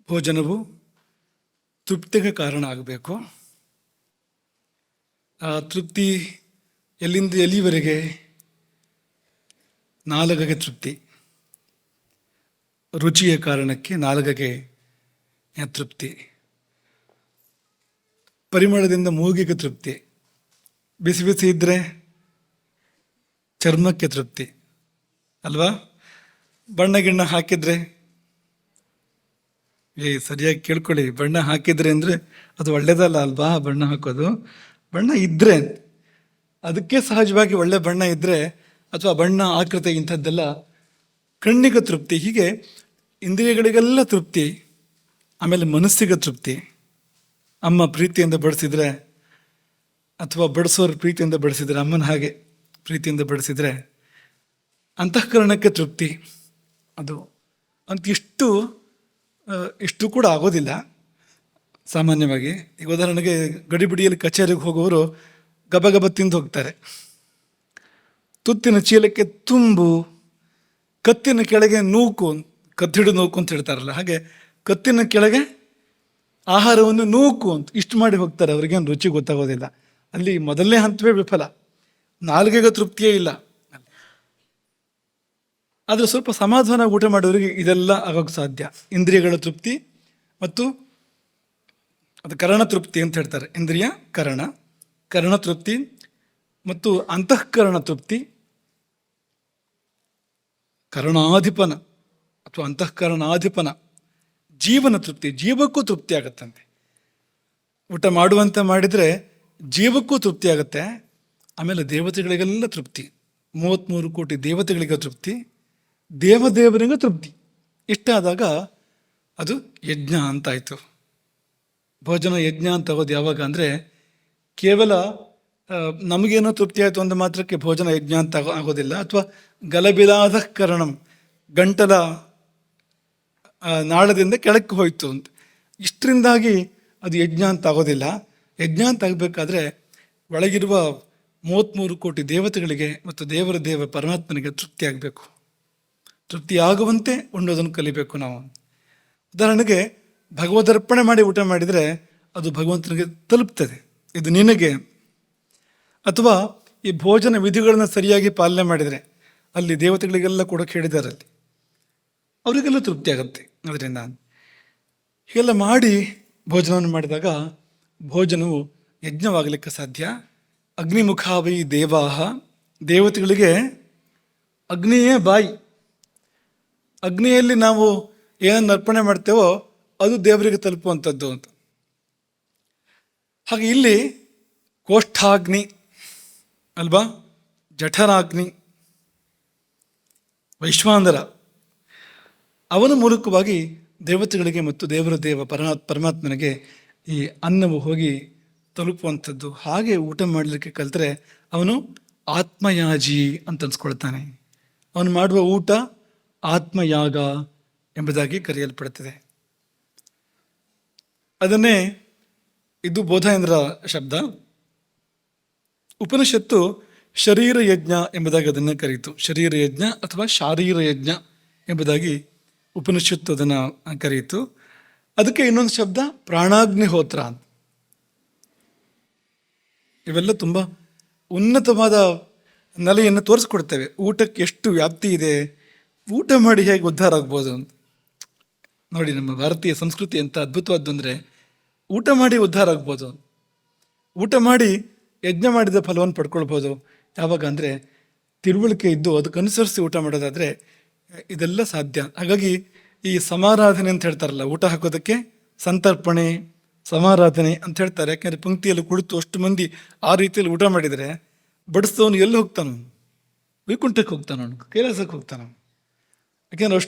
ಭೋಜನವು ತೃಪ್ತಿಗೆ ಕಾರಣ ಆಗಬೇಕು. ಆ ತೃಪ್ತಿ ಎಲ್ಲಿಂದ ಎಲ್ಲಿವರೆಗೆ? ನಾಲಿಗೆಗೆ ತೃಪ್ತಿ, ರುಚಿಯ ಕಾರಣಕ್ಕೆ ನಾಲಿಗೆಗೆ ತೃಪ್ತಿ, ಪರಿಮಳದಿಂದ ಮೂಗಿಗೆ ತೃಪ್ತಿ, ಬಿಸಿ ಬಿಸಿ ಇದ್ದರೆ ಚರ್ಮಕ್ಕೆ ತೃಪ್ತಿ ಅಲ್ವಾ? ಬಣ್ಣ ಗಿಣ್ಣ ಹಾಕಿದರೆ, ಸರಿಯಾಗಿ ಕೇಳ್ಕೊಳ್ಳಿ, ಬಣ್ಣ ಹಾಕಿದರೆ ಅಂದರೆ ಅದು ಒಳ್ಳೆಯದಲ್ಲ ಅಲ್ವಾ? ಬಣ್ಣ ಹಾಕೋದು, ಬಣ್ಣ ಇದ್ದರೆ ಅದಕ್ಕೆ ಸಹಜವಾಗಿ ಒಳ್ಳೆ ಬಣ್ಣ ಇದ್ದರೆ, ಅಥವಾ ಬಣ್ಣ ಆಕೃತಿ ಇಂಥದ್ದೆಲ್ಲ ಕಣ್ಣಿಗೆ ತೃಪ್ತಿ. ಹೀಗೆ ಇಂದ್ರಿಯಗಳಿಗೆಲ್ಲ ತೃಪ್ತಿ. ಆಮೇಲೆ ಮನಸ್ಸಿಗೆ ತೃಪ್ತಿ. ಅಮ್ಮ ಪ್ರೀತಿಯಿಂದ ಬಡಿಸಿದರೆ, ಅಥವಾ ಬಡಿಸೋರು ಪ್ರೀತಿಯಿಂದ ಬಡಿಸಿದರೆ, ಅಮ್ಮನ ಹಾಗೆ ಪ್ರೀತಿಯಿಂದ ಬಡಿಸಿದರೆ ಅಂತಃಕರಣಕ್ಕೆ ತೃಪ್ತಿ. ಅದು ಅಂತ ಇಷ್ಟು ಕೂಡ ಆಗೋದಿಲ್ಲ ಸಾಮಾನ್ಯವಾಗಿ. ಈಗ ಉದಾಹರಣೆಗೆ ಗಡಿಬಿಡಿಯಲ್ಲಿ ಕಚೇರಿಗೆ ಹೋಗೋರು ಗಬಗಬ ತಿಂದು ಹೋಗ್ತಾರೆ. ತುತ್ತಿನ ಚೀಲಕ್ಕೆ ತುಂಬು, ಕತ್ತಿನ ಕೆಳಗೆ ನೂಕು, ಕತ್ತಿಡು ನೂಕು ಅಂತ ಹೇಳ್ತಾರಲ್ಲ, ಹಾಗೆ ಕತ್ತಿನ ಕೆಳಗೆ ಆಹಾರವನ್ನು ನೂಕು ಅಂತ ಇಷ್ಟು ಮಾಡಿ ಹೋಗ್ತಾರೆ. ಅವ್ರಿಗೇನು ರುಚಿ ಗೊತ್ತಾಗೋದಿಲ್ಲ. ಅಲ್ಲಿ ಮೊದಲನೇ ಹಂತವೇ ವಿಫಲ, ನಾಲ್ಗೆಗೆ ತೃಪ್ತಿಯೇ ಇಲ್ಲ. ಆದರೆ ಸ್ವಲ್ಪ ಸಮಾಧಾನ ಊಟ ಮಾಡೋರಿಗೆ ಇದೆಲ್ಲ ಆಗೋಕ್ಕೆ ಸಾಧ್ಯ. ಇಂದ್ರಿಯಗಳ ತೃಪ್ತಿ ಮತ್ತು ಅದು ಕರಣ ತೃಪ್ತಿ ಅಂತ ಹೇಳ್ತಾರೆ. ಇಂದ್ರಿಯ ಕರಣ ತೃಪ್ತಿ ಮತ್ತು ಅಂತಃಕರಣ ತೃಪ್ತಿ, ಕರಣಾಧಿಪನ ಅಥವಾ ಅಂತಃಕರಣಾಧಿಪನ ಜೀವನ ತೃಪ್ತಿ. ಜೀವಕ್ಕೂ ತೃಪ್ತಿ ಆಗುತ್ತಂತೆ. ಊಟ ಮಾಡುವಂತೆ ಮಾಡಿದರೆ ಜೀವಕ್ಕೂ ತೃಪ್ತಿ ಆಗುತ್ತೆ. ಆಮೇಲೆ ದೇವತೆಗಳಿಗೆಲ್ಲ ತೃಪ್ತಿ, 33 ಕೋಟಿ ದೇವತೆಗಳಿಗೆ ತೃಪ್ತಿ, ದೇವದೇವರಿಗೆ ತೃಪ್ತಿ. ಇಷ್ಟಾದಾಗ ಅದು ಯಜ್ಞ ಅಂತಾಯಿತು. ಭೋಜನ ಯಜ್ಞ ಅಂತ ಆಗೋದು ಯಾವಾಗ ಅಂದರೆ, ಕೇವಲ ನಮಗೇನೋ ತೃಪ್ತಿ ಆಯಿತು ಅಂದ ಮಾತ್ರಕ್ಕೆ ಭೋಜನ ಯಜ್ಞ ಅಂತ ಆಗೋದಿಲ್ಲ. ಅಥವಾ ಗಲಬಿಲಾದ ಕರಣಂ, ಗಂಟಲ ನಾಳದಿಂದ ಕೆಳಕ್ಕೆ ಹೋಯಿತು ಅಂತ, ಇಷ್ಟರಿಂದಾಗಿ ಅದು ಯಜ್ಞ ಅಂತ ಆಗೋದಿಲ್ಲ. ಯಜ್ಞ ಅಂತ ಆಗಬೇಕಾದ್ರೆ ಒಳಗಿರುವ 33 ಕೋಟಿ ದೇವತೆಗಳಿಗೆ ಮತ್ತು ದೇವ ಪರಮಾತ್ಮನಿಗೆ ತೃಪ್ತಿ ಆಗಬೇಕು. ತೃಪ್ತಿ ಆಗುವಂತೆ ಉಣ್ಣೋದನ್ನು ಕಲಿಬೇಕು ನಾವು. ಉದಾಹರಣೆಗೆ ಭಗವದರ್ಪಣೆ ಮಾಡಿ ಊಟ ಮಾಡಿದರೆ ಅದು ಭಗವಂತನಿಗೆ ತಲುಪ್ತದೆ, ಇದು ನಿನಗೆ. ಅಥವಾ ಈ ಭೋಜನ ವಿಧಿಗಳನ್ನು ಸರಿಯಾಗಿ ಪಾಲನೆ ಮಾಡಿದರೆ, ಅಲ್ಲಿ ದೇವತೆಗಳಿಗೆಲ್ಲ ಕೂಡ ಕೇಳಿದ್ದಾರೆ, ಅಲ್ಲಿ ಅವರಿಗೆಲ್ಲ ತೃಪ್ತಿ ಆಗುತ್ತೆ. ಅದರಿಂದ ಹೀಗೆಲ್ಲ ಮಾಡಿ ಭೋಜನವನ್ನು ಮಾಡಿದಾಗ ಭೋಜನವು ಯಜ್ಞವಾಗಲಿಕ್ಕೆ ಸಾಧ್ಯ. ಅಗ್ನಿಮುಖಾವೈ ದೇವಾಹ, ದೇವತೆಗಳಿಗೆ ಅಗ್ನಿಯೇ ಬಾಯಿ. ಅಗ್ನಿಯಲ್ಲಿ ನಾವು ಏನನ್ನು ಅರ್ಪಣೆ ಮಾಡ್ತೇವೋ ಅದು ದೇವರಿಗೆ ತಲುಪುವಂಥದ್ದು ಅಂತ. ಹಾಗೆ ಇಲ್ಲಿ ಕೋಷ್ಠಾಗ್ನಿ ಅಲ್ವಾ, ಜಠರಾಗ್ನಿ, ವೈಶ್ವಾನರ, ಅವನ ಮೂಲಕವಾಗಿ ದೇವತೆಗಳಿಗೆ ಮತ್ತು ದೇವ ಪರಮಾತ್ಮನಿಗೆ ಈ ಅನ್ನವು ಹೋಗಿ ತಲುಪುವಂಥದ್ದು. ಹಾಗೆ ಊಟ ಮಾಡಲಿಕ್ಕೆ ಕಲಿತರೆ ಅವನು ಆತ್ಮಯಾಜಿ ಅಂತ ಅನ್ಸ್ಕೊಳ್ತಾನೆ. ಅವನು ಮಾಡುವ ಊಟ ಆತ್ಮಯಾಗ ಎಂಬುದಾಗಿ ಕರೆಯಲ್ಪಡುತ್ತದೆ. ಅದನ್ನೇ ಇದು ಬೋಧಾಯಂದ್ರ ಶಬ್ದ. ಉಪನಿಷತ್ತು ಶರೀರ ಯಜ್ಞ ಎಂಬುದಾಗಿ ಅದನ್ನು ಕರೀತು. ಶರೀರ ಯಜ್ಞ ಅಥವಾ ಶಾರೀರ ಯಜ್ಞ ಎಂಬುದಾಗಿ ಉಪನಿಷತ್ತು ಅದನ್ನು ಕರೆಯಿತು. ಅದಕ್ಕೆ ಇನ್ನೊಂದು ಶಬ್ದ ಪ್ರಾಣಾಗ್ನಿಹೋತ್ರ ಅಂತ. ಇವೆಲ್ಲ ತುಂಬ ಉನ್ನತವಾದ ನೆಲೆಯನ್ನು ತೋರಿಸ್ಕೊಡ್ತೇವೆ. ಊಟಕ್ಕೆ ಎಷ್ಟು ವ್ಯಾಪ್ತಿ ಇದೆ, ಊಟ ಮಾಡಿ ಹೇಗೆ ಉದ್ಧಾರ ಆಗ್ಬೋದು ಅಂತ. ನೋಡಿ, ನಮ್ಮ ಭಾರತೀಯ ಸಂಸ್ಕೃತಿ ಎಂಥ ಅದ್ಭುತವಾದ್ದು ಅಂದರೆ, ಊಟ ಮಾಡಿ ಉದ್ಧಾರ ಆಗ್ಬೋದು, ಊಟ ಮಾಡಿ ಯಜ್ಞ ಮಾಡಿದ ಫಲವನ್ನು ಪಡ್ಕೊಳ್ಬೋದು. ಯಾವಾಗ ಅಂದರೆ ತಿಳುವಳಿಕೆ ಇದ್ದು ಅದಕ್ಕನುಸರಿಸಿ ಊಟ ಮಾಡೋದಾದರೆ ಇದೆಲ್ಲ ಸಾಧ್ಯ. ಹಾಗಾಗಿ ಈ ಸಮಾರಾಧನೆ ಅಂತ ಹೇಳ್ತಾರಲ್ಲ, ಊಟ ಹಾಕೋದಕ್ಕೆ ಸಂತರ್ಪಣೆ, ಸಮಾರಾಧನೆ ಅಂತ ಹೇಳ್ತಾರೆ. ಯಾಕೆಂದರೆ ಪಂಕ್ತಿಯಲ್ಲಿ ಕುಳಿತು ಅಷ್ಟು ಮಂದಿ ಆ ರೀತಿಯಲ್ಲಿ ಊಟ ಮಾಡಿದರೆ ಬಡಿಸ್ತವನು ಎಲ್ಲಿ ಹೋಗ್ತಾನು? ವೈಕುಂಠಕ್ಕೆ ಹೋಗ್ತಾನ, ಅವನು ಕೈಲಾಸಕ್ಕೆ ಹೋಗ್ತಾನ. ಯಾಕೆಂದರೆ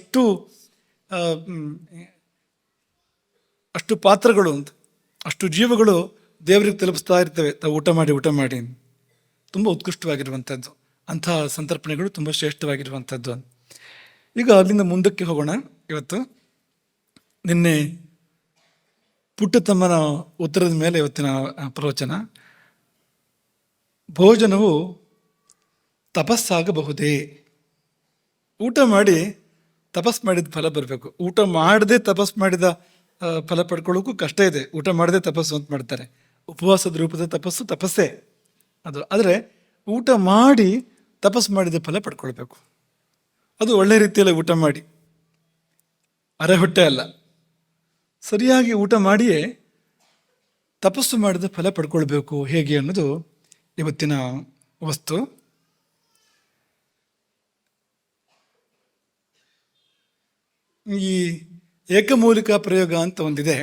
ಅಷ್ಟು ಪಾತ್ರಗಳು ಅಂತ, ಅಷ್ಟು ಜೀವಗಳು ದೇವರಿಗೆ ತಲುಪಿಸ್ತಾ ಇರ್ತವೆ ತಾವು ಊಟ ಮಾಡಿ. ತುಂಬ ಉತ್ಕೃಷ್ಟವಾಗಿರುವಂಥದ್ದು. ಅಂಥ ಸಂತರ್ಪಣೆಗಳು ತುಂಬ ಶ್ರೇಷ್ಠವಾಗಿರುವಂಥದ್ದು. ಈಗ ಅಲ್ಲಿಂದ ಮುಂದಕ್ಕೆ ಹೋಗೋಣ. ಇವತ್ತು ನಿನ್ನೆ ಪುಟ್ಟತಮ್ಮನ ಉತ್ತರದ ಮೇಲೆ ಇವತ್ತಿನ ಪ್ರವಚನ. ಭೋಜನವು ತಪಸ್ಸಾಗಬಹುದೇ? ಊಟ ಮಾಡಿ ತಪಸ್ ಮಾಡಿದ ಫಲ ಬರಬೇಕು. ಊಟ ಮಾಡದೆ ತಪಸ್ ಮಾಡಿದ ಫಲ ಪಡ್ಕೊಳ್ಳೋಕ್ಕೂ ಕಷ್ಟ ಇದೆ. ಊಟ ಮಾಡದೆ ತಪಸ್ಸು ಅಂತ ಮಾಡ್ತಾರೆ. ಉಪವಾಸದ ರೂಪದ ತಪಸ್ಸು ತಪಸ್ಸೇ ಅದು. ಆದರೆ ಊಟ ಮಾಡಿ ತಪಸ್ಸು ಮಾಡಿದ ಫಲ ಪಡ್ಕೊಳ್ಬೇಕು. ಅದು ಒಳ್ಳೆ ರೀತಿಯಲ್ಲಿ ಊಟ ಮಾಡಿ, ಅರೆ ಹೊಟ್ಟೆ ಅಲ್ಲ, ಸರಿಯಾಗಿ ಊಟ ಮಾಡಿಯೇ ತಪಸ್ಸು ಮಾಡಿದ ಫಲ ಪಡ್ಕೊಳ್ಬೇಕು. ಹೇಗೆ ಅನ್ನೋದು ಇವತ್ತಿನ ವಸ್ತು. ಈ ಏಕಮೂಲಿಕಾ ಪ್ರಯೋಗ ಅಂತ ಒಂದಿದೆ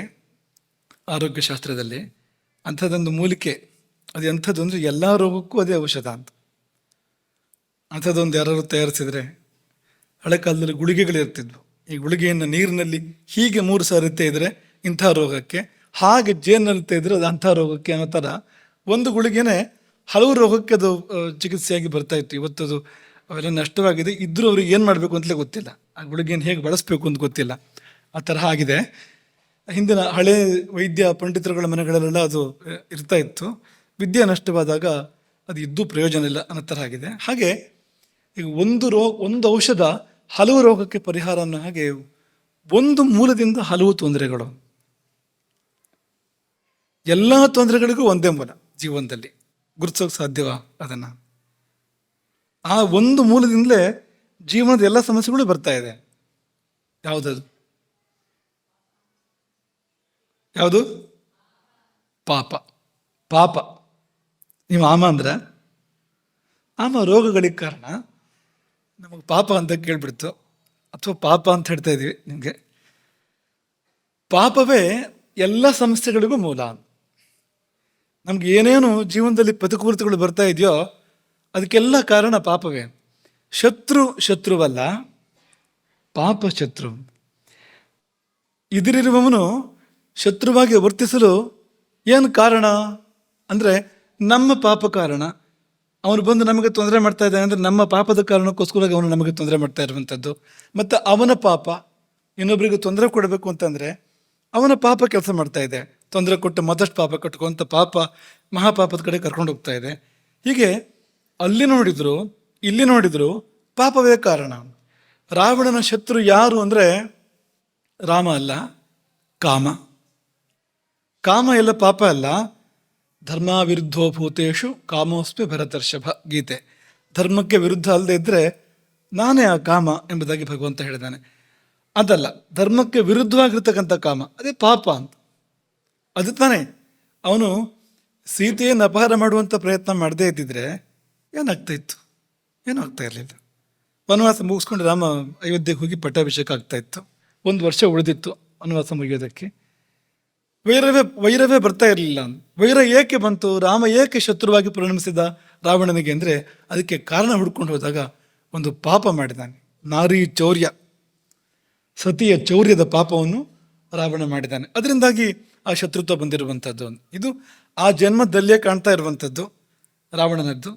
ಆರೋಗ್ಯಶಾಸ್ತ್ರದಲ್ಲಿ. ಅಂಥದ್ದೊಂದು ಮೂಲಿಕೆ, ಅದು ಎಂಥದ್ದು ಅಂದರೆ ಎಲ್ಲ ರೋಗಕ್ಕೂ ಅದೇ ಔಷಧ ಅಂತ. ಅಂಥದ್ದೊಂದು ಯಾರು ತಯಾರಿಸಿದರೆ, ಹಳೆ ಕಾಲದಲ್ಲಿ ಗುಳಿಗೆಗಳಿರ್ತಿದ್ವು. ಈ ಗುಳಿಗೆಯನ್ನು ನೀರಿನಲ್ಲಿ ಹೀಗೆ 3 ಸಾರಿ ತೆಗೆದರೆ ಇಂಥ ರೋಗಕ್ಕೆ, ಹಾಗೆ ಜೇನಲ್ಲಿ ತೆಗೆದ್ರೆ ಅದು ಅಂಥ ರೋಗಕ್ಕೆ ಅನ್ನೋ ಥರ ಒಂದು ಗುಳಿಗೆನೇ ಹಲವು ರೋಗಕ್ಕೆ ಅದು ಚಿಕಿತ್ಸೆಯಾಗಿ ಬರ್ತಾ ಇತ್ತು. ಇವತ್ತದು ಅವೆಲ್ಲ ನಷ್ಟವಾಗಿದೆ. ಇದ್ದರೂ ಅವ್ರಿಗೆ ಏನು ಮಾಡಬೇಕು ಅಂತಲೇ ಗೊತ್ತಿಲ್ಲ, ಆ ಗುಳಿಗೆಯನ್ನು ಹೇಗೆ ಬಳಸಬೇಕು ಅಂತ ಗೊತ್ತಿಲ್ಲ. ಆ ತರಹ ಆಗಿದೆ. ಹಿಂದಿನ ಹಳೆ ವೈದ್ಯ ಪಂಡಿತರುಗಳ ಮನೆಗಳಲ್ಲೆಲ್ಲ ಅದು ಇರ್ತಾ ಇತ್ತು. ವಿದ್ಯೆ ನಷ್ಟವಾದಾಗ ಅದು ಇದ್ದೂ ಪ್ರಯೋಜನ ಇಲ್ಲ ಅನ್ನೋ ಥರ ಆಗಿದೆ. ಹಾಗೆ ಈಗ ಒಂದು ಔಷಧ ಹಲವು ರೋಗಕ್ಕೆ ಪರಿಹಾರ ಅನ್ನೋ ಹಾಗೆ ಒಂದು ಮೂಲದಿಂದ ಹಲವು ತೊಂದರೆಗಳು. ಎಲ್ಲ ತೊಂದರೆಗಳಿಗೂ ಒಂದೇ ಮೂಲ ಜೀವನದಲ್ಲಿ. ಗುರುತಿಸೋಕೆ ಸಾಧ್ಯವ ಅದನ್ನು? ಆ ಒಂದು ಮೂಲದಿಂದಲೇ ಜೀವನದ ಎಲ್ಲ ಸಮಸ್ಯೆಗಳು ಬರ್ತಾ ಇದೆ. ಯಾವುದದು? ಯಾವುದು? ಪಾಪ. ಪಾಪ. ನೀವು ಆಮ ಅಂದ್ರೆ ಆಮ ರೋಗಗಳಿಗೆ ಕಾರಣ. ನಮಗೆ ಪಾಪ ಅಂತ ಕೇಳ್ಬಿಡ್ತು, ಅಥವಾ ಪಾಪ ಅಂತ ಹೇಳ್ತಾ ಇದೀವಿ. ನಿಮಗೆ ಪಾಪವೇ ಎಲ್ಲ ಸಮಸ್ಯೆಗಳಿಗೂ ಮೂಲ. ನಮ್ಗೆ ಏನೇನು ಜೀವನದಲ್ಲಿ ಪ್ರತಿಕೂಲತೆಗಳು ಬರ್ತಾ ಇದೆಯೋ ಅದಕ್ಕೆಲ್ಲ ಕಾರಣ ಪಾಪವೇ. ಶತ್ರುವಲ್ಲ, ಪಾಪ ಶತ್ರು. ಇದರಿರುವವನು ಶತ್ರುವಾಗಿ ವರ್ತಿಸಲು ಏನು ಕಾರಣ ಅಂದರೆ ನಮ್ಮ ಪಾಪ ಕಾರಣ. ಅವನು ಬಂದು ನಮಗೆ ತೊಂದರೆ ಮಾಡ್ತಾ ಇದ್ದಾನೆ ಅಂದರೆ ನಮ್ಮ ಪಾಪದ ಕಾರಣಕ್ಕೋಸ್ಕರ ಅವನು ನಮಗೆ ತೊಂದರೆ ಮಾಡ್ತಾ ಇರುವಂಥದ್ದು. ಮತ್ತು ಅವನ ಪಾಪ ಇನ್ನೊಬ್ಬರಿಗೆ ತೊಂದರೆ ಕೊಡಬೇಕು ಅಂತಂದರೆ ಅವನ ಪಾಪ ಕೆಲಸ ಮಾಡ್ತಾ ಇದೆ. ತೊಂದರೆ ಕೊಟ್ಟು ಮತ್ತಷ್ಟು ಪಾಪ ಕಟ್ಕೊಂತ ಪಾಪ ಮಹಾಪಾಪದ ಕಡೆ ಕರ್ಕೊಂಡು ಹೋಗ್ತಾ ಇದೆ. ಹೀಗೆ ಅಲ್ಲಿ ನೋಡಿದ್ರು ಇಲ್ಲಿ ನೋಡಿದ್ರು ಪಾಪವೇ ಕಾರಣ. ರಾವಣನ ಶತ್ರು ಯಾರು ಅಂದರೆ ರಾಮ ಅಲ್ಲ, ಕಾಮ. ಕಾಮ ಎಲ್ಲ ಪಾಪ ಅಲ್ಲ. ಧರ್ಮ ವಿರುದ್ಧೋ ಭೂತೇಶು ಕಾಮೋಸ್ಮಿ ಭರತರ್ಷಭ, ಗೀತೆ. ಧರ್ಮಕ್ಕೆ ವಿರುದ್ಧ ಅಲ್ಲದೆ ಇದ್ದರೆ ನಾನೇ ಆ ಕಾಮ ಎಂಬುದಾಗಿ ಭಗವಂತ ಹೇಳಿದ್ದಾನೆ. ಅದಲ್ಲ, ಧರ್ಮಕ್ಕೆ ವಿರುದ್ಧವಾಗಿರ್ತಕ್ಕಂಥ ಕಾಮ, ಅದೇ ಪಾಪ ಅಂತ. ಅದು ತಾನೇ. ಅವನು ಸೀತೆಯನ್ನು ಅಪಹಾರ ಮಾಡುವಂಥ ಪ್ರಯತ್ನ ಮಾಡದೇ ಇದ್ದಿದ್ರೆ ಏನಾಗ್ತಾ ಇತ್ತು? ಏನೂ ಆಗ್ತಾ ಇರಲಿಲ್ಲ. ವನವಾಸ ಮುಗಿಸ್ಕೊಂಡು ರಾಮ ಅಯೋಧ್ಯೆಗೆ ಹೋಗಿ ಪಟ್ಟಾಭಿಷೇಕ ಆಗ್ತಾ ಇತ್ತು. 1 ವರ್ಷ ಉಳಿದಿತ್ತು ವನವಾಸ ಮುಗಿಯೋದಕ್ಕೆ. ವೈರವೇ ಬರ್ತಾ ಇರಲಿಲ್ಲ. ವೈರ ಏಕೆ ಬಂತು? ರಾಮ ಏಕೆ ಶತ್ರುವಾಗಿ ಪರಿಣಮಿಸಿದ ರಾವಣನಿಗೆ ಅಂದರೆ ಅದಕ್ಕೆ ಕಾರಣ ಹುಡ್ಕೊಂಡು ಹೋದಾಗ ಒಂದು ಪಾಪ ಮಾಡಿದ್ದಾನೆ. ನಾರಿ ಚೌರ್ಯ, ಸತಿಯ ಚೌರ್ಯದ ಪಾಪವನ್ನು ರಾವಣ ಮಾಡಿದ್ದಾನೆ. ಅದರಿಂದಾಗಿ ಆ ಶತ್ರುತ್ವ ಬಂದಿರುವಂಥದ್ದು. ಇದು ಆ ಜನ್ಮದಲ್ಲೇ ಕಾಣ್ತಾ ಇರುವಂಥದ್ದು ರಾವಣನದ್ದು.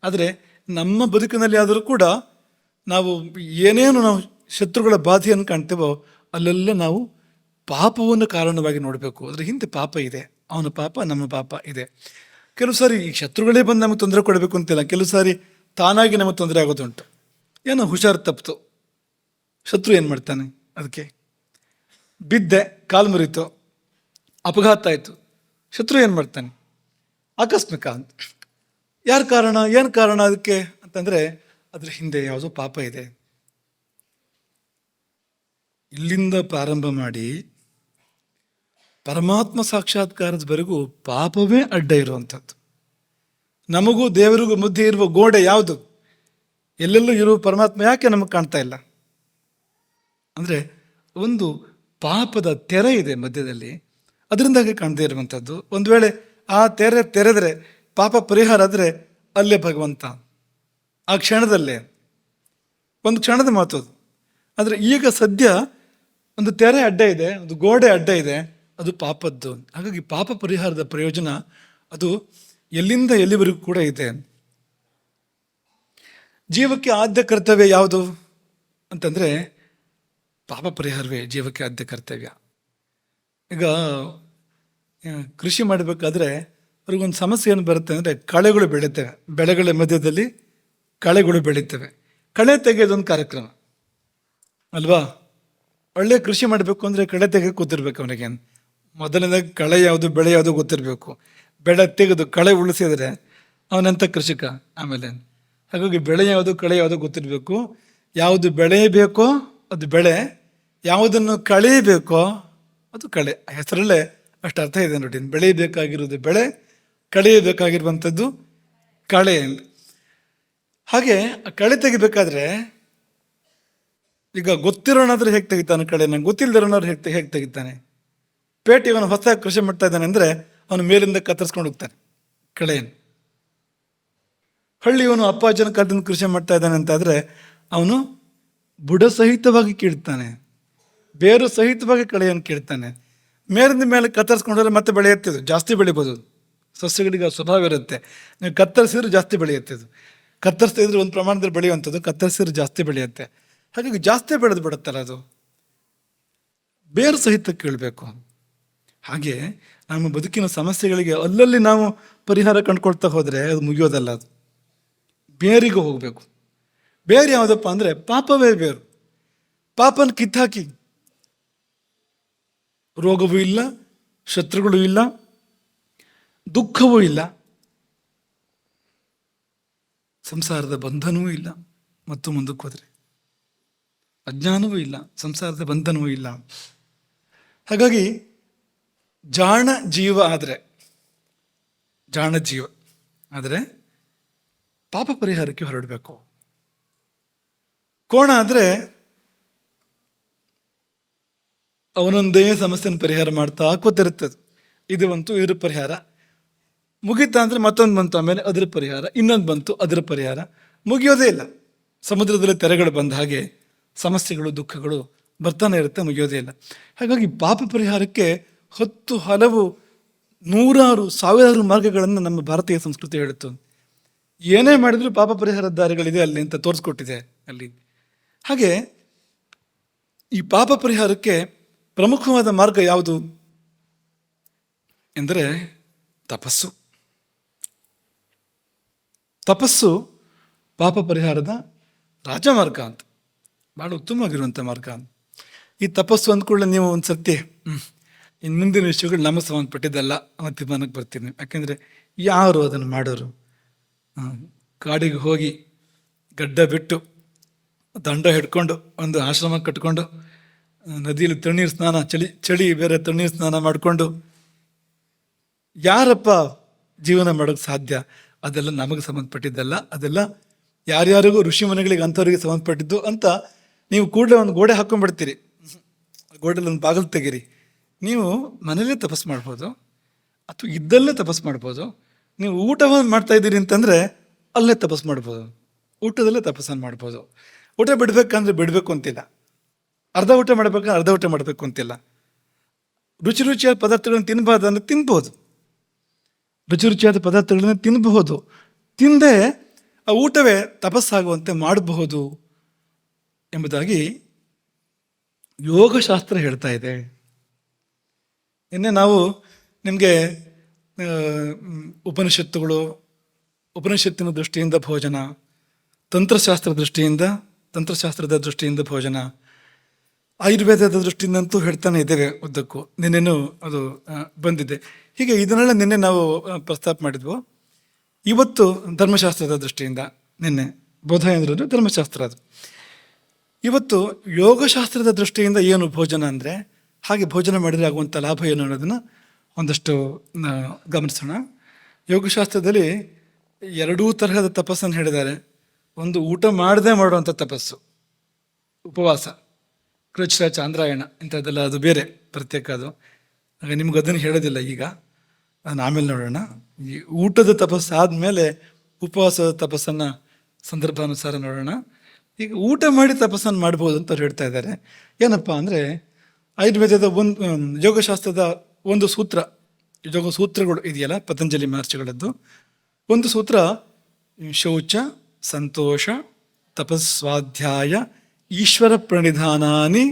ಆದರೆ ನಮ್ಮ ಬದುಕಿನಲ್ಲಿ ಆದರೂ ಕೂಡ ನಾವು ಏನೇನು ನಾವು ಶತ್ರುಗಳ ಬಾಧೆಯನ್ನು ಕಾಣ್ತೇವೋ ಅಲ್ಲೆಲ್ಲ ನಾವು ಪಾಪವನ್ನು ಕಾರಣವಾಗಿ ನೋಡಬೇಕು. ಅದರ ಹಿಂದೆ ಪಾಪ ಇದೆ. ಅವನ ಪಾಪ, ನಮ್ಮ ಪಾಪ ಇದೆ. ಕೆಲವು ಸಾರಿ ಈ ಶತ್ರುಗಳೇ ಬಂದು ನಮಗೆ ತೊಂದರೆ ಕೊಡಬೇಕು ಅಂತಿಲ್ಲ. ಕೆಲವು ಸಾರಿ ತಾನಾಗಿ ನಮಗೆ ತೊಂದರೆ ಆಗೋದುಂಟು. ಏನೋ ಹುಷಾರು ತಪ್ಪಿತು, ಶತ್ರು ಏನು ಮಾಡ್ತಾನೆ? ಅದಕ್ಕೆ ಬಿದ್ದೆ, ಕಾಲು ಮುರಿತು, ಅಪಘಾತ ಆಯಿತು, ಶತ್ರು ಏನು ಮಾಡ್ತಾನೆ? ಆಕಸ್ಮಿಕ ಅಂತ. ಯಾರು ಕಾರಣ? ಏನು ಕಾರಣ ಅದಕ್ಕೆ ಅಂತಂದರೆ ಅದ್ರ ಹಿಂದೆ ಯಾವುದೋ ಪಾಪ ಇದೆ. ಇಲ್ಲಿಂದ ಪ್ರಾರಂಭ ಮಾಡಿ ಪರಮಾತ್ಮ ಸಾಕ್ಷಾತ್ಕಾರದವರೆಗೂ ಪಾಪವೇ ಅಡ್ಡ ಇರುವಂಥದ್ದು. ನಮಗೂ ದೇವರಿಗೂ ಮಧ್ಯೆ ಇರುವ ಗೋಡೆ ಯಾವುದು? ಎಲ್ಲೆಲ್ಲೂ ಇರುವ ಪರಮಾತ್ಮ ಯಾಕೆ ನಮಗೆ ಕಾಣ್ತಾ ಇಲ್ಲ ಅಂದರೆ ಒಂದು ಪಾಪದ ತೆರೆ ಇದೆ ಮಧ್ಯದಲ್ಲಿ, ಅದರಿಂದಾಗಿ ಕಾಣದೇ ಇರುವಂಥದ್ದು. ಒಂದು ವೇಳೆ ಆ ತೆರೆದರೆ ಪಾಪ ಪರಿಹಾರ ಆದರೆ ಅಲ್ಲೇ ಭಗವಂತ, ಆ ಕ್ಷಣದಲ್ಲೇ. ಒಂದು ಕ್ಷಣದ ಮಾತು ಅದು. ಆದರೆ ಈಗ ಸದ್ಯ ಒಂದು ತೆರೆ ಅಡ್ಡ ಇದೆ, ಒಂದು ಗೋಡೆ ಅಡ್ಡ ಇದೆ, ಅದು ಪಾಪದ್ದು. ಹಾಗಾಗಿ ಪಾಪ ಪರಿಹಾರದ ಪ್ರಯೋಜನ ಅದು ಎಲ್ಲಿಂದ ಎಲ್ಲಿವರೆಗೂ ಕೂಡ ಇದೆ. ಜೀವಕ್ಕೆ ಆದ್ಯ ಕರ್ತವ್ಯ ಯಾವುದು ಅಂತಂದರೆ ಪಾಪ ಪರಿಹಾರವೇ ಜೀವಕ್ಕೆ ಆದ್ಯ ಕರ್ತವ್ಯ. ಈಗ ಕೃಷಿ ಮಾಡಬೇಕಾದ್ರೆ ಅವ್ರಿಗೊಂದು ಸಮಸ್ಯೆ ಏನು ಬರುತ್ತೆ ಅಂದರೆ ಕಳೆಗಳು ಬೆಳೀತವೆ. ಬೆಳೆಗಳ ಮಧ್ಯದಲ್ಲಿ ಕಳೆಗಳು ಬೆಳೀತವೆ. ಕಳೆ ತೆಗೆಯೋದೊಂದು ಕಾರ್ಯಕ್ರಮ ಅಲ್ವಾ? ಒಳ್ಳೆ ಕೃಷಿ ಮಾಡಬೇಕು ಅಂದರೆ ಕಳೆ ತೆಗೆದು ಕೂತಿರ್ಬೇಕು ಅವನಿಗೆ. ಮೊದಲನೇದಾಗಿ ಕಳೆ ಯಾವುದು ಬೆಳೆ ಯಾವುದು ಗೊತ್ತಿರಬೇಕು. ಬೆಳೆ ತೆಗೆದು ಕಳೆ ಉಳಿಸಿದರೆ ಅವನಂಥ ಕೃಷಿಕ. ಆಮೇಲೆ ಹಾಗಾಗಿ ಬೆಳೆ ಯಾವುದು ಕಳೆ ಯಾವುದು ಗೊತ್ತಿರಬೇಕು. ಯಾವುದು ಬೆಳೆಯಬೇಕೋ ಅದು ಬೆಳೆ, ಯಾವುದನ್ನು ಕಳೆಯಬೇಕೋ ಅದು ಕಳೆ. ಹೆಸರಲ್ಲೇ ಅಷ್ಟು ಅರ್ಥ ಇದೆ ನೋಡಿ. ಬೆಳೆಯಬೇಕಾಗಿರೋದು ಬೆಳೆ, ಕಳೆಯಬೇಕಾಗಿರುವಂಥದ್ದು ಕಳೆ. ಹಾಗೆ ಕಳೆ ತೆಗಿಬೇಕಾದ್ರೆ ಈಗ ಗೊತ್ತಿರೋನಾದ್ರೂ ಹೇಗೆ ತೆಗಿತಾನೆ ಕಳೆನ, ಗೊತ್ತಿಲ್ಲದಿರೋನಾದ್ರು ಹೇಗೆ ತೆಗಿತಾನೆ? ಪೇಟೆಗೆ ಅವನು ಹೊಸ ಕೃಷಿ ಮಾಡ್ತಾ ಇದ್ದಾನೆ ಅಂದರೆ ಅವನು ಮೇಲಿಂದ ಕತ್ತರಿಸ್ಕೊಂಡು ಹೋಗ್ತಾನೆ ಕಳೆಯನ್ನು. ಹಳ್ಳಿಯವನು ಅಪ್ಪಾಜನ ಕಾಲದಿಂದ ಕೃಷಿ ಮಾಡ್ತಾ ಇದ್ದಾನೆ ಅಂತಾದರೆ ಅವನು ಬುಡ ಸಹಿತವಾಗಿ ಕೀಳ್ತಾನೆ, ಬೇರು ಸಹಿತವಾಗಿ ಕಳೆಯನ್ನು ಕೀಳ್ತಾನೆ. ಮೇಲಿಂದ ಮೇಲೆ ಕತ್ತರಿಸ್ಕೊಂಡ್ರೆ ಮತ್ತೆ ಬೆಳೆಯುತ್ತೆ, ಜಾಸ್ತಿ ಬೆಳಿಬೋದು. ಸಸ್ಯಗಳಿಗೆ ಸ್ವಭಾವ ಇರುತ್ತೆ. ನೀವು ಕತ್ತರಿಸಿದ್ರೆ ಜಾಸ್ತಿ ಬೆಳೆಯುತ್ತೆ. ಅದು ಕತ್ತರಿಸ್ತಾ ಇದ್ರೆ ಒಂದು ಪ್ರಮಾಣದಲ್ಲಿ ಬೆಳೆಯುವಂಥದ್ದು, ಕತ್ತರಿಸಿದ್ರೆ ಜಾಸ್ತಿ ಬೆಳೆಯುತ್ತೆ. ಹಾಗಾಗಿ ಜಾಸ್ತಿ ಬೆಳೆದು ಬಿಡುತ್ತಲ್ಲ, ಅದು ಬೇರು ಸಹಿತ ಕೀಳಬೇಕು. ಹಾಗೆ ನಮ್ಮ ಬದುಕಿನ ಸಮಸ್ಯೆಗಳಿಗೆ ಅಲ್ಲಲ್ಲಿ ನಾವು ಪರಿಹಾರ ಕಂಡುಕೊಳ್ತಾ ಹೋದರೆ ಅದು ಮುಗಿಯೋದಲ್ಲ, ಅದು ಬೇರಿಗೆ ಹೋಗಬೇಕು. ಬೇರೆ ಯಾವುದಪ್ಪ ಅಂದರೆ ಪಾಪವೇ ಬೇರು. ಪಾಪನ ಕಿತ್ತಾಕಿ ರೋಗವೂ ಇಲ್ಲ, ಶತ್ರುಗಳು ಇಲ್ಲ, ದುಃಖವೂ ಇಲ್ಲ, ಸಂಸಾರದ ಬಂಧನವೂ ಇಲ್ಲ. ಮತ್ತು ಮುಂದಕ್ಕೆ ಹೋದರೆ ಅಜ್ಞಾನವೂ ಇಲ್ಲ, ಸಂಸಾರದ ಬಂಧನವೂ ಇಲ್ಲ. ಹಾಗಾಗಿ ಜಾಣ ಜೀವ ಆದರೆ ಪಾಪ ಪರಿಹಾರಕ್ಕೆ ಹೊರಡಬೇಕು. ಕೋಣ ಆದರೆ ಅವನೊಂದೇ ಸಮಸ್ಯೆನ ಪರಿಹಾರ ಮಾಡ್ತಾ ಕೂತಿರುತ್ತದೆ. ಇದು ಬಂತು, ಇದ್ರ ಪರಿಹಾರ ಮುಗೀತಾ ಅಂದರೆ ಮತ್ತೊಂದು ಬಂತು, ಆಮೇಲೆ ಅದರ ಪರಿಹಾರ, ಇನ್ನೊಂದು ಬಂತು, ಅದರ ಪರಿಹಾರ. ಮುಗಿಯೋದೇ ಇಲ್ಲ. ಸಮುದ್ರದಲ್ಲಿ ತೆರೆಗಳು ಬಂದ ಹಾಗೆ ಸಮಸ್ಯೆಗಳು, ದುಃಖಗಳು ಬರ್ತಾನೆ ಇರುತ್ತೆ, ಮುಗಿಯೋದೇ ಇಲ್ಲ. ಹಾಗಾಗಿ ಪಾಪ ಪರಿಹಾರಕ್ಕೆ 10 ಹಲವು 100 ಸಾವಿರಾರು ಮಾರ್ಗಗಳನ್ನು ನಮ್ಮ ಭಾರತೀಯ ಸಂಸ್ಕೃತಿ ಹೇಳುತ್ತೆ. ಏನೇ ಮಾಡಿದರೂ ಪಾಪ ಪರಿಹಾರದ ದಾರಿಗಳಿದೆ ಅಲ್ಲಿ ಅಂತ ತೋರಿಸ್ಕೊಟ್ಟಿದೆ ಅಲ್ಲಿ. ಹಾಗೆ ಈ ಪಾಪ ಪರಿಹಾರಕ್ಕೆ ಪ್ರಮುಖವಾದ ಮಾರ್ಗ ಯಾವುದು ಎಂದರೆ ತಪಸ್ಸು. ತಪಸ್ಸು ಪಾಪ ಪರಿಹಾರದ ರಾಜಮಾರ್ಗ ಅಂತ, ಭಾಳ ಉತ್ತಮವಾಗಿರುವಂಥ ಮಾರ್ಗ. ಈ ತಪಸ್ಸು ಅಂದ್ಕೊಳ್ಳೆ ನೀವು ಒಂದು ಸತ್ಯ ಇನ್ನು ಮುಂದಿನ ವಿಷಯಗಳು ನಮಗೆ ಸಂಬಂಧಪಟ್ಟಿದ್ದಲ್ಲ ಅನ್ನೋ ತೀರ್ಮಾನಕ್ಕೆ ಬರ್ತೀನಿ. ಯಾಕೆಂದರೆ ಯಾರು ಅದನ್ನು ಮಾಡೋರು? ಕಾಡಿಗೆ ಹೋಗಿ ಗಡ್ಡ ಬಿಟ್ಟು ದಂಡ ಹಿಡ್ಕೊಂಡು ಒಂದು ಆಶ್ರಮ ಕಟ್ಕೊಂಡು ನದಿಯಲ್ಲಿ ತಣ್ಣೀರು ಸ್ನಾನ, ಚಳಿ ಬೇರೆ ತಣ್ಣೀರು ಸ್ನಾನ ಮಾಡಿಕೊಂಡು ಯಾರಪ್ಪ ಜೀವನ ಮಾಡೋಕ್ಕೆ ಸಾಧ್ಯ? ಅದೆಲ್ಲ ನಮಗೆ ಸಂಬಂಧಪಟ್ಟಿದ್ದಲ್ಲ. ಅದೆಲ್ಲ ಯಾರ್ಯಾರಿಗೂ ಋಷಿ ಮನೆಗಳಿಗೆ ಅಂಥವ್ರಿಗೆ ಸಂಬಂಧಪಟ್ಟಿದ್ದು ಅಂತ ನೀವು ಕೂಡಲೇ ಒಂದು ಗೋಡೆ ಹಾಕ್ಕೊಂಡ್ಬಿಡ್ತೀರಿ. ಗೋಡೆಯಲ್ಲಿ ಒಂದು ಬಾಗಿಲು ತೆಗೀರಿ. ನೀವು ಮನೇಲೇ ತಪಸ್ಸು ಮಾಡ್ಬೋದು, ಅಥವಾ ಇದ್ದಲ್ಲೇ ತಪಸ್ಸು ಮಾಡ್ಬೋದು. ನೀವು ಊಟವನ್ನು ಮಾಡ್ತಾ ಇದ್ದೀರಿ ಅಂತಂದರೆ ಅಲ್ಲೇ ತಪಸ್ಸು ಮಾಡ್ಬೋದು, ಊಟದಲ್ಲೇ ತಪಸ್ಸನ್ನು ಮಾಡ್ಬೋದು. ಊಟ ಬಿಡಬೇಕಂದ್ರೆ ಬಿಡಬೇಕು ಅಂತಿಲ್ಲ, ಅರ್ಧ ಊಟ ಮಾಡಬೇಕಂದ್ರೆ ಅರ್ಧ ಊಟ ಮಾಡಬೇಕು ಅಂತಿಲ್ಲ. ರುಚಿಯಾದ ಪದಾರ್ಥಗಳನ್ನು ತಿನ್ನಬಾರ್ದು ಅಂದರೆ ತಿನ್ಬೋದು, ರುಚಿಯಾದ ಪದಾರ್ಥಗಳನ್ನು ತಿನ್ನಬಹುದು. ತಿಂದೇ ಆ ಊಟವೇ ತಪಸ್ಸಾಗುವಂತೆ ಮಾಡಬಹುದು ಎಂಬುದಾಗಿ ಯೋಗಶಾಸ್ತ್ರ ಹೇಳ್ತಾ ಇದೆ. ನಿನ್ನೆ ನಾವು ನಿಮಗೆ ಉಪನಿಷತ್ತಿನ ದೃಷ್ಟಿಯಿಂದ ಭೋಜನ, ತಂತ್ರಶಾಸ್ತ್ರದ ದೃಷ್ಟಿಯಿಂದ ಭೋಜನ, ಆಯುರ್ವೇದದ ದೃಷ್ಟಿಯಿಂದಂತೂ ಹೇಳ್ತಾನೆ ಇದ್ದೇವೆ ಉದ್ದಕ್ಕೂ. ನಿನ್ನೆನೂ ಅದು ಬಂದಿದೆ. ಹೀಗೆ ಇದನ್ನೆಲ್ಲ ನಿನ್ನೆ ನಾವು ಪ್ರಸ್ತಾಪ ಮಾಡಿದ್ವು. ಇವತ್ತು ಧರ್ಮಶಾಸ್ತ್ರದ ದೃಷ್ಟಿಯಿಂದ, ನಿನ್ನೆ ಬೋಧಾಯಂದ್ರದ್ದು ಧರ್ಮಶಾಸ್ತ್ರ ಅದು. ಇವತ್ತು ಯೋಗಶಾಸ್ತ್ರದ ದೃಷ್ಟಿಯಿಂದ ಏನು ಭೋಜನ ಅಂದರೆ, ಹಾಗೆ ಭೋಜನ ಮಾಡಿದರೆ ಆಗುವಂಥ ಲಾಭ ಏನು ಅನ್ನೋದನ್ನು ಒಂದಷ್ಟು ಗಮನಿಸೋಣ. ಯೋಗಶಾಸ್ತ್ರದಲ್ಲಿ 2 ತರಹದ ತಪಸ್ಸನ್ನು ಹೇಳಿದ್ದಾರೆ. ಒಂದು ಊಟ ಮಾಡದೆ ಮಾಡುವಂಥ ತಪಸ್ಸು, ಉಪವಾಸ, ಕೃಚ್ಛ, ಚಾಂದ್ರಾಯಣ ಇಂಥದ್ದೆಲ್ಲ, ಅದು ಬೇರೆ ಪ್ರತ್ಯೇಕ. ಅದು ಹಾಗೆ ನಿಮ್ಗೆ ಅದನ್ನು ಹೇಳೋದಿಲ್ಲ ಈಗ, ಅದನ್ನು ಆಮೇಲೆ ನೋಡೋಣ. ಈ ಊಟದ ತಪಸ್ಸು ಆದಮೇಲೆ ಉಪವಾಸದ ತಪಸ್ಸನ್ನು ಸಂದರ್ಭಾನುಸಾರ ನೋಡೋಣ. ಈಗ ಊಟ ಮಾಡಿ ತಪಸ್ಸನ್ನು ಮಾಡ್ಬೋದು ಅಂತ ಅವ್ರು ಹೇಳ್ತಾ ಇದ್ದಾರೆ. ಏನಪ್ಪ ಅಂದರೆ, ಆಯುರ್ವೇದದ ಯೋಗಶಾಸ್ತ್ರದ ಒಂದು ಸೂತ್ರ, ಯೋಗ ಸೂತ್ರಗಳು ಇದೆಯಲ್ಲ ಪತಂಜಲಿ ಮಹರ್ಷಿಗಳದ್ದು, ಒಂದು ಸೂತ್ರ ಶೌಚ, ಸಂತೋಷ, ತಪಸ್ವಾಧ್ಯಾಯ, ಈಶ್ವರ ಪ್ರಣಿಧಾನಾನಿ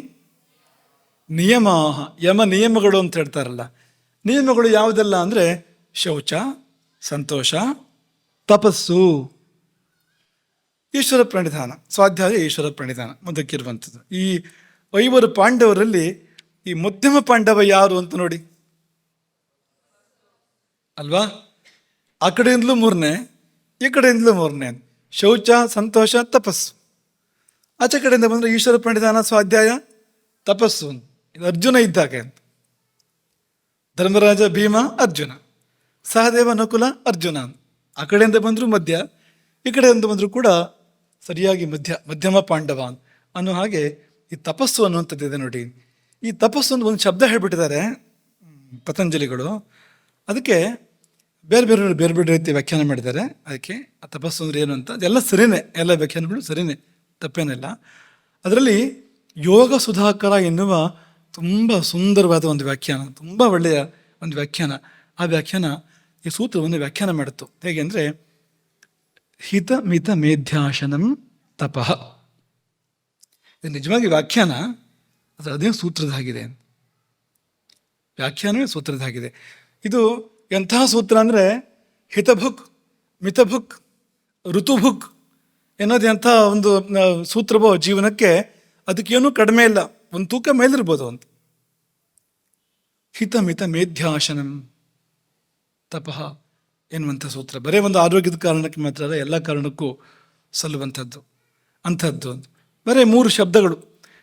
ನಿಯಮಾಹ. ನಿಯಮಗಳು ಅಂತ ಹೇಳ್ತಾರಲ್ಲ, ನಿಯಮಗಳು ಯಾವುದೆಲ್ಲ ಅಂದರೆ ಶೌಚ, ಸಂತೋಷ, ತಪಸ್ಸು, ಈಶ್ವರ ಪ್ರಣಿಧಾನ, ಸ್ವಾಧ್ಯಾಯ, ಈಶ್ವರ ಪ್ರಣಿಧಾನ ಮುಂದಕ್ಕಿರುವಂಥದ್ದು. ಈ 5 ಪಾಂಡವರಲ್ಲಿ ಈ ಮಧ್ಯಮ ಪಾಂಡವ ಯಾರು ಅಂತ ನೋಡಿ ಅಲ್ವಾ? ಆ ಕಡೆಯಿಂದಲೂ 3ನೇ, ಈ ಕಡೆಯಿಂದಲೂ 3ನೇ. ಶೌಚ, ಸಂತೋಷ, ತಪಸ್ಸು. ಆಚೆ ಕಡೆಯಿಂದ ಬಂದರೆ ಈಶ್ವರ ಪ್ರಣಿಧಾನ, ಸ್ವಾಧ್ಯಾಯ, ತಪಸ್ಸು. ಇದು ಅರ್ಜುನ ಇದ್ದಾಗೆ ಅಂತ. ಧರ್ಮರಾಜ, ಭೀಮ, ಅರ್ಜುನ. ಸಹದೇವ, ನಕುಲ, ಅರ್ಜುನ. ಆ ಕಡೆಯಿಂದ ಬಂದರೂ ಮಧ್ಯ, ಈ ಕಡೆಯಿಂದ ಬಂದರೂ ಕೂಡ ಸರಿಯಾಗಿ ಮಧ್ಯಮ ಪಾಂಡವ ಅನ್ನೋ ಹಾಗೆ ಈ ತಪಸ್ಸು ಅನ್ನುವಂಥದ್ದಿದೆ ನೋಡಿ. ಈ ತಪಸ್ಸು ಅಂತ ಒಂದು ಶಬ್ದ ಹೇಳ್ಬಿಟ್ಟಿದ್ದಾರೆ ಪತಂಜಲಿಗಳು. ಅದಕ್ಕೆ ಬೇರೆ ಬೇರೆ ರೀತಿ ವ್ಯಾಖ್ಯಾನ ಮಾಡಿದ್ದಾರೆ. ಅದಕ್ಕೆ ಆ ತಪಸ್ಸು ಅಂದ್ರೆ ಏನು ಅಂತ ಅದೆಲ್ಲ ಸರಿನೇ, ಎಲ್ಲ ವ್ಯಾಖ್ಯಾನಗಳು ಸರಿನೇ, ತಪ್ಪೇನಿಲ್ಲ. ಅದರಲ್ಲಿ ಯೋಗ ಸುಧಾಕರ ಎನ್ನುವ ತುಂಬ ಸುಂದರವಾದ ಒಂದು ವ್ಯಾಖ್ಯಾನ, ತುಂಬ ಒಳ್ಳೆಯ ಒಂದು ವ್ಯಾಖ್ಯಾನ. ಆ ವ್ಯಾಖ್ಯಾನ ಈ ಸೂತ್ರವನ್ನು ವ್ಯಾಖ್ಯಾನ ಮಾಡುತ್ತು. ಹೇಗೆ ಅಂದರೆ ಹಿತ ಮಿತ ಮೇಧ್ಯಾಶನಂ ತಪಃ. ಇದು ನಿಜವಾಗಿ ವ್ಯಾಖ್ಯಾನ, ಅದು ಅದೇ ಸೂತ್ರದಾಗಿದೆ. ವ್ಯಾಖ್ಯಾನವೇ ಸೂತ್ರದಾಗಿದೆ. ಇದು ಎಂತಹ ಸೂತ್ರ ಅಂದರೆ ಹಿತಭುಕ್, ಮಿತಭುಕ್, ಋತುಭುಕ್ ಎನ್ನೋದು ಎಂಥ ಒಂದು ಸೂತ್ರವೋ ಜೀವನಕ್ಕೆ, ಅದಕ್ಕೇನೂ ಕಡಿಮೆ ಇಲ್ಲ, ಒಂದು ತೂಕ ಮೇಲಿರ್ಬೋದು ಅಂತ. ಹಿತ ಮಿತ ಮೇಧ್ಯಾಶನಂ ತಪಃ ಎನ್ನುವಂಥ ಸೂತ್ರ ಬರೀ ಒಂದು ಆರೋಗ್ಯದ ಕಾರಣಕ್ಕೆ ಮಾತ್ರ ಅಲ್ಲ, ಎಲ್ಲ ಕಾರಣಕ್ಕೂ ಸಲ್ಲುವಂಥದ್ದು ಅಂಥದ್ದು. ಬರೀ 3 ಶಬ್ದಗಳು,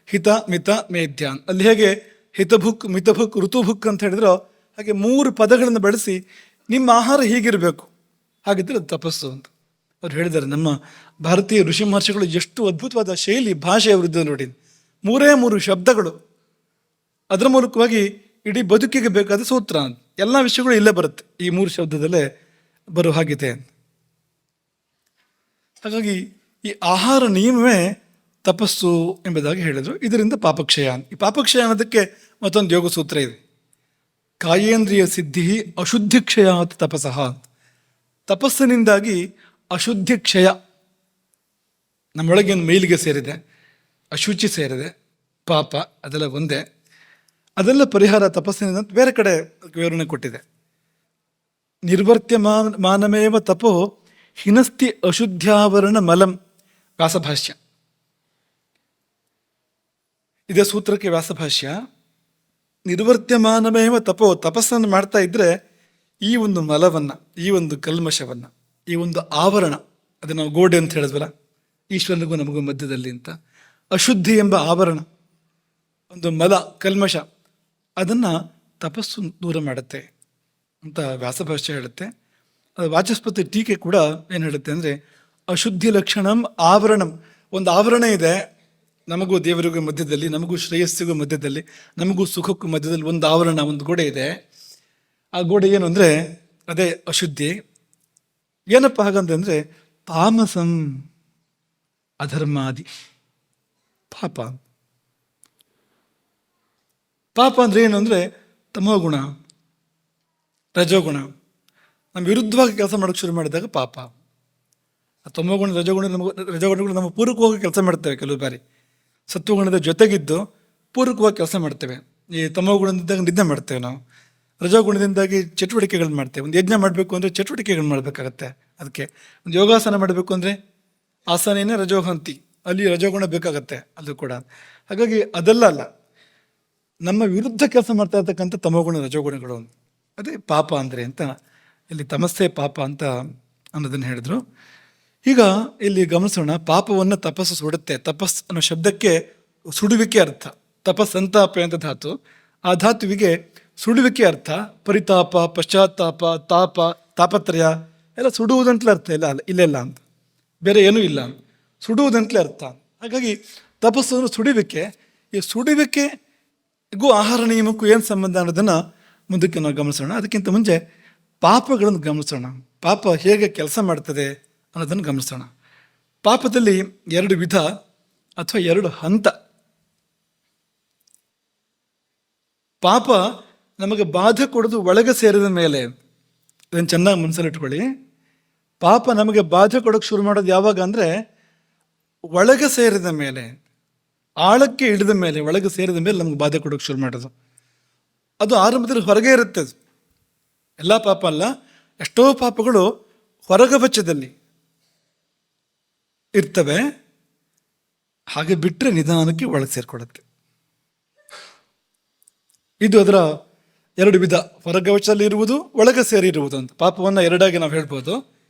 ಹಿತ ಮಿತ ಮೇಧ್ಯಾನ್. ಅಲ್ಲಿ ಹೇಗೆ ಹಿತಭುಕ್, ಮಿತಭುಕ್, ಋತುಭುಕ್ ಅಂತ ಹೇಳಿದ್ರೋ ಹಾಗೆ 3 ಪದಗಳನ್ನು ಬಳಸಿ ನಿಮ್ಮ ಆಹಾರ ಹೀಗಿರಬೇಕು, ಹಾಗಿದ್ರೆ ಅದು ತಪಸ್ಸು ಅಂತ ಅವ್ರು ಹೇಳಿದ್ದಾರೆ. ನಮ್ಮ ಭಾರತೀಯ ಋಷಿ ಮಹರ್ಷಿಗಳು ಎಷ್ಟು ಅದ್ಭುತವಾದ ಶೈಲಿ, ಭಾಷೆ ಅವರಿದ್ದು ನೋಡಿ. 3 ಶಬ್ದಗಳು, ಅದರ ಮೂಲಕವಾಗಿ ಇಡೀ ಬದುಕಿಗೆ ಬೇಕಾದ ಸೂತ್ರ. ಎಲ್ಲ ವಿಷಯಗಳು ಇಲ್ಲೇ ಬರುತ್ತೆ, ಈ 3 ಶಬ್ದದಲ್ಲೇ ಬರೋ ಹಾಗಿದೆ. ಹಾಗಾಗಿ ಈ ಆಹಾರ ನಿಯಮವೇ ತಪಸ್ಸು ಎಂಬುದಾಗಿ ಹೇಳಿದರು. ಇದರಿಂದ ಪಾಪಕ್ಷಯ. ಈ ಪಾಪಕ್ಷಯ ಅನ್ನೋದಕ್ಕೆ ಮತ್ತೊಂದು ಯೋಗ ಸೂತ್ರ ಇದೆ. ಕಾಯೇಂದ್ರಿಯ ಸಿದ್ಧಿ ಅಶುದ್ಧಿ ಕ್ಷಯ ತಪಸಃ. ತಪಸ್ಸಿನಿಂದಾಗಿ ಅಶುದ್ಧಿ ಕ್ಷಯ, ನಮ್ಮೊಳಗೇನು ಮೈಲಿಗೆ ಸೇರಿದೆ, ಅಶುಚಿ ಸೇರಿದೆ, ಪಾಪ, ಅದೆಲ್ಲ ಒಂದೇ. ಅದೆಲ್ಲ ಪರಿಹಾರ ತಪಸ್ಸಿನಿಂದ ಬೇರೆ ಕಡೆ ವಿವರಣೆ ಕೊಟ್ಟಿದೆ. ನಿರ್ವರ್ತ್ಯ ಮಾನಮೇವ ತಪೋ ಹಿನಸ್ತಿ ಅಶುದ್ಧ್ಯಾವರಣ ಮಲಂ. ವ್ಯಾಸಭಾಷ್ಯ. ಇದೇ ಸೂತ್ರಕ್ಕೆ ವ್ಯಾಸಭಾಷ್ಯ. ನಿರ್ವರ್ತ್ಯಮಾನಮೇವ ತಪೋ, ತಪಸ್ಸನ್ನು ಮಾಡ್ತಾ ಇದ್ರೆ ಈ ಒಂದು ಮಲವನ್ನು, ಈ ಒಂದು ಕಲ್ಮಶವನ್ನು, ಈ ಒಂದು ಆವರಣ, ಅದು ನಾವು ಗೋಡೆ ಅಂತ ಹೇಳಿದ್ವಲ್ಲ, ಈಶ್ವರನಿಗೂ ನಮಗೂ ಮಧ್ಯದಲ್ಲಿ ಅಂತ, ಅಶುದ್ಧಿ ಎಂಬ ಆವರಣ, ಒಂದು ಮಲ, ಕಲ್ಮಶ, ಅದನ್ನು ತಪಸ್ಸು ದೂರ ಮಾಡುತ್ತೆ ಅಂತ ವ್ಯಾಸಭಾಷ್ಯ ಹೇಳುತ್ತೆ. ಅದು ವಾಚಸ್ಪತಿ ಟೀಕೆ ಕೂಡ ಏನು ಹೇಳುತ್ತೆ ಅಂದರೆ ಅಶುದ್ಧಿ ಲಕ್ಷಣಂ ಆವರಣಂ. ಒಂದು ಆವರಣ ಇದೆ ನಮಗೂ ದೇವರಿಗೂ ಮಧ್ಯದಲ್ಲಿ, ನಮಗೂ ಶ್ರೇಯಸ್ಸಿಗೂ ಮಧ್ಯದಲ್ಲಿ, ನಮಗೂ ಸುಖಕ್ಕೂ ಮಧ್ಯದಲ್ಲಿ ಒಂದು ಆವರಣ, ಒಂದು ಗೋಡೆ ಇದೆ. ಆ ಗೋಡೆ ಏನು ಅಂದರೆ ಅದೇ ಅಶುದ್ಧಿ. ಏನಪ್ಪ ಹಾಗಂತಂದರೆ ತಾಮಸಂ ಅಧರ್ಮಾದಿ. ಪಾಪ, ಪಾಪ ಅಂದರೆ ಏನು ಅಂದರೆ ತಮೋಗುಣ, ರಜೋಗುಣ. ನಮ್ಮ ವಿರುದ್ಧವಾಗಿ ಕೆಲಸ ಮಾಡೋಕ್ಕೆ ಶುರು ಮಾಡಿದಾಗ ಪಾಪ. ಆ ತಮೋಗುಣ, ರಜೋಗುಣಗಳು ನಮ್ಮ ಪೂರಕವಾಗಿ ಕೆಲಸ ಮಾಡ್ತೇವೆ. ಕೆಲವು ಬಾರಿ ಸತ್ವಗುಣದ ಜೊತೆಗಿದ್ದು ಪೂರಕವಾಗಿ ಕೆಲಸ ಮಾಡ್ತೇವೆ. ಈ ತಮೋಗುಣದಿಂದಾಗ ನಿದ್ದೆ ಮಾಡ್ತೇವೆ ನಾವು, ರಜೋಗುಣದಿಂದಾಗಿ ಚಟುವಟಿಕೆಗಳನ್ನ ಮಾಡ್ತೇವೆ. ಒಂದು ಯಜ್ಞ ಮಾಡಬೇಕು ಅಂದರೆ ಚಟುವಟಿಕೆಗಳು ಮಾಡಬೇಕಾಗತ್ತೆ. ಅದಕ್ಕೆ ಒಂದು ಯೋಗಾಸನ ಮಾಡಬೇಕು ಅಂದರೆ ಆಸನೇನೆ ರಜೋಹಂತಿ, ಅಲ್ಲಿ ರಜೋಗುಣ ಬೇಕಾಗತ್ತೆ ಅದು ಕೂಡ. ಹಾಗಾಗಿ ಅದೆಲ್ಲ ಅಲ್ಲ, ನಮ್ಮ ವಿರುದ್ಧ ಕೆಲಸ ಮಾಡ್ತಾ ಇರ್ತಕ್ಕಂಥ ತಮೋಗುಣ, ರಜೋಗುಣಗಳು, ಅದೇ ಪಾಪ ಅಂದರೆ ಅಂತ ಇಲ್ಲಿ ತಮಸ್ಸೆ ಪಾಪ ಅಂತ ಅನ್ನೋದನ್ನು ಹೇಳಿದ್ರು. ಈಗ ಇಲ್ಲಿ ಗಮನಿಸೋಣ, ಪಾಪವನ್ನು ತಪಸ್ಸು ಸುಡುತ್ತೆ. ತಪಸ್ ಅನ್ನೋ ಶಬ್ದಕ್ಕೆ ಸುಡುವಿಕೆ ಅರ್ಥ. ತಪಸ್ ಸಂತಾಪ ಅಂತ ಧಾತು, ಆ ಧಾತುವಿಗೆ ಸುಡುವಿಕೆ ಅರ್ಥ. ಪರಿತಾಪ, ಪಶ್ಚಾತ್ತಾಪ, ತಾಪ, ತಾಪತ್ರಯ ಎಲ್ಲ ಸುಡುವುದಂತಲೇ ಅರ್ಥ. ಇಲ್ಲೆಲ್ಲ ಅಂತ ಬೇರೆ ಏನೂ ಇಲ್ಲ, ಸುಡುವುದಂತಲೇ ಅರ್ಥ. ಹಾಗಾಗಿ ತಪಸ್ಸು ಸುಡುವಿಕೆ. ಈ ಸುಡುವಿಕೆಗೂ ಆಹಾರ ನಿಯಮಕ್ಕೂ ಏನು ಸಂಬಂಧ ಅನ್ನೋದನ್ನು ಮುಂದಕ್ಕೆ ನಾವು ಗಮನಿಸೋಣ. ಅದಕ್ಕಿಂತ ಮುಂಚೆ ಪಾಪಗಳನ್ನು ಗಮನಿಸೋಣ. ಪಾಪ ಹೇಗೆ ಕೆಲಸ ಮಾಡ್ತದೆ ಅನ್ನೋದನ್ನು ಗಮನಿಸೋಣ. ಪಾಪದಲ್ಲಿ 2 ವಿಧ ಅಥವಾ 2 ಹಂತ. ಪಾಪ ನಮಗೆ ಬಾಧೆ ಕೊಡೋದು ಒಳಗೆ ಸೇರಿದ ಮೇಲೆ, ಇದನ್ನು ಚೆನ್ನಾಗಿ ಮನಸ್ಸಲ್ಲಿಟ್ಕೊಳ್ಳಿ. ಪಾಪ ನಮಗೆ ಬಾಧೆ ಕೊಡೋಕ್ಕೆ ಶುರು ಮಾಡೋದು ಯಾವಾಗ ಅಂದರೆ ಒಳಗೆ ಸೇರಿದ ಮೇಲೆ, ಆಳಕ್ಕೆ ಇಳಿದ ಮೇಲೆ, ಒಳಗೆ ಸೇರಿದ ಮೇಲೆ ನಮಗೆ ಬಾಧೆ ಕೊಡೋಕ್ಕೆ ಶುರು ಮಾಡೋದು. ಅದು ಆರಂಭದಲ್ಲಿ ಹೊರಗೆ ಇರುತ್ತೆ. ಅದು ಎಲ್ಲ ಪಾಪ ಅಲ್ಲ, ಎಷ್ಟೋ ಪಾಪಗಳು ಹೊರಗವಚದಲ್ಲಿ ಇರ್ತವೆ. ಹಾಗೆ ಬಿಟ್ಟರೆ ನಿಧಾನಕ್ಕೆ ಒಳಗೆ ಸೇರಿಕೊಳ್ಳುತ್ತೆ. ಇದು ಅದರ ಎರಡು ವಿಧ, ಹೊರಗವಚದಲ್ಲಿರುವುದು, ಒಳಗೆ ಸೇರಿರುವುದು ಅಂತ. ಪಾಪವನ್ನು ಎರಡಾಗಿ ನಾವು ಹೇಳ್ಬೋದು.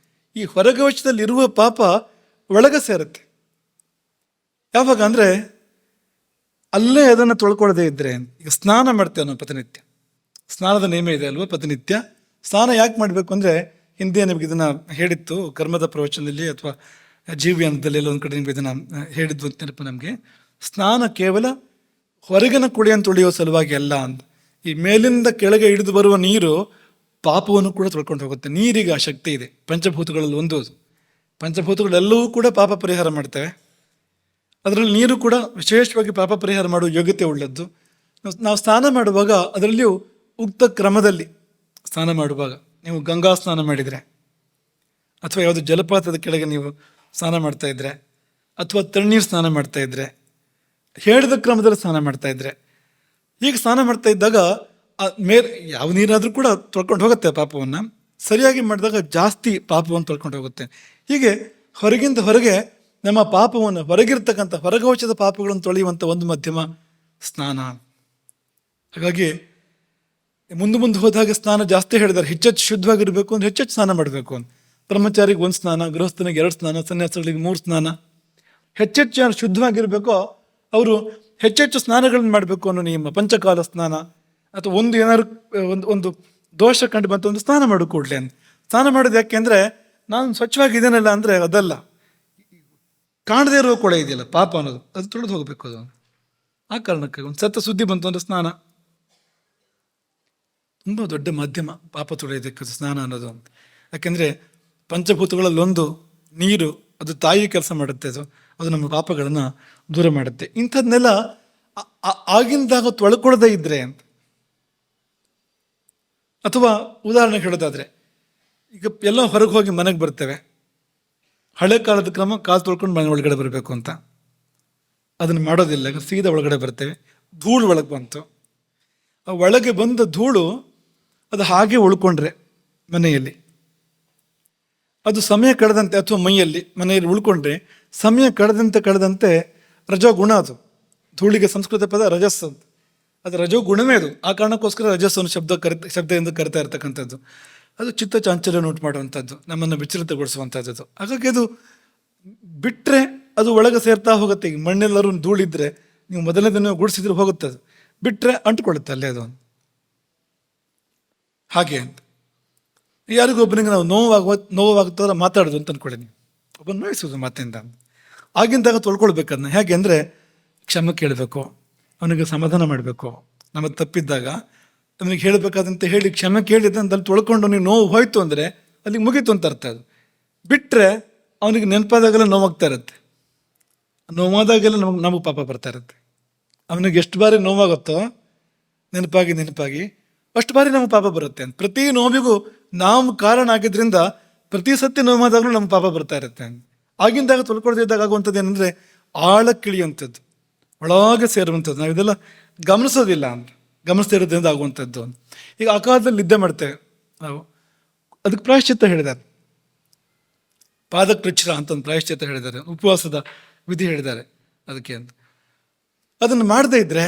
ಈ ಹೊರಗವಚದಲ್ಲಿರುವ ಪಾಪ ಒಳಗೆ ಸೇರುತ್ತೆ. ಯಾವಾಗ ಅಂದರೆ ಅಲ್ಲೇ ಅದನ್ನು ತೊಳ್ಕೊಳ್ಳದೆ ಇದ್ದರೆ. ಈಗ ಸ್ನಾನ ಮಾಡ್ತೇವೆ ನಾವು ಪ್ರತಿನಿತ್ಯ, ಸ್ನಾನದ ನಿಯಮ ಇದೆ ಅಲ್ವ ಪ್ರತಿನಿತ್ಯ. ಸ್ನಾನ ಯಾಕೆ ಮಾಡಬೇಕು ಅಂದರೆ, ಹಿಂದೆ ನಿಮಗೆ ಇದನ್ನು ಹೇಳಿತ್ತು ಕರ್ಮದ ಪ್ರವಚನದಲ್ಲಿ ಅಥವಾ ಜೀವ್ಯಾನದಲ್ಲಿ ಎಲ್ಲ ಒಂದು ಕಡೆ ನಿಮಗೆ ಇದನ್ನು ಹೇಳಿದ್ದು ಅಂತ ನೆನಪು ನಮಗೆ. ಸ್ನಾನ ಕೇವಲ ಹೊರಗಿನ ಕುಡಿಯನ್ನು ತೊಳೆಯುವ ಸಲುವಾಗಿ ಅಲ್ಲ ಅಂತ. ಈ ಮೇಲಿಂದ ಕೆಳಗೆ ಇಳಿದು ಬರುವ ನೀರು ಪಾಪವನ್ನು ಕೂಡ ತೊಳ್ಕೊಂಡು ಹೋಗುತ್ತೆ. ನೀರಿಗೆ ಆ ಶಕ್ತಿ ಇದೆ. ಪಂಚಭೂತಗಳಲ್ಲಿ ಒಂದು ಅದು. ಪಂಚಭೂತಗಳೆಲ್ಲವೂ ಕೂಡ ಪಾಪ ಪರಿಹಾರ ಮಾಡ್ತವೆ. ಅದರಲ್ಲಿ ನೀರು ಕೂಡ ವಿಶೇಷವಾಗಿ ಪಾಪ ಪರಿಹಾರ ಮಾಡುವ ಯೋಗ್ಯತೆ ಉಳ್ಳದ್ದು. ನಾವು ಸ್ನಾನ ಮಾಡುವಾಗ ಅದರಲ್ಲಿಯೂ ಉಕ್ತ ಕ್ರಮದಲ್ಲಿ ಸ್ನಾನ ಮಾಡುವಾಗ, ನೀವು ಗಂಗಾ ಸ್ನಾನ ಮಾಡಿದರೆ ಅಥವಾ ಯಾವುದು ಜಲಪಾತದ ಕೆಳಗೆ ನೀವು ಸ್ನಾನ ಮಾಡ್ತಾ ಇದ್ರೆ ಅಥವಾ ತಣ್ಣೀರು ಸ್ನಾನ ಮಾಡ್ತಾ ಇದ್ರೆ, ಹೇಳಿದ ಕ್ರಮದಲ್ಲಿ ಸ್ನಾನ ಮಾಡ್ತಾ ಇದ್ರೆ, ಹೀಗೆ ಸ್ನಾನ ಮಾಡ್ತಾ ಇದ್ದಾಗ ಮೇಲೆ ಯಾವ ನೀರಾದರೂ ಕೂಡ ತೊಳ್ಕೊಂಡು ಹೋಗುತ್ತೆ ಪಾಪವನ್ನು. ಸರಿಯಾಗಿ ಮಾಡಿದಾಗ ಜಾಸ್ತಿ ಪಾಪವನ್ನು ತೊಳ್ಕೊಂಡು ಹೋಗುತ್ತೆ. ಹೀಗೆ ಹೊರಗಿಂದ ಹೊರಗೆ ನಮ್ಮ ಪಾಪವನ್ನು, ಹೊರಗಿರ್ತಕ್ಕಂಥ ಹೊರಗವಚದ ಪಾಪಗಳನ್ನು ತೊಳೆಯುವಂಥ ಒಂದು ಮಾಧ್ಯಮ ಸ್ನಾನ. ಹಾಗಾಗಿ ಮುಂದೆ ಹೋದಾಗ ಸ್ನಾನ ಜಾಸ್ತಿ ಹೇಳಿದ್ದಾರೆ. ಹೆಚ್ಚೆಚ್ಚು ಶುದ್ಧವಾಗಿರಬೇಕು ಅಂದರೆ ಹೆಚ್ಚೆಚ್ಚು ಸ್ನಾನ ಮಾಡಬೇಕು ಅಂತ. ಬ್ರಹ್ಮಚಾರಿಗೆ 1 ಸ್ನಾನ, ಗೃಹಸ್ಥನಿಗೆ 2 ಸ್ನಾನ, ಸನ್ಯಾಸಿಗಳಿಗೆ 3 ಸ್ನಾನ. ಹೆಚ್ಚೆಚ್ಚು ಯಾರು ಶುದ್ಧವಾಗಿರಬೇಕೋ ಅವರು ಹೆಚ್ಚೆಚ್ಚು ಸ್ನಾನಗಳನ್ನು ಮಾಡಬೇಕು ಅನ್ನೋ ನಿಯಮ. ಪಂಚಕಾಲ ಸ್ನಾನ ಅಥವಾ ಏನಾದ್ರು ಒಂದು ದೋಷ ಕಂಡು ಬಂತು ಒಂದು ಸ್ನಾನ ಮಾಡು ಕೂಡಲೇ ಅಂತ. ಸ್ನಾನ ಮಾಡೋದು ಯಾಕೆ ಅಂದರೆ, ನಾನು ಸ್ವಚ್ಛವಾಗಿದ್ದೇನಲ್ಲ ಅಂದರೆ ಅದಲ್ಲ, ಕಾಣದೇ ಇರುವ ಕೊಳೆ ಇದೆಯಲ್ಲ ಪಾಪ ಅನ್ನೋದು, ಅದು ತೊಳೆದು ಹೋಗಬೇಕು. ಅದು ಆ ಕಾರಣಕ್ಕೆ ಒಂದು ಸತ್ತ ಸುದ್ದಿ ಬಂತು ಅಂದರೆ ಸ್ನಾನ ತುಂಬ ದೊಡ್ಡ ಮಾಧ್ಯಮ ಪಾಪ ತೊಳೆಯೋದಕ್ಕೆ ಸ್ನಾನ ಅನ್ನೋದು. ಯಾಕೆಂದರೆ ಪಂಚಭೂತಗಳಲ್ಲೊಂದು ನೀರು, ಅದು ತಾಯಿ ಕೆಲಸ ಮಾಡುತ್ತೆ. ಅದು ನಮ್ಮ ಪಾಪಗಳನ್ನು ದೂರ ಮಾಡುತ್ತೆ. ಇಂಥದ್ದನ್ನೆಲ್ಲ ಆಗಿಂದಾಗ ತೊಳ್ಕೊಳ್ಳದೇ ಇದ್ರೆ ಅಂತ. ಅಥವಾ ಉದಾಹರಣೆಗೆ ಹೇಳೋದಾದರೆ, ಈಗ ಎಲ್ಲ ಹೊರಗೆ ಹೋಗಿ ಮನೆಗೆ ಬರ್ತೇವೆ. ಹಳೆ ಕಾಲದ ಕ್ರಮ ಕಾಲು ತೊಳ್ಕೊಂಡು ಮನೆ ಒಳಗಡೆ ಬರಬೇಕು ಅಂತ. ಅದನ್ನು ಮಾಡೋದಿಲ್ಲ. ಸೀದಾ ಒಳಗಡೆ ಬರ್ತೇವೆ. ಧೂಳು ಒಳಗೆ ಬಂತು. ಆ ಒಳಗೆ ಬಂದ ಧೂಳು ಅದು ಹಾಗೆ ಉಳ್ಕೊಂಡ್ರೆ ಮನೆಯಲ್ಲಿ, ಅದು ಸಮಯ ಕಳೆದಂತೆ, ಅಥವಾ ಮನೆಯಲ್ಲಿ ಉಳ್ಕೊಂಡ್ರೆ ಸಮಯ ಕಳೆದಂತೆ ರಜೋಗುಣ. ಅದು ಧೂಳಿಗೆ ಸಂಸ್ಕೃತ ಪದ ರಜಸ್ ಅಂತ. ಅದು ರಜೋಗುಣವೇ ಅದು. ಆ ಕಾರಣಕ್ಕೋಸ್ಕರ ರಜಸ್ಸನ್ನು ಶಬ್ದದಿಂದ ಕರಿತಾ ಇರ್ತಕ್ಕಂಥದ್ದು. ಅದು ಚಿತ್ತ ಚಾಂಚಲ್ಯ ಉಂಟು ಮಾಡುವಂಥದ್ದು, ನಮ್ಮನ್ನು ವಿಚಲಿತಗೊಳಿಸುವಂಥದ್ದು. ಹಾಗಾಗಿ ಅದು ಬಿಟ್ಟರೆ ಅದು ಒಳಗೆ ಸೇರ್ತಾ ಹೋಗುತ್ತೆ. ಈಗ ಮಣ್ಣೆಲ್ಲರೂ ಧೂಳಿದ್ರೆ ನೀವು ಮೊದಲನೇ ದಿನ ಗುಡಿಸಿದ್ರೆ ಹೋಗುತ್ತೆ, ಅದು ಬಿಟ್ಟರೆ ಅಂಟ್ಕೊಳ್ಳುತ್ತೆ ಅಲ್ಲೇ ಅದು. ಹಾಗೆ ಅಂತ ಯಾರಿಗೊಬ್ಬನಿಗೆ ನಾವು ನೋವಾಗ್ತಾರ ಮಾತಾಡೋದು ಅಂತ ಅಂದ್ಕೊಳ್ಳಿ. ನೀವು ಒಬ್ಬನ ನೋಯಿಸೋದು ಮಾತಿಂದ. ಆಗಿಂದಾಗ ತೊಳ್ಕೊಳ್ಬೇಕದನ್ನ. ಹೇಗೆ ಅಂದರೆ, ಕ್ಷಮೆ ಕೇಳಬೇಕು, ಅವನಿಗೆ ಸಮಾಧಾನ ಮಾಡಬೇಕು. ನಮ್ಮ ತಪ್ಪಿದ್ದಾಗ ಅವನಿಗೆ ಹೇಳಬೇಕಾದಂತೆ ಹೇಳಿ ಕ್ಷಮೆ ಕೇಳಿದ ಅಂತ ಅಲ್ಲಿ ತೊಳ್ಕೊಂಡು ಅವನಿಗೆ ನೋವು ಹೋಯ್ತು ಅಂದರೆ ಅಲ್ಲಿಗೆ ಮುಗೀತು ಅಂತ ಅರ್ಥ. ಅದು ಬಿಟ್ಟರೆ ಅವನಿಗೆ ನೆನಪಾದಾಗೆಲ್ಲ ನೋವಾಗ್ತಾ ಇರುತ್ತೆ. ನೋವಾದಾಗೆಲ್ಲ ನಮಗೆ ಪಾಪ ಬರ್ತಾ ಇರುತ್ತೆ. ಅವನಿಗೆ ಎಷ್ಟು ಬಾರಿ ನೋವಾಗುತ್ತೋ ನೆನಪಾಗಿ ಅಷ್ಟು ಬಾರಿ ನಮಗೆ ಪಾಪ ಬರುತ್ತೆ ಅಂತ. ಪ್ರತಿ ನೋವಿಗೂ ನಾವು ಕಾರಣ ಆಗಿದ್ದರಿಂದ ಪ್ರತಿ ಸತ್ಯ ನೋವಾದಾಗಲೂ ನಮ್ಗೆ ಪಾಪ ಬರ್ತಾ ಇರುತ್ತೆ. ಆಗಿಂದಾಗ ತೊಳ್ಕೊಳ್ದಿದ್ದಾಗ ಆಗುವಂಥದ್ದು ಏನಂದರೆ ಆಳಕ್ಕಿಳಿಯುವಂಥದ್ದು, ಒಳಗೆ ಸೇರುವಂಥದ್ದು. ನಾವು ಇದೆಲ್ಲ ಗಮನಿಸೋದಿಲ್ಲ ಅಂತ, ಗಮನಿಸ್ತಾ ಇರೋದ್ರಿಂದ ಆಗುವಂಥದ್ದು. ಈಗ ಆ ಕಾಲದಲ್ಲಿ ನಿದ್ದೆ ಮಾಡ್ತೇವೆ ನಾವು, ಅದಕ್ಕೆ ಪ್ರಾಯಶ್ಚಿತ್ತ ಹೇಳಿದ್ದಾರೆ. ಪಾದಕೃಚ್ಛ್ರ ಅಂತ ಒಂದು ಪ್ರಾಯಶ್ಚಿತ್ತ ಹೇಳಿದ್ದಾರೆ, ಉಪವಾಸದ ವಿಧಿ ಹೇಳಿದ್ದಾರೆ ಅದಕ್ಕೆ ಅಂತ. ಅದನ್ನು ಮಾಡದೇ ಇದ್ದರೆ,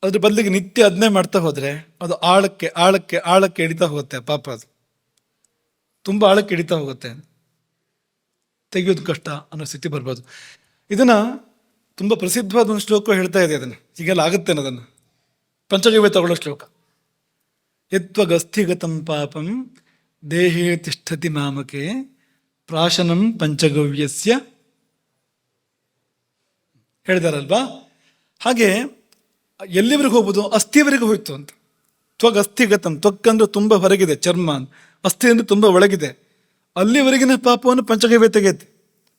ಅದ್ರ ಬದಲಿಗೆ ನಿತ್ಯ ಅದನ್ನೇ ಮಾಡ್ತಾ ಹೋದರೆ ಅದು ಆಳಕ್ಕೆ ಇಳಿತಾ ಹೋಗುತ್ತೆ ಪಾಪ. ಅದು ತುಂಬ ಆಳಕ್ಕೆ ಇಳಿತಾ ಹೋಗುತ್ತೆ, ತೆಗೆಯೋದು ಕಷ್ಟ ಅನ್ನೋ ಸ್ಥಿತಿ ಬರ್ಬೋದು. ಇದನ್ನು ತುಂಬ ಪ್ರಸಿದ್ಧವಾದ ಒಂದು ಶ್ಲೋಕ ಹೇಳ್ತಾ ಇದೆ. ಅದನ್ನು ಹೀಗೆಲ್ಲ ಆಗುತ್ತೆ ಅನ್ನೋದನ್ನು ಪಂಚಗವ್ಯ ತಗೊಳ್ಳೋ ಶ್ಲೋಕ. ಯತ್ವಗಸ್ಥಿಗತಂ ಪಾಪಂ ದೇಹೇ ತಿಷ್ಠತಿ ಮಾಮಕೆ ಪ್ರಾಶನಂ ಪಂಚಗವ್ಯಸ್ಯ ಹೇಳಿದಾರಲ್ವಾ. ಹಾಗೆ ಎಲ್ಲಿವರೆಗೂ ಹೋಗ್ಬೋದು? ಅಸ್ಥಿವರೆಗೂ ಹೋಯ್ತು ಅಂತ. ತ್ವಗಸ್ಥಿಗತಂ, ತ್ವಕ್ಕಂದ್ರೆ ತುಂಬ ಹೊರಗಿದೆ, ಚರ್ಮ. ಅಸ್ಥಿ ಅಂದರೆ ತುಂಬ ಒಳಗಿದೆ. ಅಲ್ಲಿವರೆಗಿನ ಪಾಪವನ್ನು ಪಂಚಗವ್ಯ ತೆಗೆಯುತ್ತೆ.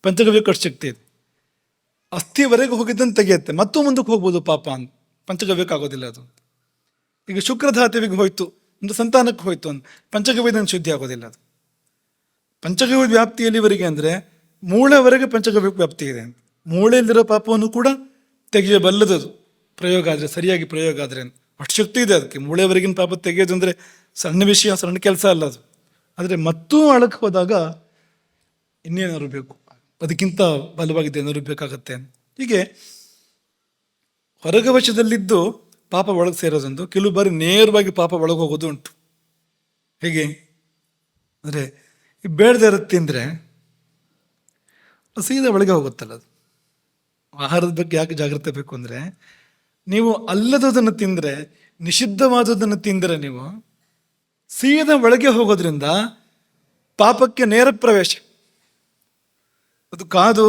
ಪಂಚಗವ್ಯ ಕಟ್ಟು ಶಕ್ತಿ ಇದೆ. ಅಸ್ಥಿವರೆಗೂ ಹೋಗಿದ್ದನ್ನು ತೆಗೆಯುತ್ತೆ. ಮತ್ತೂ ಮುಂದಕ್ಕೆ ಹೋಗ್ಬೋದು ಪಾಪ ಅಂತ. ಪಂಚಗವ್ಯಕ್ಕಾಗೋದಿಲ್ಲ ಅದು. ಈಗ ಶುಕ್ರಧಾತುವಿಗೆ ಹೋಯ್ತು, ಒಂದು ಸಂತಾನಕ್ಕೆ ಹೋಯ್ತು ಅಂತ ಪಂಚಗವ್ಯದಿಂದ ಶುದ್ಧಿ ಆಗೋದಿಲ್ಲ ಅದು. ಪಂಚಗವ್ಯ ವ್ಯಾಪ್ತಿ ಎಲ್ಲಿವರೆಗೆ ಅಂದರೆ ಮೂಳೆವರೆಗೆ ಪಂಚಗವ್ಯ ವ್ಯಾಪ್ತಿ ಇದೆ ಅಂತ. ಮೂಳೆಯಲ್ಲಿರೋ ಪಾಪವನ್ನು ಕೂಡ ತೆಗೆಯಬಲ್ಲದದು ಪ್ರಯೋಗ ಆದರೆ, ಸರಿಯಾಗಿ ಪ್ರಯೋಗ ಆದರೆ. ಅಷ್ಟು ಶಕ್ತಿ ಇದೆ ಅದಕ್ಕೆ. ಮೂಳೆವರೆಗಿನ ಪಾಪ ತೆಗೆಯೋದು ಅಂದರೆ ಸಣ್ಣ ವಿಷಯ, ಸಣ್ಣ ಕೆಲಸ ಅಲ್ಲ ಅದು. ಆದರೆ ಮತ್ತೂ ಆಳಕ್ಕೆ ಹೋದಾಗ ಇನ್ನೇನಾದ್ರು ಬೇಕು, ಅದಕ್ಕಿಂತ ಬಲವಾಗಿದೆ ಏನಾದ್ರು ಬೇಕಾಗತ್ತೆ. ಹೀಗೆ ಹೊರಗವಶದಲ್ಲಿದ್ದು ಪಾಪ ಒಳಗೆ ಸೇರೋದೊಂದು, ಕೆಲವು ಬಾರಿ ನೇರವಾಗಿ ಪಾಪ ಒಳಗೆ ಹೋಗೋದು ಉಂಟು. ಹೇಗೆ ಅಂದರೆ ಈ ಬೇಡದೇ ಇರುತ್ತೆ ತಿಂದರೆ ಸೀದಾ ಒಳಗೆ ಹೋಗುತ್ತಲ್ಲ ಅದು. ಆಹಾರದ ಬಗ್ಗೆ ಯಾಕೆ ಜಾಗ್ರತೆ ಬೇಕು ಅಂದರೆ, ನೀವು ಅಲ್ಲದನ್ನು ತಿಂದರೆ, ನಿಷಿದ್ಧವಾದದನ್ನು ತಿಂದರೆ ನೀವು ಸೀದಾ ಒಳಗೆ ಹೋಗೋದ್ರಿಂದ ಪಾಪಕ್ಕೆ ನೇರ ಪ್ರವೇಶ. ಅದು ಕಾದು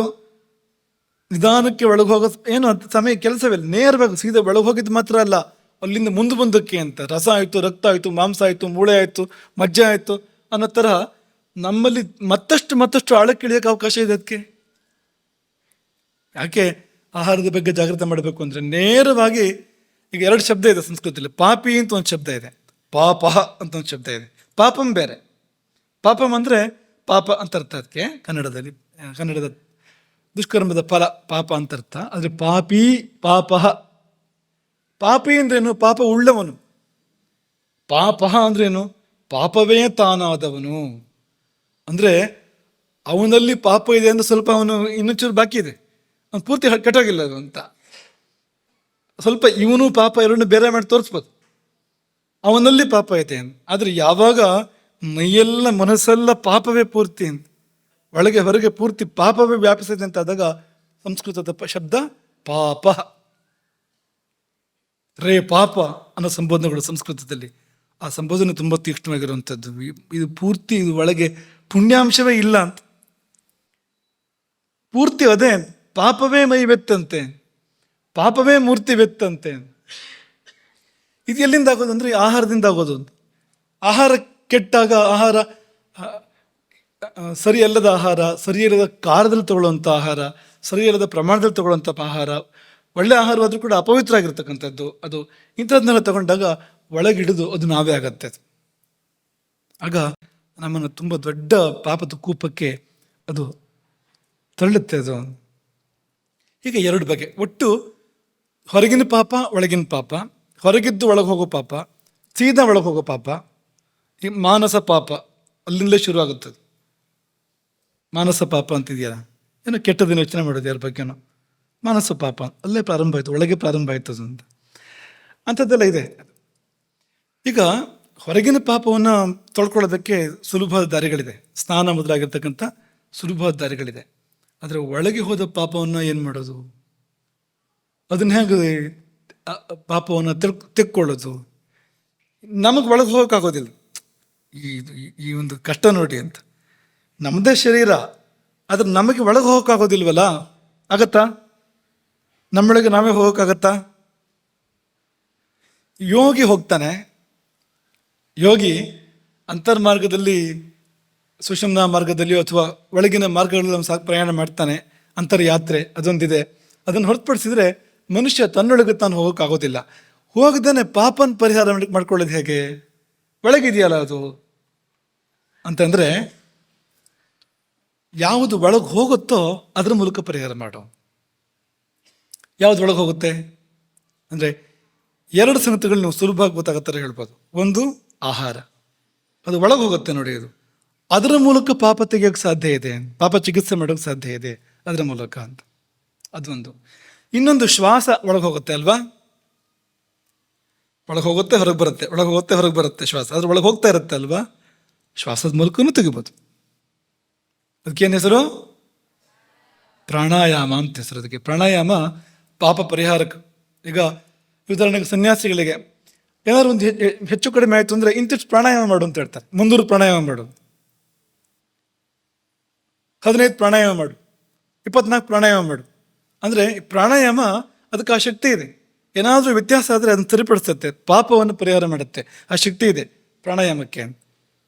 ನಿಧಾನಕ್ಕೆ ಒಳಗೆ ಹೋಗೋ ಏನು ಅಂತ ಸಮಯ ಕೆಲಸವಿಲ್ಲ, ನೇರವಾಗಿ ಸೀದಾ ಒಳಗೆ ಹೋಗಿದ್ದು ಮಾತ್ರ ಅಲ್ಲ, ಅಲ್ಲಿಂದ ಮುಂದಕ್ಕೆ ಅಂತ ರಸ ಆಯಿತು, ರಕ್ತ ಆಯಿತು, ಮಾಂಸ ಆಯಿತು, ಮೂಳೆ ಆಯಿತು, ಮಜ್ಜೆ ಆಯಿತು ಅನ್ನೋ ತರಹ ನಮ್ಮಲ್ಲಿ ಮತ್ತಷ್ಟು ಆಳಕ್ಕೆ ಇಳಿಯೋಕ್ಕೆ ಅವಕಾಶ ಇದೆ. ಅದಕ್ಕೆ ಯಾಕೆ ಆಹಾರದ ಬಗ್ಗೆ ಜಾಗ್ರತೆ ಮಾಡಬೇಕು ಅಂದರೆ, ನೇರವಾಗಿ ಈಗ 2 ಶಬ್ದ ಇದೆ ಸಂಸ್ಕೃತದಲ್ಲಿ. ಪಾಪಿ ಅಂತ ಒಂದು ಶಬ್ದ ಇದೆ, ಪಾಪ ಅಂತ ಒಂದು ಶಬ್ದ ಇದೆ. ಪಾಪಂ ಬೇರೆ. ಪಾಪಂ ಅಂದರೆ ಪಾಪ ಅಂತ ಅರ್ಥ ಅದಕ್ಕೆ ಕನ್ನಡದ ದುಷ್ಕರ್ಮದ ಫಲ ಪಾಪ ಅಂತ ಅರ್ಥ. ಆದರೆ ಪಾಪಿ ಅಂದ್ರೇನು? ಪಾಪ ಉಳ್ಳವನು. ಪಾಪ ಅಂದ್ರೇನು? ಪಾಪವೇ ತಾನಾದವನು. ಅಂದರೆ ಅವನಲ್ಲಿ ಪಾಪ ಇದೆ ಅಂದ್ರೆ ಸ್ವಲ್ಪ ಅವನು ಇನ್ನೊಂಚೂರು ಬಾಕಿ ಇದೆ, ಅವನು ಪೂರ್ತಿ ಕೆಟ್ಟೋಗಿಲ್ಲ ಅದು ಅಂತ. ಸ್ವಲ್ಪ ಇವನು ಪಾಪ ಎರಡನ್ನೂ ಬೇರೆ ಮಾಡಿ ತೋರಿಸ್ಬೋದು, ಅವನಲ್ಲಿ ಪಾಪ ಇದೆ ಅಂತ. ಆದರೆ ಯಾವಾಗ ಮೈಯೆಲ್ಲ ಮನಸ್ಸೆಲ್ಲ ಪಾಪವೇ ಪೂರ್ತಿ ಅಂತ, ಒಳಗೆ ಹೊರಗೆ ಪೂರ್ತಿ ಪಾಪವೇ ವ್ಯಾಪಿಸಿದೆ ಅಂತ ಆದಾಗ ಸಂಸ್ಕೃತದ ಶಬ್ದ ಪಾಪ. ರೇ ಪಾಪ ಅನ್ನೋ ಸಂಬೋಧನೆಗಳು ಸಂಸ್ಕೃತದಲ್ಲಿ. ಆ ಸಂಬೋಧನೆ ತುಂಬ ತೀಕ್ಷ್ಣವಾಗಿರುವಂಥದ್ದು. ಇದು ಪೂರ್ತಿ ಇದು ಒಳಗೆ ಪುಣ್ಯಾಂಶವೇ ಇಲ್ಲ ಅಂತ, ಪೂರ್ತಿ ಅದೇ ಪಾಪವೇ ಮೈ ವೆತ್ತಂತೆ, ಪಾಪವೇ ಮೂರ್ತಿ ವೆತ್ತಂತೆ. ಇದು ಎಲ್ಲಿಂದ ಆಗೋದು ಅಂದರೆ ಆಹಾರದಿಂದ ಆಗೋದು. ಆಹಾರ ಕೆಟ್ಟಾಗ, ಆಹಾರ ಸರಿಯಲ್ಲದ ಆಹಾರ, ಸರಿಯಲ್ಲದ ಕಾಲದಲ್ಲಿ ತಗೊಳ್ಳುವಂಥ ಆಹಾರ, ಸರಿಯಲ್ಲದ ಪ್ರಮಾಣದಲ್ಲಿ ತಗೊಳ್ಳುವಂಥ ಆಹಾರ, ಒಳ್ಳೆ ಆಹಾರವಾದರೂ ಕೂಡ ಅಪವಿತ್ರ ಆಗಿರ್ತಕ್ಕಂಥದ್ದು, ಅದು ಇಂಥದ್ದನ್ನೆಲ್ಲ ತಗೊಂಡಾಗ ಒಳಗಿಡಿದು ಅದು ನಾವೇ ಆಗತ್ತೆ. ಆಗ ನಮ್ಮನ್ನು ತುಂಬ ದೊಡ್ಡ ಪಾಪದ ಕೂಪಕ್ಕೆ ಅದು ತಳ್ಳುತ್ತೆ ಅದು. ಹೀಗೆ 2 ಬಗೆ. ಒಟ್ಟು ಹೊರಗಿನ ಪಾಪ, ಒಳಗಿನ ಪಾಪ. ಹೊರಗಿದ್ದು ಒಳಗೆ ಹೋಗೋ ಪಾಪ, ಸೀದಾ ಒಳಗೆ ಹೋಗೋ ಪಾಪ. ಈ ಮಾನಸ ಪಾಪ ಅಲ್ಲಿಂದಲೇ ಶುರುವಾಗುತ್ತದೆ. ಮಾನಸ ಪಾಪ ಅಂತಿದೆಯಲ್ಲ, ಏನೋ ಕೆಟ್ಟದನ್ನು ಯೋಚನೆ ಮಾಡೋದು ಯಾರ ಬಗ್ಗೆನೋ. ಮಾನಸ ಪಾಪ ಅಲ್ಲೇ ಪ್ರಾರಂಭ ಆಯಿತು, ಒಳಗೆ ಪ್ರಾರಂಭ ಆಯ್ತದು ಅಂತ. ಅಂಥದ್ದೆಲ್ಲ ಇದೆ. ಈಗ ಹೊರಗಿನ ಪಾಪವನ್ನು ತೊಳ್ಕೊಳ್ಳೋದಕ್ಕೆ ಸುಲಭವಾದ ದಾರಿಗಳಿದೆ, ಸ್ನಾನ ಮೊದಲಾಗಿರ್ತಕ್ಕಂಥ ಸುಲಭವಾದ ದಾರಿಗಳಿದೆ. ಆದರೆ ಒಳಗೆ ಹೋದ ಪಾಪವನ್ನು ಏನು ಮಾಡೋದು? ಅದನ್ನ ಹೇಗೆ ಪಾಪವನ್ನು ತೆಕ್ಕೊಳ್ಳೋದು? ನಮಗೆ ಒಳಗೆ ಹೋಗೋಕ್ಕಾಗೋದಿಲ್ಲ. ಈ ಒಂದು ಕಷ್ಟ ನೋಡಿ ಅಂತ. ನಮ್ಮದೇ ಶರೀರ, ಆದರೆ ನಮಗೆ ಒಳಗೆ ಹೋಗೋಕ್ಕಾಗೋದಿಲ್ವಲ್ಲ, ಆಗತ್ತಾ? ನಮ್ಮೊಳಗೆ ನಾವೇ ಹೋಗೋಕ್ಕಾಗತ್ತಾ? ಯೋಗಿ ಹೋಗ್ತಾನೆ, ಯೋಗಿ ಅಂತರ್ಮಾರ್ಗದಲ್ಲಿ, ಸುಷುಮ್ನಾ ಮಾರ್ಗದಲ್ಲಿಯೋ ಅಥವಾ ಒಳಗಿನ ಮಾರ್ಗಗಳಲ್ಲಿ ಪ್ರಯಾಣ ಮಾಡ್ತಾನೆ. ಅಂತರ್ಯಾತ್ರೆ ಅದೊಂದಿದೆ. ಅದನ್ನು ಹೊರತುಪಡಿಸಿದ್ರೆ ಮನುಷ್ಯ ತನ್ನೊಳಗೆ ತಾನು ಹೋಗೋಕ್ಕಾಗೋದಿಲ್ಲ. ಹೋಗದೇನೆ ಪಾಪನ ಪರಿಹಾರ ಮಾಡ್ಕೊಳ್ಳೋದು ಹೇಗೆ? ಒಳಗಿದೆಯಲ್ಲ ಅದು ಅಂತಂದರೆ, ಯಾವುದು ಒಳಗೆ ಹೋಗುತ್ತೋ ಅದರ ಮೂಲಕ ಪರಿಹಾರ ಮಾಡೋ. ಯಾವುದು ಒಳಗೆ ಹೋಗುತ್ತೆ ಅಂದರೆ 2 ಸಂಗತಿಗಳು ನೀವು ಸುಲಭವಾಗಿ ಗೊತ್ತಾಗತ್ತಾರೆ ಹೇಳ್ಬೋದು. ಒಂದು ಆಹಾರ, ಅದು ಒಳಗೆ ಹೋಗುತ್ತೆ ನೋಡಿ, ಅದು ಅದರ ಮೂಲಕ ಪಾಪ ತೆಗಿಯೋಕ್ಕೆ ಸಾಧ್ಯ ಇದೆ, ಪಾಪ ಚಿಕಿತ್ಸೆ ಮಾಡೋಕ್ಕೆ ಸಾಧ್ಯ ಇದೆ ಅದರ ಮೂಲಕ ಅಂತ. ಅದೊಂದು. ಇನ್ನೊಂದು ಶ್ವಾಸ ಒಳಗೆ ಹೋಗುತ್ತೆ ಅಲ್ವಾ? ಒಳಗೆ ಹೋಗುತ್ತೆ ಹೊರಗೆ ಬರುತ್ತೆ, ಒಳಗೆ ಹೋಗುತ್ತೆ ಹೊರಗೆ ಬರುತ್ತೆ ಶ್ವಾಸ. ಅದ್ರ ಒಳಗೆ ಹೋಗ್ತಾ ಇರುತ್ತೆ ಅಲ್ವಾ? ಶ್ವಾಸದ ಮೂಲಕನೂ ತೆಗಿಬೋದು. ಅದಕ್ಕೇನು ಹೆಸರು? ಪ್ರಾಣಾಯಾಮ ಅಂತ ಹೆಸರು ಅದಕ್ಕೆ. ಪ್ರಾಣಾಯಾಮ ಪಾಪ ಪರಿಹಾರಕ್ಕೆ. ಈಗ ಉದಾಹರಣೆಗೆ ಸನ್ಯಾಸಿಗಳಿಗೆ ಏನಾದ್ರು ಒಂದು ಹೆಚ್ಚು ಕಡಿಮೆ ಆಯಿತು ಅಂದರೆ ಇಂತಿಷ್ಟು ಪ್ರಾಣಾಯಾಮ ಮಾಡು ಅಂತ ಹೇಳ್ತಾರೆ. 300 ಪ್ರಾಣಾಯಾಮ ಮಾಡು, 15 ಪ್ರಾಣಾಯಾಮ ಮಾಡು, 24 ಪ್ರಾಣಾಯಾಮ ಮಾಡು. ಅಂದರೆ ಪ್ರಾಣಾಯಾಮ ಅದಕ್ಕೆ ಆ ಶಕ್ತಿ ಇದೆ. ಏನಾದರೂ ವ್ಯತ್ಯಾಸ ಆದರೆ ಅದನ್ನು ಸರಿಪಡಿಸುತ್ತೆ, ಪಾಪವನ್ನು ಪರಿಹಾರ ಮಾಡುತ್ತೆ. ಆ ಶಕ್ತಿ ಇದೆ ಪ್ರಾಣಾಯಾಮಕ್ಕೆ.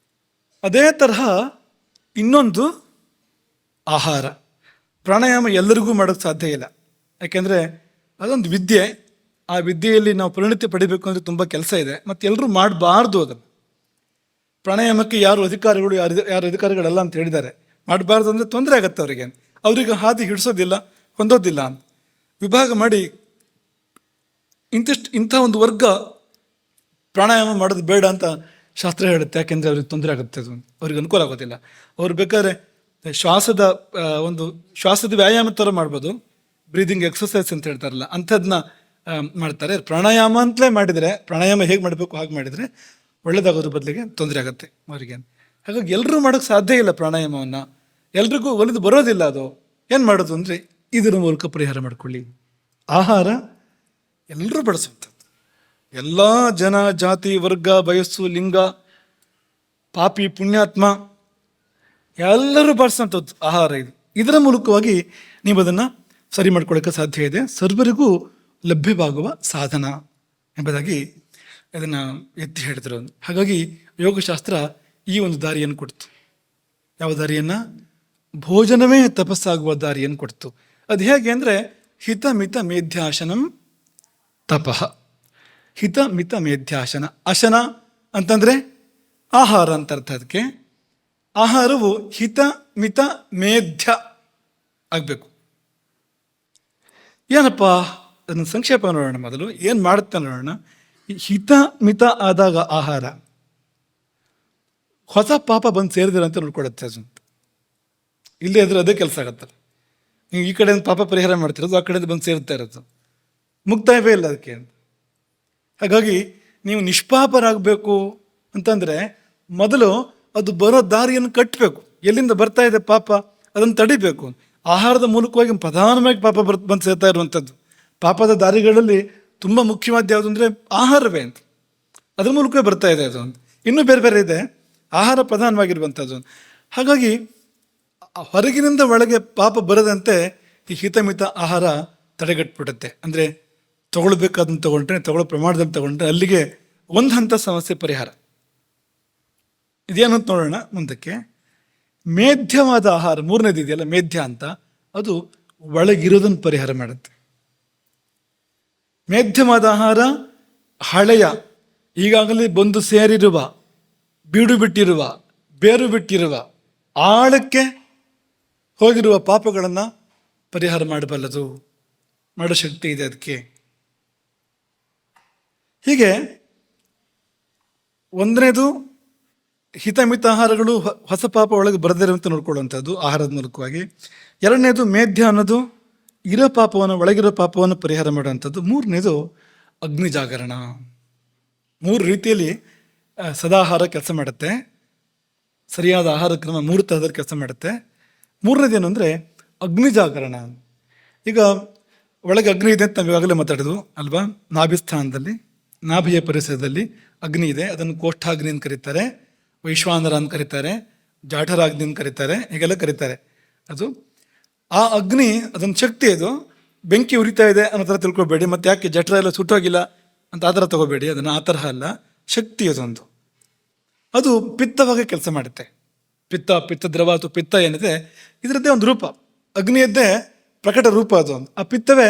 ಅದೇ ತರಹ ಇನ್ನೊಂದು ಆಹಾರ. ಪ್ರಾಣಾಯಾಮ ಎಲ್ಲರಿಗೂ ಮಾಡೋಕ್ಕೆ ಸಾಧ್ಯ ಇಲ್ಲ, ಯಾಕೆಂದರೆ ಅದೊಂದು ವಿದ್ಯೆ. ಆ ವಿದ್ಯೆಯಲ್ಲಿ ನಾವು ಪರಿಣತಿ ಪಡಿಬೇಕು ಅಂದರೆ ತುಂಬ ಕೆಲಸ ಇದೆ, ಮತ್ತು ಎಲ್ಲರೂ ಮಾಡಬಾರ್ದು ಅದನ್ನು. ಪ್ರಾಣಾಯಾಮಕ್ಕೆ ಯಾರು ಅಧಿಕಾರಿಗಳಲ್ಲ ಅಂತ ಹೇಳಿದ್ದಾರೆ. ಮಾಡಬಾರ್ದು ಅಂದರೆ ತೊಂದರೆ ಆಗುತ್ತೆ ಅವರಿಗೆ ಹಾದಿ ಹಿಡಿಸೋದಿಲ್ಲ, ಹೊಂದೋದಿಲ್ಲ ಅಂತ ವಿಭಾಗ ಮಾಡಿ ಇಂಥ ಒಂದು ವರ್ಗ ಪ್ರಾಣಾಯಾಮ ಮಾಡೋದು ಬೇಡ ಅಂತ ಶಾಸ್ತ್ರ ಹೇಳುತ್ತೆ. ಯಾಕೆಂದರೆ ಅವ್ರಿಗೆ ತೊಂದರೆ ಆಗುತ್ತೆ, ಅದು ಅವ್ರಿಗೆ ಅನುಕೂಲ ಆಗೋದಿಲ್ಲ. ಅವ್ರು ಬೇಕಾದ್ರೆ ಶ್ವಾಸದ ವ್ಯಾಯಾಮ ಥರ ಮಾಡ್ಬೋದು, ಬ್ರೀದಿಂಗ್ ಎಕ್ಸಸೈಸ್ ಅಂತ ಹೇಳ್ತಾರಲ್ಲ ಅಂಥದ್ದನ್ನ ಮಾಡ್ತಾರೆ. ಪ್ರಾಣಾಯಾಮ ಅಂತಲೇ ಮಾಡಿದರೆ, ಪ್ರಾಣಾಯಾಮ ಹೇಗೆ ಮಾಡಬೇಕು ಹಾಗೆ ಮಾಡಿದರೆ ಒಳ್ಳೆಯದಾಗೋದ್ರ ಬದಲಿಗೆ ತೊಂದರೆ ಆಗುತ್ತೆ ಅವರಿಗೆ. ಹಾಗಾಗಿ ಎಲ್ಲರೂ ಮಾಡೋಕ್ಕೆ ಸಾಧ್ಯ ಇಲ್ಲ ಪ್ರಾಣಾಯಾಮವನ್ನು, ಎಲ್ರಿಗೂ ಒಲಿದು ಬರೋದಿಲ್ಲ. ಅದು ಏನು ಮಾಡೋದು ಅಂದರೆ ಇದರ ಮೂಲಕ ಪರಿಹಾರ ಮಾಡಿಕೊಳ್ಳಿ. ಆಹಾರ ಎಲ್ಲರೂ ಬಳಸುವಂಥದ್ದು, ಎಲ್ಲ ಜನ, ಜಾತಿ, ವರ್ಗ, ವಯಸ್ಸು, ಲಿಂಗ, ಪಾಪಿ, ಪುಣ್ಯಾತ್ಮ ಎಲ್ಲರೂ ಬಳಸುವಂಥದ್ದು ಆಹಾರ ಇದು. ಇದರ ಮೂಲಕವಾಗಿ ನೀವು ಅದನ್ನು ಸರಿ ಮಾಡ್ಕೊಳ್ಳೋಕ್ಕೆ ಸಾಧ್ಯ ಇದೆ, ಸರ್ವರಿಗೂ ಲಭ್ಯವಾಗುವ ಸಾಧನ ಎಂಬುದಾಗಿ ಅದನ್ನು ಎತ್ತಿ ಹೇಳಿದರು. ಹಾಗಾಗಿ ಯೋಗಶಾಸ್ತ್ರ ಈ ಒಂದು ದಾರಿಯನ್ನು ಕೊಡ್ತು. ಯಾವ ದಾರಿಯನ್ನು? ಭೋಜನವೇ ತಪಸ್ಸಾಗುವ ದಾರಿಯನ್ನು ಕೊಡ್ತು. ಅದು ಹೇಗೆ ಅಂದರೆ ಹಿತ ಮಿತ ಮೇಧ್ಯಾಸನಂ ತಪಃ. ಹಿತ ಮಿತ ಮೇಧ್ಯಾಸನ. ಅಶನ ಅಂತಂದರೆ ಆಹಾರ ಅಂತ ಅರ್ಥ. ಅದಕ್ಕೆ ಆಹಾರವು ಹಿತ ಮಿತ ಮೇಧ್ಯ ಆಗಬೇಕು. ಏನಪ್ಪ ಅದನ್ನು ಸಂಕ್ಷೇಪ ನೋಡೋಣ. ಮೊದಲು ಏನು ಮಾಡುತ್ತೆ ನೋಡೋಣ. ಹಿತ ಮಿತ ಆದಾಗ ಆಹಾರ ಹೊಸ ಪಾಪ ಬಂದು ಸೇರಿದಿರಂತ ನೋಡ್ಕೊಡುತ್ತೆ. ಅದು ಇಲ್ಲೇ ಇದ್ರೆ ಅದೇ ಕೆಲಸ ಆಗತ್ತಲ್ಲ. ನೀವು ಈ ಕಡೆಯಿಂದ ಪಾಪ ಪರಿಹಾರ ಮಾಡ್ತಿರೋದು, ಆ ಕಡೆಯಿಂದ ಬಂದು ಸೇರ್ತಾ ಇರೋದು, ಮುಕ್ತಾಯವೇ ಇಲ್ಲ ಅದಕ್ಕೆ. ಹಾಗಾಗಿ ನೀವು ನಿಷ್ಪಾಪರಾಗಬೇಕು ಅಂತಂದರೆ ಮೊದಲು ಅದು ಬರೋ ದಾರಿಯನ್ನು ಕಟ್ಟಬೇಕು. ಎಲ್ಲಿಂದ ಬರ್ತಾ ಇದೆ ಪಾಪ ಅದನ್ನು ತಡಿಬೇಕು. ಆಹಾರದ ಮೂಲಕವಾಗಿ ಪ್ರಧಾನವಾಗಿ ಪಾಪ ಬಂದು ಸೇರ್ತಾ ಇರುವಂಥದ್ದು. ಪಾಪದ ದಾರಿಗಳಲ್ಲಿ ತುಂಬ ಮುಖ್ಯವಾದ ಯಾವುದು ಅಂದರೆ ಆಹಾರವೇ ಅಂತ. ಅದ್ರ ಮೂಲಕವೇ ಬರ್ತಾ ಇದೆ ಅದು. ಇನ್ನೂ ಬೇರೆ ಬೇರೆ ಇದೆ, ಆಹಾರ ಪ್ರಧಾನವಾಗಿರುವಂಥದ್ದು. ಹಾಗಾಗಿ ಹೊರಗಿನಿಂದ ಒಳಗೆ ಪಾಪ ಬರದಂತೆ ಈ ಹಿತಮಿತ ಆಹಾರ ತಡೆಗಟ್ಬಿಡುತ್ತೆ. ಅಂದರೆ ತಗೊಳ್ಬೇಕಾದನ್ನು ತಗೊಂಡ್ರೆ, ತಗೊಳ್ಳೋ ಪ್ರಮಾಣದಲ್ಲಿ ತಗೊಂಡ್ರೆ ಅಲ್ಲಿಗೆ ಒಂದು ಹಂತ ಸಮಸ್ಯೆ ಪರಿಹಾರ. ಇದೇನಂತ ನೋಡೋಣ ಮುಂದಕ್ಕೆ. ಮೇಧ್ಯವಾದ ಆಹಾರ, ಮೂರನೇದು ಇದೆಯಲ್ಲ ಮೇಧ್ಯ ಅಂತ, ಅದು ಒಳಗಿರೋದನ್ನು ಪರಿಹಾರ ಮಾಡುತ್ತೆ. ಮೇಧ್ಯವಾದ ಆಹಾರ ಹಳೆಯ, ಈಗಾಗಲೇ ಬಂದು ಸೇರಿರುವ, ಬೀಡು ಬಿಟ್ಟಿರುವ, ಬೇರು ಬಿಟ್ಟಿರುವ, ಆಳಕ್ಕೆ ಹೋಗಿರುವ ಪಾಪಗಳನ್ನು ಪರಿಹಾರ ಮಾಡಬಲ್ಲದು, ಮಾಡೋ ಶಕ್ತಿ ಇದೆ ಅದಕ್ಕೆ. ಹೀಗೆ ಒಂದನೇದು ಹಿತಮಿತ ಆಹಾರಗಳು ಹೊಸ ಪಾಪ ಒಳಗೆ ಬರದಿರುವಂತೆ ನೋಡ್ಕೊಳ್ಳುವಂಥದ್ದು ಆಹಾರದ ಮೂಲಕವಾಗಿ. ಎರಡನೇದು ಮೇಧ್ಯ ಅನ್ನೋದು ಇರೋ ಪಾಪವನ್ನು, ಒಳಗಿರೋ ಪಾಪವನ್ನು ಪರಿಹಾರ ಮಾಡುವಂಥದ್ದು. ಮೂರನೇದು ಅಗ್ನಿ ಜಾಗರಣ. ಮೂರು ರೀತಿಯಲ್ಲಿ ಸದಾಹಾರ ಕೆಲಸ ಮಾಡುತ್ತೆ. ಸರಿಯಾದ ಆಹಾರ ಕ್ರಮ ಮೂರು ಥರದಲ್ಲಿ ಕೆಲಸ ಮಾಡುತ್ತೆ. ಮೂರನೇದೇನು ಅಂದರೆ ಅಗ್ನಿ ಜಾಗರಣ. ಈಗ ಒಳಗೆ ಅಗ್ನಿ ಇದೆ ಅಂತ ನಾವು ಇವಾಗಲೇ ಮಾತಾಡೋದು ಅಲ್ವಾ. ನಾಭಿಸ್ಥಾನದಲ್ಲಿ, ನಾಭಿಯ ಪರಿಸರದಲ್ಲಿ ಅಗ್ನಿ ಇದೆ. ಅದನ್ನು ಕೋಷ್ಠಾಗ್ನಿ ಅಂತ ಕರೀತಾರೆ, ವೈಶ್ವಾನರ ಅಂತ ಕರೀತಾರೆ, ಜಾಠರಾಗ್ನಿ ಅಂತ ಕರೀತಾರೆ, ಹೀಗೆಲ್ಲ ಕರೀತಾರೆ. ಅದು ಆ ಅಗ್ನಿ, ಅದೊಂದು ಶಕ್ತಿ. ಅದು ಬೆಂಕಿ ಉರಿತಾ ಇದೆ ಅನ್ನೋ ಥರ ತಿಳ್ಕೊಬೇಡಿ. ಮತ್ತು ಯಾಕೆ ಜಠರ ಎಲ್ಲ ಸುಟ್ಟೋಗಿಲ್ಲ ಅಂತ ಆ ಥರ ತಗೋಬೇಡಿ. ಅದನ್ನು ಆ ತರಹ ಅಲ್ಲ, ಶಕ್ತಿ ಅದೊಂದು. ಅದು ಪಿತ್ತವಾಗಿ ಕೆಲಸ ಮಾಡುತ್ತೆ. ಪಿತ್ತದ್ರವ ಅಥವಾ ಪಿತ್ತ ಏನಿದೆ ಇದರದ್ದೇ ಒಂದು ರೂಪ, ಅಗ್ನಿಯದ್ದೇ ಪ್ರಕಟ ರೂಪ ಅದು. ಆ ಪಿತ್ತವೇ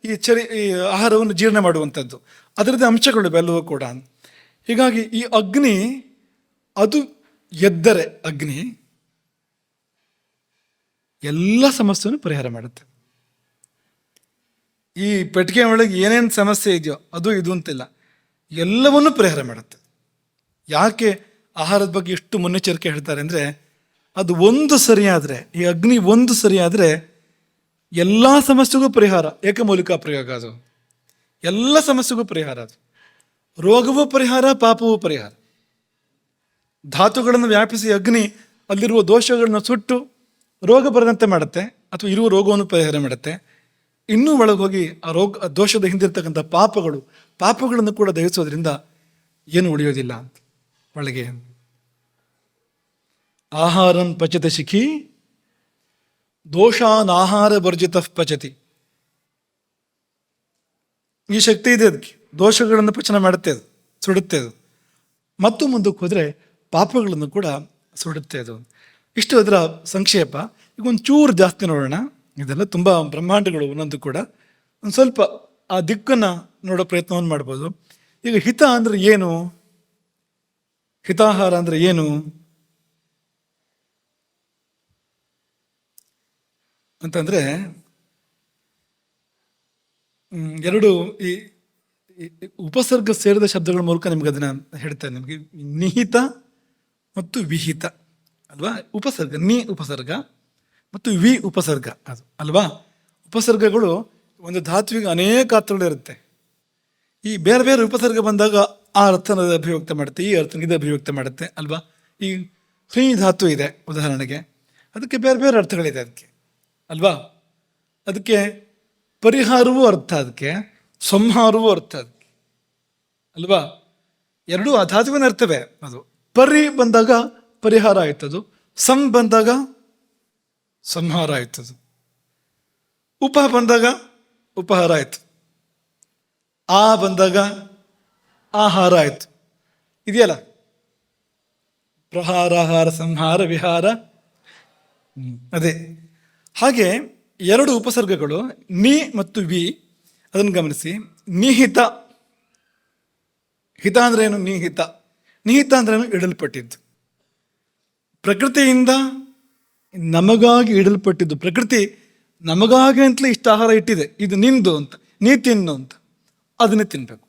ಈ ಆಹಾರವನ್ನು ಜೀರ್ಣ ಮಾಡುವಂಥದ್ದು. ಅದರದ್ದೇ ಅಂಶಗಳು ಬೆಲ್ಲವೂ ಕೂಡ. ಹೀಗಾಗಿ ಈ ಅಗ್ನಿ ಅದು ಎದ್ದರೆ ಅಗ್ನಿ ಎಲ್ಲ ಸಮಸ್ಯೆಯನ್ನು ಪರಿಹಾರ ಮಾಡುತ್ತೆ. ಈ ಪೆಟ್ಟಿಗೆ ಒಳಗೆ ಏನೇನು ಸಮಸ್ಯೆ ಇದೆಯೋ ಅದು ಇದು ಅಂತಿಲ್ಲ, ಎಲ್ಲವನ್ನೂ ಪರಿಹಾರ ಮಾಡುತ್ತೆ. ಯಾಕೆ ಆಹಾರದ ಬಗ್ಗೆ ಎಷ್ಟು ಮುನ್ನೆಚ್ಚರಿಕೆ ಹೇಳ್ತಾರೆ ಅಂದರೆ, ಅದು ಒಂದು ಸರಿಯಾದರೆ, ಈ ಅಗ್ನಿ ಒಂದು ಸರಿಯಾದರೆ ಎಲ್ಲ ಸಮಸ್ಯೆಗೂ ಪರಿಹಾರ. ಏಕಮೂಲಿಕಾ ಪ್ರಯೋಗ ಅದು, ಎಲ್ಲ ಸಮಸ್ಯೆಗೂ ಪರಿಹಾರ ಅದು. ರೋಗವೂ ಪರಿಹಾರ, ಪಾಪವೂ ಪರಿಹಾರ. ಧಾತುಗಳನ್ನು ವ್ಯಾಪಿಸಿ ಅಗ್ನಿ ಅಲ್ಲಿರುವ ದೋಷಗಳನ್ನ ಸುಟ್ಟು ರೋಗ ಬರದಂತೆ ಮಾಡುತ್ತೆ, ಅಥವಾ ಇರುವ ರೋಗವನ್ನು ಪರಿಹಾರ ಮಾಡುತ್ತೆ. ಇನ್ನೂ ಒಳಗೆ ಹೋಗಿ ಆ ದೋಷದ ಹಿಂದಿರ್ತಕ್ಕಂಥ ಪಾಪಗಳನ್ನು ಕೂಡ ದಹಿಸೋದ್ರಿಂದ ಏನು ಉಳಿಯೋದಿಲ್ಲ ಅಂತ ಒಳಗೆ. ಆಹಾರನ್ ಪಚತ ಶಿಖಿ ದೋಷಾನ್ ಆಹಾರ ವರ್ಜಿತ ಪಚತಿ. ಈ ಶಕ್ತಿ ಇದೆ ಅದಕ್ಕೆ, ದೋಷಗಳನ್ನು ಪಚನ ಮಾಡುತ್ತೆ ಅದು, ಸುಡುತ್ತೆ ಅದು. ಮತ್ತು ಮುಂದಕ್ಕೆ ಹೋದರೆ ಪಾಪಗಳನ್ನು ಕೂಡ ಸುಡುತ್ತೆ ಅದು. ಇಷ್ಟು ಅದರ ಸಂಕ್ಷೇಪ. ಈಗ ಒಂದು ಚೂರು ಜಾಸ್ತಿ ನೋಡೋಣ. ಇದೆಲ್ಲ ತುಂಬ ಬ್ರಹ್ಮಾಂಡಗಳು ಒಂದೊಂದು ಕೂಡ. ಒಂದು ಸ್ವಲ್ಪ ಆ ದಿಕ್ಕನ್ನು ನೋಡೋ ಪ್ರಯತ್ನವನ್ನು ಮಾಡ್ಬೋದು. ಈಗ ಹಿತ ಅಂದರೆ ಏನು? ಹಿತಾಹಾರ ಅಂದರೆ ಏನು ಅಂತಂದರೆ, ಎರಡು ಈ ಉಪಸರ್ಗ ಸೇರಿದ ಶಬ್ದಗಳ ಮೂಲಕ ನಿಮ್ಗೆ ಅದನ್ನು ಹೇಳ್ತೇನೆ. ನಿಮಗೆ ನಿಹಿತ ಮತ್ತು ವಿಹಿತ ಅಲ್ವಾ. ಉಪಸರ್ಗ, ನಿ ಉಪಸರ್ಗ ಮತ್ತು ಉಪಸರ್ಗ ಅದು ಅಲ್ವಾ. ಉಪಸರ್ಗಗಳು ಒಂದು ಧಾತುವಿಗೆ ಅನೇಕ ಅರ್ಥಗಳಿರುತ್ತೆ. ಈ ಬೇರೆ ಬೇರೆ ಉಪಸರ್ಗ ಬಂದಾಗ ಆ ಅರ್ಥನ ಅಭಿವ್ಯಕ್ತ ಮಾಡುತ್ತೆ, ಈ ಅರ್ಥನ ಇದು ಅಭಿವ್ಯಕ್ತ ಮಾಡುತ್ತೆ ಅಲ್ವಾ. ಈ ಹ್ರೀ ಧಾತು ಇದೆ ಉದಾಹರಣೆಗೆ, ಅದಕ್ಕೆ ಬೇರೆ ಬೇರೆ ಅರ್ಥಗಳಿದೆ ಅದಕ್ಕೆ ಅಲ್ವಾ. ಅದಕ್ಕೆ ಪರಿಹಾರವೂ ಅರ್ಥ, ಅದಕ್ಕೆ ಸಂಹಾರವೂ ಅರ್ಥ ಅದಕ್ಕೆ ಅಲ್ವಾ. ಎರಡೂ ಆ ಧಾತುವಿನ ಅರ್ಥವೇ. ಅದು ಪರಿ ಬಂದಾಗ ಪರಿಹಾರ ಆಯ್ತದು, ಬಂದಾಗ ಸಂಹಾರ ಆಯ್ತದು, ಉಪ ಬಂದಾಗ ಉಪಹಾರ ಆಯ್ತು, ಆ ಬಂದಾಗ ಆಹಾರ ಆಯ್ತು. ಇದೆಯಲ್ಲ, ಪ್ರಹಾರ, ಆಹಾರ, ಸಂಹಾರ, ವಿಹಾರ. ಅದೇ ಹಾಗೆ ಎರಡು ಉಪಸರ್ಗಗಳು ನಿ ಮತ್ತು ವಿ, ಅದನ್ನು ಗಮನಿಸಿ. ನಿಹಿತ, ಹಿತ ಅಂದ್ರೆ ಏನು? ನಿಹಿತ. ನಿಹಿತ ಅಂದ್ರೇನು? ಇಡಲ್ಪಟ್ಟಿದ್ದು. ಪ್ರಕೃತಿಯಿಂದ ನಮಗಾಗಿ ಇಡಲ್ಪಟ್ಟಿದ್ದು. ಪ್ರಕೃತಿ ನಮಗಾಗಿ ಅಂತಲೇ ಇಷ್ಟ ಆಹಾರ ಇಟ್ಟಿದೆ, ಇದು ನಿಂದು ಅಂತ, ನೀ ತಿನ್ನು ಅಂತ, ಅದನ್ನೇ ತಿನ್ಬೇಕು.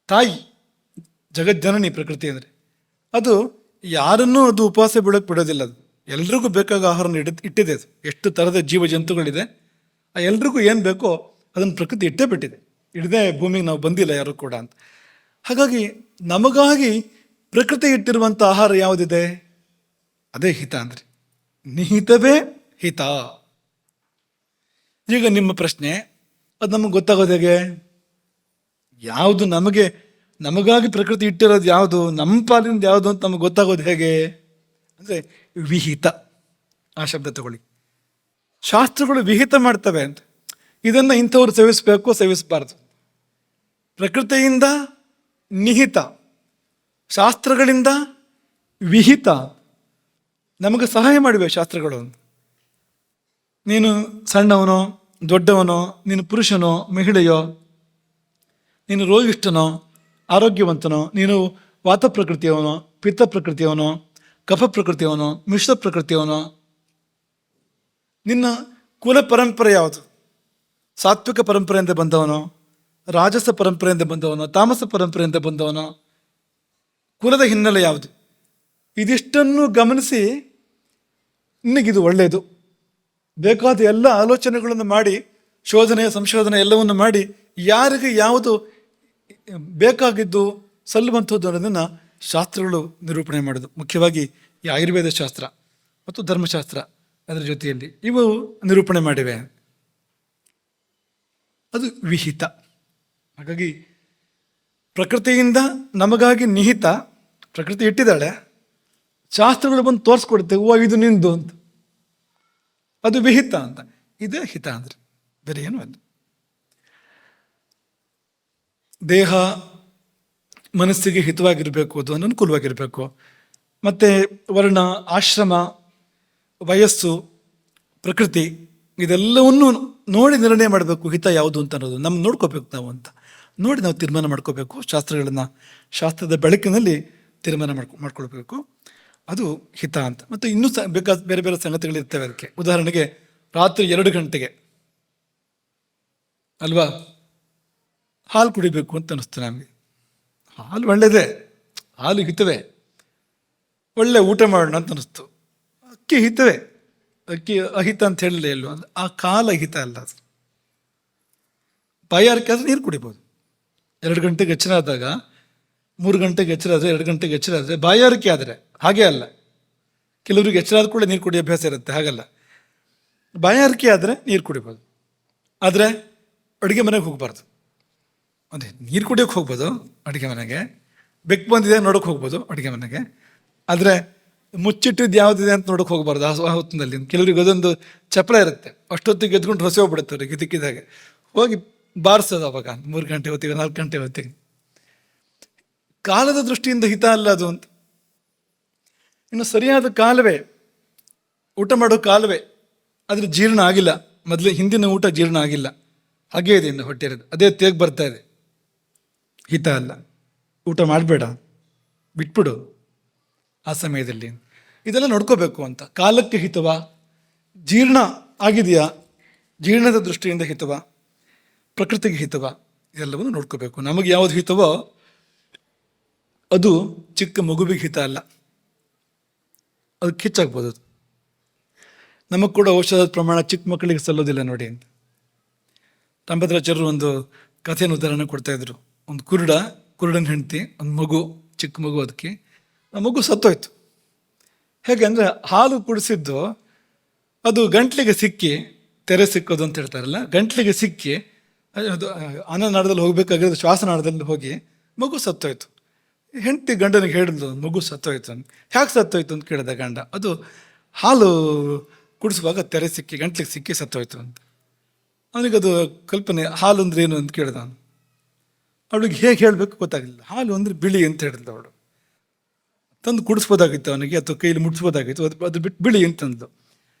ತಾಯಿ ಜಗಜ್ಜನನಿ ಪ್ರಕೃತಿ ಅಂದರೆ, ಅದು ಯಾರನ್ನೂ ಅದು ಉಪವಾಸ ಬಿಡೋಕ್ಕೆ ಬಿಡೋದಿಲ್ಲ. ಅದು ಎಲ್ರಿಗೂ ಬೇಕಾದ ಆಹಾರನ ಇಟ್ಟಿದೆ. ಅದು ಎಷ್ಟು ಥರದ ಜೀವ ಜಂತುಗಳಿದೆ, ಆ ಎಲ್ರಿಗೂ ಏನು ಬೇಕೋ ಅದನ್ನು ಪ್ರಕೃತಿ ಇಟ್ಟೇ ಬಿಟ್ಟಿದೆ. ಇಡದೆ ಭೂಮಿಗೆ ನಾವು ಬಂದಿಲ್ಲ ಯಾರು ಕೂಡ ಅಂತ. ಹಾಗಾಗಿ ನಮಗಾಗಿ ಪ್ರಕೃತಿ ಇಟ್ಟಿರುವಂಥ ಆಹಾರ ಯಾವುದಿದೆ? ಅದೇ ಹಿತ ಅಂದರೆ. ನಿಹಿತವೇ ಹಿತ. ಈಗ ನಿಮ್ಮ ಪ್ರಶ್ನೆ, ಅದು ನಮಗೆ ಗೊತ್ತಾಗೋದು ಹೇಗೆ? ಯಾವುದು ನಮಗಾಗಿ ಪ್ರಕೃತಿ ಇಟ್ಟಿರೋದು ಯಾವುದು, ನಮ್ಮ ಪಾಲಿಂದ ಯಾವುದು ಅಂತ ನಮಗೆ ಗೊತ್ತಾಗೋದು ಹೇಗೆ ಅಂದರೆ ವಿಹಿತ. ಆ ಶಬ್ದ ತಗೊಳ್ಳಿ. ಶಾಸ್ತ್ರಗಳು ವಿಹಿತ ಮಾಡ್ತವೆ ಅಂತ, ಇದನ್ನು ಇಂಥವ್ರು ಸೇವಿಸಬೇಕು, ಸೇವಿಸಬಾರ್ದು. ಪ್ರಕೃತಿಯಿಂದ ನಿಹಿತ, ಶಾಸ್ತ್ರಗಳಿಂದ ವಿಹಿತ. ನಮಗೆ ಸಹಾಯ ಮಾಡಿವೆ ಶಾಸ್ತ್ರಗಳು. ನೀನು ಸಣ್ಣವನೋ ದೊಡ್ಡವನೋ, ನೀನು ಪುರುಷನೋ ಮಹಿಳೆಯೋ, ನೀನು ರೋಗಿಷ್ಠನೋ ಆರೋಗ್ಯವಂತನೋ, ನೀನು ವಾತ ಪ್ರಕೃತಿಯವನೋ ಪಿತ್ತ ಪ್ರಕೃತಿಯವನೋ ಕಫ ಪ್ರಕೃತಿಯವನೋ ಮಿಶ್ರ ಪ್ರಕೃತಿಯವನೋ, ನಿನ್ನ ಕುಲ ಪರಂಪರೆ ಯಾವುದು? ಸಾತ್ವಿಕ ಪರಂಪರೆಯಿಂದ ಬಂದವನೋ, ರಾಜಸ ಪರಂಪರೆಯಿಂದ ಬಂದವನೋ, ತಾಮಸ ಪರಂಪರೆಯಿಂದ ಬಂದವನೋ, ಕುಲದ ಹಿನ್ನೆಲೆ ಯಾವುದು? ಇದಿಷ್ಟನ್ನು ಗಮನಿಸಿ ನಿನಗಿದು ಒಳ್ಳೆಯದು, ಬೇಕಾದ ಎಲ್ಲ ಆಲೋಚನೆಗಳನ್ನು ಮಾಡಿ, ಶೋಧನೆ ಸಂಶೋಧನೆ ಎಲ್ಲವನ್ನು ಮಾಡಿ, ಯಾರಿಗೆ ಯಾವುದು ಬೇಕಾಗಿದ್ದು ಸಲ್ಲುವಂಥದ್ದು ಅನ್ನೋದನ್ನು ಶಾಸ್ತ್ರಗಳು ನಿರೂಪಣೆ ಮಾಡೋದು. ಮುಖ್ಯವಾಗಿ ಈ ಆಯುರ್ವೇದ ಶಾಸ್ತ್ರ ಮತ್ತು ಧರ್ಮಶಾಸ್ತ್ರ ಅದರ ಜೊತೆಯಲ್ಲಿ ಇವು ನಿರೂಪಣೆ ಮಾಡಿವೆ. ಅದು ವಿಹಿತ. ಹಾಗಾಗಿ ಪ್ರಕೃತಿಯಿಂದ ನಮಗಾಗಿ ನಿಹಿತ, ಪ್ರಕೃತಿ ಇಟ್ಟಿದ್ದಾಳೆ, ಶಾಸ್ತ್ರಗಳು ಬಂದು ತೋರಿಸ್ಕೊಡುತ್ತೆ, ಇದು ನಿಂದು ಅಂತ, ಅದು ವಿಹಿತ ಅಂತ. ಇದೇ ಹಿತ ಅಂದರೆ, ಬೇರೆ ಏನು ಅಲ್ಲ. ದೇಹ ಮನಸ್ಸಿಗೆ ಹಿತವಾಗಿರಬೇಕು, ಅದು ಅನುಕೂಲವಾಗಿರಬೇಕು. ಮತ್ತು ವರ್ಣ, ಆಶ್ರಮ, ವಯಸ್ಸು, ಪ್ರಕೃತಿ ಇದೆಲ್ಲವನ್ನು ನೋಡಿ ನಿರ್ಣಯ ಮಾಡಬೇಕು ಹಿತ ಯಾವುದು ಅಂತ ಅನ್ನೋದು. ನೋಡ್ಕೋಬೇಕು ನಾವು ಅಂತ ನೋಡಿ ನಾವು ತೀರ್ಮಾನ ಮಾಡ್ಕೋಬೇಕು. ಶಾಸ್ತ್ರದ ಬೆಳಕಿನಲ್ಲಿ ತೀರ್ಮಾನ ಮಾಡ್ಕೊಳ್ಬೇಕು. ಅದು ಹಿತ ಅಂತ. ಮತ್ತು ಇನ್ನೂ ಬೇಕಾದ ಬೇರೆ ಬೇರೆ ಸಂಗತಿಗಳಿರ್ತವೆ ಅದಕ್ಕೆ. ಉದಾಹರಣೆಗೆ ರಾತ್ರಿ 2 ಗಂಟೆಗೆ ಅಲ್ವಾ ಹಾಲು ಕುಡಿಬೇಕು ಅಂತ ಅನ್ನಿಸ್ತು ನಮಗೆ. ಹಾಲು ಒಳ್ಳೆಯದೇ, ಹಾಲು ಹಿತವೇ, ಒಳ್ಳೆ ಊಟ ಮಾಡೋಣ ಅಂತ ಅನ್ನಿಸ್ತು. ಅಕ್ಕಿ ಹಿತವೇ, ಅಕ್ಕಿ ಅಹಿತ ಅಂತ ಹೇಳಿಲ್ಲ ಎಲ್ಲೂ. ಆ ಕಾಲ ಹಿತ ಅಲ್ಲ ಅದು. ಬಾಯಾರಿಕೆ ಆದರೆ ನೀರು ಕುಡಿಬೋದು. 2 ಗಂಟೆಗೆ ಎಚ್ಚರ ಆದಾಗ, 3 ಗಂಟೆಗೆ ಎಚ್ಚರ ಆದರೆ, 2 ಗಂಟೆಗೆ ಎಚ್ಚರ ಆದರೆ, ಬಾಯಾರಿಕೆ ಆದರೆ ಹಾಗೆ ಅಲ್ಲ. ಕೆಲವರಿಗೆ ಎಚ್ಚರ ಆದ ಕೂಡ ನೀರು ಕುಡಿಯೋ ಅಭ್ಯಾಸ ಇರುತ್ತೆ, ಹಾಗಲ್ಲ. ಬಾಯಾರಿಕೆ ಆದರೆ ನೀರು ಕುಡಿಬೋದು, ಆದರೆ ಅಡುಗೆ ಮನೆಗೆ ಹೋಗಬಾರ್ದು. ಅದೇ ನೀರು ಕುಡಿಯೋಕ್ಕೆ ಹೋಗ್ಬೋದು ಅಡುಗೆ ಮನೆಗೆ, ಬೆಕ್ಕು ಬಂದಿದೆ ನೋಡೋಕೆ ಹೋಗ್ಬೋದು ಅಡುಗೆ ಮನೆಗೆ, ಆದರೆ ಮುಚ್ಚಿಟ್ಟಿದ್ದು ಯಾವುದಿದೆ ಅಂತ ನೋಡೋಕೆ ಹೋಗಬಾರ್ದು ಆ ಹೊತ್ತಿನಲ್ಲಿ. ಕೆಲವರಿಗೆ ಅದೊಂದು ಚಪಲ ಇರುತ್ತೆ, ಅಷ್ಟೊತ್ತಿಗೆ ಎದ್ಕೊಂಡು ಹೊಸ ಹೋಗ್ಬಿಡುತ್ತೆ ಅವ್ರಿಗೆ ಇದಕ್ಕಿದ್ದಾಗೆ, ಹೋಗಿ ಬಾರಿಸೋದು ಅವಾಗ 3 ಗಂಟೆ ಹೊತ್ತಿಗೆ, 4 ಗಂಟೆ ಹೊತ್ತಿಗೆ. ಕಾಲದ ದೃಷ್ಟಿಯಿಂದ ಹಿತ ಅಲ್ಲ ಅದು ಅಂತ. ಇನ್ನು ಸರಿಯಾದ ಕಾಲವೇ, ಊಟ ಮಾಡೋ ಕಾಲವೇ, ಆದರೆ ಜೀರ್ಣ ಆಗಿಲ್ಲ, ಹಿಂದಿನ ಊಟ ಜೀರ್ಣ ಆಗಿಲ್ಲ, ಹಾಗೇ ಇದೆ ಇನ್ನು ಹೊಟ್ಟೆ ಇರೋದು, ಅದೇ ತೇಗ್ ಬರ್ತಾ ಇದೆ, ಹಿತ ಅಲ್ಲ. ಊಟ ಮಾಡಬೇಡ, ಬಿಟ್ಬಿಡು ಆ ಸಮಯದಲ್ಲಿ. ಇದೆಲ್ಲ ನೋಡ್ಕೋಬೇಕು ಅಂತ. ಕಾಲಕ್ಕೆ ಹಿತವಾ, ಜೀರ್ಣ ಆಗಿದೆಯಾ, ಜೀರ್ಣದ ದೃಷ್ಟಿಯಿಂದ ಹಿತವಾ, ಪ್ರಕೃತಿಗೆ ಹಿತವಾ, ಇದೆಲ್ಲವನ್ನು ನೋಡ್ಕೋಬೇಕು. ನಮಗೆ ಯಾವುದು ಹಿತವೋ ಅದು ಚಿಕ್ಕ ಮಗುವಿಗೆ ಹಿತ ಅಲ್ಲ, ಅದು ಕಿಚ್ಚಾಗ್ಬೋದು. ಅದು ನಮಗೆ ಕೂಡ ಔಷಧದ ಪ್ರಮಾಣ ಚಿಕ್ಕ ಮಕ್ಕಳಿಗೆ ಸಲ್ಲೋದಿಲ್ಲ ನೋಡಿ ಅಂತ. ರಾಮಭದ್ರಾಚಾರ್ಯರು ಒಂದು ಕಥೆಯನ್ನು ಉದಾಹರಣೆ ಕೊಡ್ತಾ ಇದ್ರು. ಒಂದು ಕುರುಡನ ಹೆಂಡತಿ, ಒಂದು ಮಗು, ಚಿಕ್ಕ ಮಗು. ಅದಕ್ಕೆ ಆ ಮಗು ಸತ್ತೋಯ್ತು. ಹೇಗೆ ಅಂದರೆ ಹಾಲು ಕುಡಿಸಿದ್ದು ಅದು ಗಂಟ್ಲಿಗೆ ಸಿಕ್ಕಿ, ತೆರೆ ಸಿಕ್ಕೋದು ಅಂತ ಹೇಳ್ತಾರಲ್ಲ, ಗಂಟ್ಲಿಗೆ ಸಿಕ್ಕಿ ಅದು ಅನ್ನನಾಳದಲ್ಲಿ ಹೋಗ್ಬೇಕಾಗಿರೋದು ಶ್ವಾಸನಾಳದಲ್ಲಿ ಹೋಗಿ ಮಗು ಸತ್ತೋಯ್ತು. ಹೆಂಡತಿ ಗಂಡನಿಗೆ ಹೇಳಿದ್ಲು ಮಗು ಸತ್ತೋಯ್ತು ಅಂತ. ಹ್ಯಾಕೆ ಸತ್ತೋಯ್ತು ಅಂತ ಕೇಳಿದ ಗಂಡ. ಅದು ಹಾಲು ಕುಡಿಸುವಾಗ ತೆರೆ ಸಿಕ್ಕಿ ಗಂಟ್ಲಿಗೆ ಸಿಕ್ಕಿ ಸತ್ತೋಯ್ತು ಅಂತ. ಅವನಿಗದು ಕಲ್ಪನೆ, ಹಾಲು ಅಂದ್ರೆ ಏನು ಅಂತ ಕೇಳಿದ ಅವನು. ಅವಳಿಗೆ ಹೇಗೆ ಹೇಳಬೇಕು ಗೊತ್ತಾಗಲಿಲ್ಲ. ಹಾಲು ಅಂದರೆ ಬಿಳಿ ಅಂತ ಹೇಳಿದ್ಲು ಅವಳು. ತಂದು ಕುಡಿಸ್ಬೋದಾಗಿತ್ತು ಅವನಿಗೆ, ಅಥವಾ ಕೈಲಿ ಮುಟ್ಸ್ಬೋದಾಗಿತ್ತು, ಅದು ಬಿಟ್ಟು ಬಿಳಿ ಅಂತಂದು.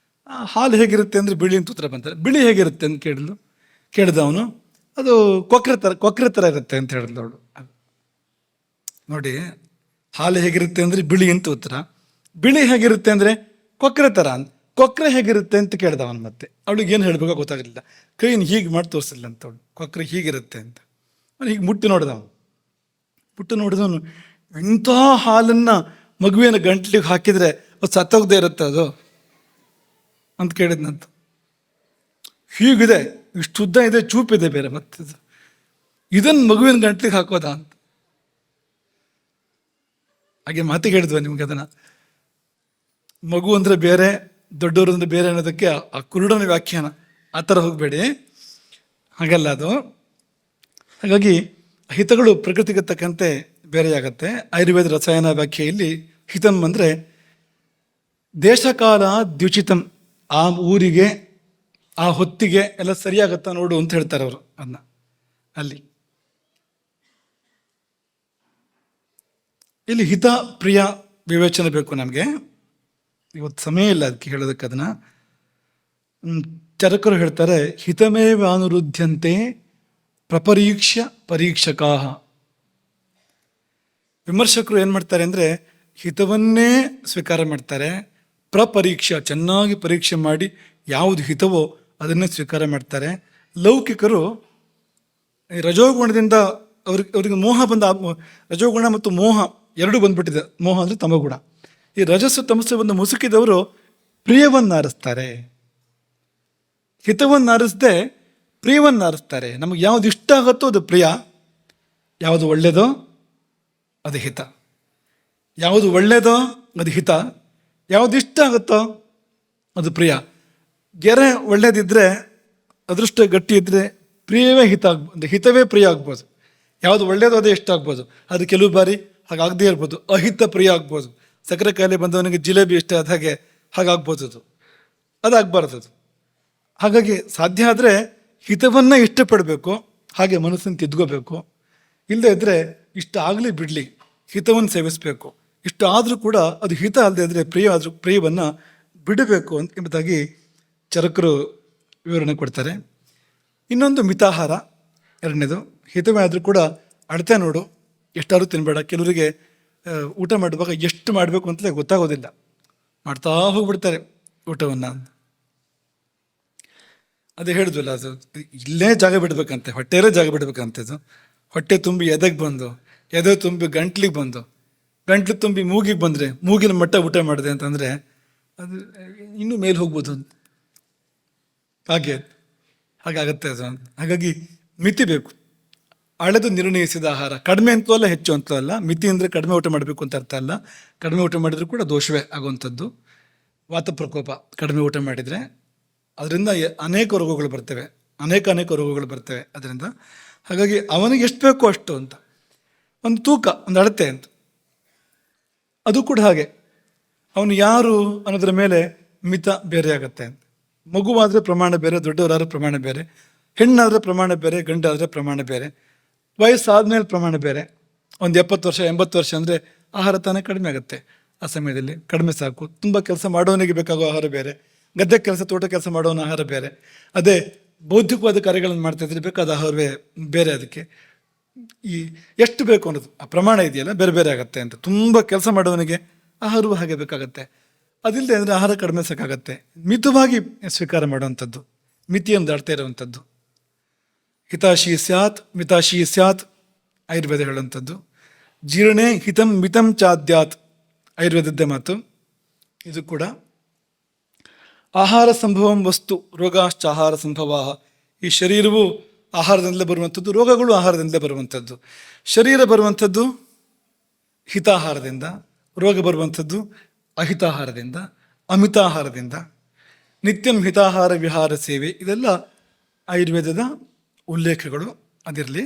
ಹಾಲು ಹೇಗಿರುತ್ತೆ ಅಂದರೆ ಬಿಳಿ ಅಂತ ಉತ್ತರ ಬಂತಾರೆ. ಬಿಳಿ ಹೇಗಿರುತ್ತೆ ಅಂತ ಕೇಳಿದ ಅವನು. ಅದು ಕೊಕ್ಕರೆ ಥರ ಇರುತ್ತೆ ಅಂತ ಹೇಳಿದ್ಲು ಅವಳು. ನೋಡಿ, ಹಾಲು ಹೇಗಿರುತ್ತೆ ಅಂದರೆ ಬಿಳಿ ಅಂತ ಉತ್ತರ, ಬಿಳಿ ಹೇಗಿರುತ್ತೆ ಅಂದರೆ ಕೊಕ್ಕರೆ ಥರ ಅಂತ. ಕೊಕ್ಕರೆ ಹೇಗಿರುತ್ತೆ ಅಂತ ಕೇಳ್ದ ಅವನು. ಮತ್ತೆ ಅವಳಿಗೆ ಏನು ಹೇಳಬೇಕೋ ಗೊತ್ತಾಗಲಿಲ್ಲ. ಕೈನ ಹೀಗೆ ಮಾಡಿ ತೋರಿಸಿಲ್ಲ ಅಂತ ಅವಳು. ಕೊಕ್ಕರೆ ಹೀಗಿರುತ್ತೆ ಅಂತ ಅವನು ಹೀಗೆ ಮುಟ್ಟಿ ನೋಡಿದವನು ಇಂಥ ಹಾಲನ್ನು ಮಗುವಿನ ಗಂಟ್ಲಿಗೆ ಹಾಕಿದರೆ ಅದು ಸತ್ತೋಗದೆ ಇರುತ್ತೆ ಅದು ಅಂತ ಕೇಳಿದ್ನಂತ. ಹೀಗಿದೆ, ಇಷ್ಟು ಉದ್ದ ಇದೆ, ಚೂಪಿದೆ ಬೇರೆ, ಮತ್ತೆ ಇದನ್ನು ಮಗುವಿನ ಗಂಟ್ಲಿಗೆ ಹಾಕೋದಾ ಅಂತ. ಹಾಗೆ ಮಾತಿಗೆ ಹೇಳಿದ್ವ ನಿಮ್ಗೆ ಅದನ್ನು. ಮಗು ಅಂದರೆ ಬೇರೆ, ದೊಡ್ಡವರು ಅಂದರೆ ಬೇರೆ ಅನ್ನೋದಕ್ಕೆ ಆ ಕುರುಡನ ವ್ಯಾಖ್ಯಾನ. ಆ ಥರ ಹೋಗಬೇಡಿ, ಹಾಗಲ್ಲ ಅದು. ಹಾಗಾಗಿ ಹಿತಗಳು ಪ್ರಕೃತಿಗೆ ತಕ್ಕಂತೆ ಬೇರೆಯಾಗತ್ತೆ. ಆಯುರ್ವೇದ ರಸಾಯನ ವ್ಯಾಖ್ಯೆಯಲ್ಲಿ ಹಿತಂ ಅಂದರೆ ದೇಶಕಾಲ ದ್ಯುಚಿತಂ, ಆ ಊರಿಗೆ ಆ ಹೊತ್ತಿಗೆ ಎಲ್ಲ ಸರಿಯಾಗತ್ತಾ ನೋಡು ಅಂತ ಹೇಳ್ತಾರೆ ಅವರು. ಅದನ್ನ ಅಲ್ಲಿ ಇಲ್ಲಿ ಹಿತ ಪ್ರಿಯ ವಿವೇಚನೆ ಬೇಕು ನಮಗೆ. ಇವತ್ತು ಸಮಯ ಇಲ್ಲ ಅದಕ್ಕೆ ಹೇಳೋದಕ್ಕೆ. ಅದನ್ನ ಚರಕರು ಹೇಳ್ತಾರೆ, ಹಿತಮೇವ ಅನುರುದ್ಧಂತೆ ಪ್ರಪರೀಕ್ಷ್ಯ ಪರೀಕ್ಷಕಾ. ವಿಮರ್ಶಕರು ಏನು ಮಾಡ್ತಾರೆ ಅಂದರೆ ಹಿತವನ್ನೇ ಸ್ವೀಕಾರ ಮಾಡ್ತಾರೆ, ಪ್ರಪರೀಕ್ಷೆ ಚೆನ್ನಾಗಿ ಪರೀಕ್ಷೆ ಮಾಡಿ ಯಾವುದು ಹಿತವೋ ಅದನ್ನೇ ಸ್ವೀಕಾರ ಮಾಡ್ತಾರೆ. ಲೌಕಿಕರು ರಜೋಗುಣದಿಂದ ಅವ್ರಿಗೆ ಮೋಹ ರಜೋಗುಣ ಮತ್ತು ಮೋಹ ಎರಡೂ ಬಂದ್ಬಿಟ್ಟಿದೆ. ಮೋಹ ಅಂದರೆ ತಮಗುಣ. ಈ ರಜಸ್ಸು ತಮಸ್ಸು ಬಂದು ಮುಸುಕಿದವರು ಪ್ರಿಯವನ್ನು ಆರಿಸ್ತಾರೆ, ಹಿತವನ್ನು ಆರಿಸದೆ ಪ್ರಿಯವನ್ನು ಆರಿಸ್ತಾರೆ. ನಮಗೆ ಯಾವುದು ಇಷ್ಟ ಆಗುತ್ತೋ ಅದು ಪ್ರಿಯ, ಯಾವುದು ಒಳ್ಳೆಯದೋ ಅದು ಹಿತ. ಯಾವುದು ಒಳ್ಳೆಯದೋ ಅದು ಹಿತ, ಯಾವುದು ಇಷ್ಟ ಆಗುತ್ತೋ ಅದು ಪ್ರಿಯ. ಗೆರೆ ಒಳ್ಳೇದಿದ್ದರೆ, ಅದೃಷ್ಟ ಗಟ್ಟಿ ಇದ್ದರೆ ಪ್ರಿಯವೇ ಹಿತ ಆಗ್ಬೋದು, ಹಿತವೇ ಪ್ರಿಯ ಆಗ್ಬೋದು. ಯಾವುದು ಒಳ್ಳೆಯದೋ ಅದೇ ಇಷ್ಟ ಆಗ್ಬೋದು. ಅದು ಕೆಲವು ಬಾರಿ ಹಾಗಾಗದೇ ಇರ್ಬೋದು, ಅಹಿತ ಪ್ರಿಯ ಆಗ್ಬೋದು. ಸಕ್ಕರೆ ಕಾಯಿಲೆ ಬಂದವನಿಗೆ ಜಿಲೇಬಿ ಇಷ್ಟ ಆದ ಹಾಗೆ ಹಾಗಾಗ್ಬೋದು, ಅದಾಗಬಾರ್ದು. ಹಾಗಾಗಿ ಸಾಧ್ಯ ಆದರೆ ಹಿತವನ್ನು ಇಷ್ಟಪಡಬೇಕು, ಹಾಗೆ ಮನಸ್ಸನ್ನು ತಿದ್ಕೋಬೇಕು. ಇಲ್ಲದೇ ಇದ್ದರೆ ಇಷ್ಟ ಆಗಲಿ ಬಿಡಲಿ, ಹಿತವನ್ನು ಸೇವಿಸಬೇಕು. ಇಷ್ಟ ಆದರೂ ಕೂಡ ಅದು ಹಿತ ಅಲ್ಲದೆ ಇದ್ದರೆ ಪ್ರಿಯವನ್ನು ಬಿಡಬೇಕು ಎಂಬುದಾಗಿ ಚರಕರು ವಿವರಣೆ ಕೊಡ್ತಾರೆ. ಇನ್ನೊಂದು ಮಿತಾಹಾರ, ಎರಡನೇದು. ಹಿತವೇ ಆದರೂ ಕೂಡ ಅಳತೆ ನೋಡು, ಎಷ್ಟಾದ್ರೂ ತಿನ್ನಬೇಡ. ಕೆಲವರಿಗೆ ಊಟ ಮಾಡುವಾಗ ಎಷ್ಟು ಮಾಡಬೇಕು ಅಂತಲೇ ಗೊತ್ತಾಗೋದಿಲ್ಲ, ಮಾಡ್ತಾ ಹೋಗ್ಬಿಡ್ತಾರೆ ಊಟವನ್ನು. ಅದೇ ಹೇಳಿದ್ವಲ್ಲ, ಅದು ಇಲ್ಲೇ ಜಾಗ ಬಿಡ್ಬೇಕಂತೆ, ಹೊಟ್ಟೆಯಲ್ಲೇ ಜಾಗ ಬಿಡ್ಬೇಕಂತದ್ದು. ಹೊಟ್ಟೆ ತುಂಬಿ ಎದೆಗೆ ಬಂದು, ಎದೆ ತುಂಬಿ ಗಂಟ್ಲಿಗೆ ಬಂದು, ಗಂಟ್ಲು ತುಂಬಿ ಮೂಗಿಗೆ ಬಂದರೆ ಮೂಗಿನ ಮಟ್ಟ ಊಟ ಮಾಡಿದೆ ಅಂತಂದರೆ ಅದು ಇನ್ನೂ ಮೇಲೆ ಹೋಗ್ಬೋದು ಅಂತ. ಹಾಗಾಗತ್ತೆ ಅದು. ಹಾಗಾಗಿ ಮಿತಿ ಬೇಕು. ಅಳೆದು ನಿರ್ಣಯಿಸಿದ ಆಹಾರ, ಕಡಿಮೆ ಅಂತಲೂ ಅಲ್ಲ ಹೆಚ್ಚು ಅಂತಲೂ ಅಲ್ಲ. ಮಿತಿ ಅಂದರೆ ಕಡಿಮೆ ಊಟ ಮಾಡಬೇಕು ಅಂತ ಅರ್ಥ ಅಲ್ಲ. ಕಡಿಮೆ ಊಟ ಮಾಡಿದರೂ ಕೂಡ ದೋಷವೇ ಆಗುವಂಥದ್ದು. ವಾತ ಪ್ರಕೋಪ ಕಡಿಮೆ ಊಟ ಮಾಡಿದರೆ ಅದರಿಂದ ಅನೇಕ ರೋಗಗಳು ಬರ್ತವೆ, ಅನೇಕ ರೋಗಗಳು ಬರ್ತವೆ ಅದರಿಂದ. ಹಾಗಾಗಿ ಅವನಿಗೆ ಎಷ್ಟು ಬೇಕೋ ಅಷ್ಟು ಅಂತ ಒಂದು ತೂಕ, ಒಂದು ಅಳತೆ ಅಂತ. ಅದು ಕೂಡ ಹಾಗೆ, ಅವನು ಯಾರು ಅನ್ನೋದ್ರ ಮೇಲೆ ಮಿತ ಬೇರೆ ಆಗುತ್ತೆ ಅಂತ. ಮಗುವಾದರೆ ಪ್ರಮಾಣ ಬೇರೆ, ದೊಡ್ಡವರಾದ್ರೆ ಪ್ರಮಾಣ ಬೇರೆ, ಹೆಣ್ಣಾದರೆ ಪ್ರಮಾಣ ಬೇರೆ, ಗಂಡಾದರೆ ಪ್ರಮಾಣ ಬೇರೆ, ವಯಸ್ಸಾದ್ಮೇಲೆ ಪ್ರಮಾಣ ಬೇರೆ. ಒಂದು 70 ವರ್ಷ 80 ವರ್ಷ ಅಂದರೆ ಆಹಾರ ತಾನೇ ಕಡಿಮೆ ಆಗುತ್ತೆ. ಆ ಸಮಯದಲ್ಲಿ ಕಡಿಮೆ ಸಾಕು. ತುಂಬ ಕೆಲಸ ಮಾಡೋನಿಗೆ ಬೇಕಾಗೋ ಆಹಾರ ಬೇರೆ, ಗದ್ದೆ ಕೆಲಸ ತೋಟ ಕೆಲಸ ಮಾಡೋನ ಆಹಾರ ಬೇರೆ. ಅದೇ ಬೌದ್ಧಿಕವಾದ ಕಾರ್ಯಗಳನ್ನು ಮಾಡ್ತಾಯಿದ್ರೆ ಬೇಕಾದ ಆಹಾರವೇ ಬೇರೆ. ಅದಕ್ಕೆ ಈ ಎಷ್ಟು ಬೇಕು ಅನ್ನೋದು ಆ ಪ್ರಮಾಣ ಇದೆಯಲ್ಲ ಬೇರೆ ಬೇರೆ ಆಗುತ್ತೆ ಅಂತ. ತುಂಬ ಕೆಲಸ ಮಾಡೋನಿಗೆ ಆಹಾರವೂ ಹಾಗೆ ಬೇಕಾಗತ್ತೆ. ಅದಿಲ್ಲದೆ ಅಂದರೆ ಆಹಾರ ಕಡಿಮೆ ಸಾಕಾಗತ್ತೆ. ಮಿತವಾಗಿ ಸ್ವೀಕಾರ ಮಾಡುವಂಥದ್ದು, ಮಿತಿಯನ್ನು ದಾಟ್ತಾ ಇರುವಂಥದ್ದು. ಹಿತಾಶಿ ಸ್ಯಾತ್ ಮಿತಾಶಿ ಸ್ಯಾತ್ ಆಯುರ್ವೇದ ಹೇಳುವಂಥದ್ದು. ಜೀರ್ಣೆ ಹಿತಂ ಮಿತಂ ಚಾದ್ಯಾತ್ ಆಯುರ್ವೇದದ್ದೇ ಮಾತು. ಇದು ಕೂಡ ಆಹಾರ ಸಂಭವಂ ವಸ್ತು ರೋಗಾಶ್ಚ ಆಹಾರ ಸಂಭವ. ಈ ಶರೀರವು ಆಹಾರದಿಂದಲೇ ಬರುವಂಥದ್ದು, ರೋಗಗಳು ಆಹಾರದಿಂದಲೇ ಬರುವಂಥದ್ದು. ಶರೀರ ಬರುವಂಥದ್ದು ಹಿತಾಹಾರದಿಂದ, ರೋಗ ಬರುವಂಥದ್ದು ಅಹಿತಾಹಾರದಿಂದ, ಅಮಿತಾಹಾರದಿಂದ. ನಿತ್ಯಂ ಹಿತಾಹಾರ ವಿಹಾರ ಸೇವೆ, ಇದೆಲ್ಲ ಆಯುರ್ವೇದದ ಉಲ್ಲೇಖಗಳು. ಅದಿರಲಿ.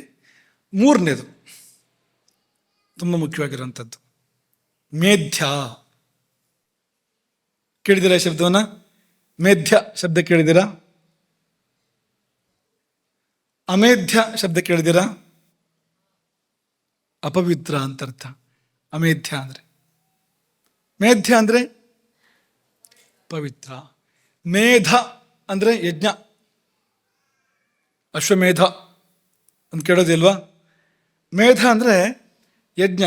ಮೂರನೇದು ತುಂಬ ಮುಖ್ಯವಾಗಿರುವಂಥದ್ದು ಮೇಧ್ಯ. ಕೇಳಿದ್ದೀರಾ ಈ ಶಬ್ದವನ್ನ? ಮೇಧ್ಯ ಶಬ್ದ ಕೇಳಿದ್ದೀರಾ? ಅಮೇಧ್ಯ ಶಬ್ದ ಕೇಳಿದ್ದೀರಾ? ಅಪವಿತ್ರ ಅಂತ ಅರ್ಥ ಅಮೇಧ್ಯ ಅಂದರೆ. ಮೇಧ್ಯ ಅಂದರೆ ಪವಿತ್ರ. ಮೇಧ ಅಂದರೆ ಯಜ್ಞ, ಅಶ್ವಮೇಧ ಅಂತ ಕೇಳೋದಿಲ್ವಾ? ಮೇಧ ಅಂದರೆ ಯಜ್ಞ,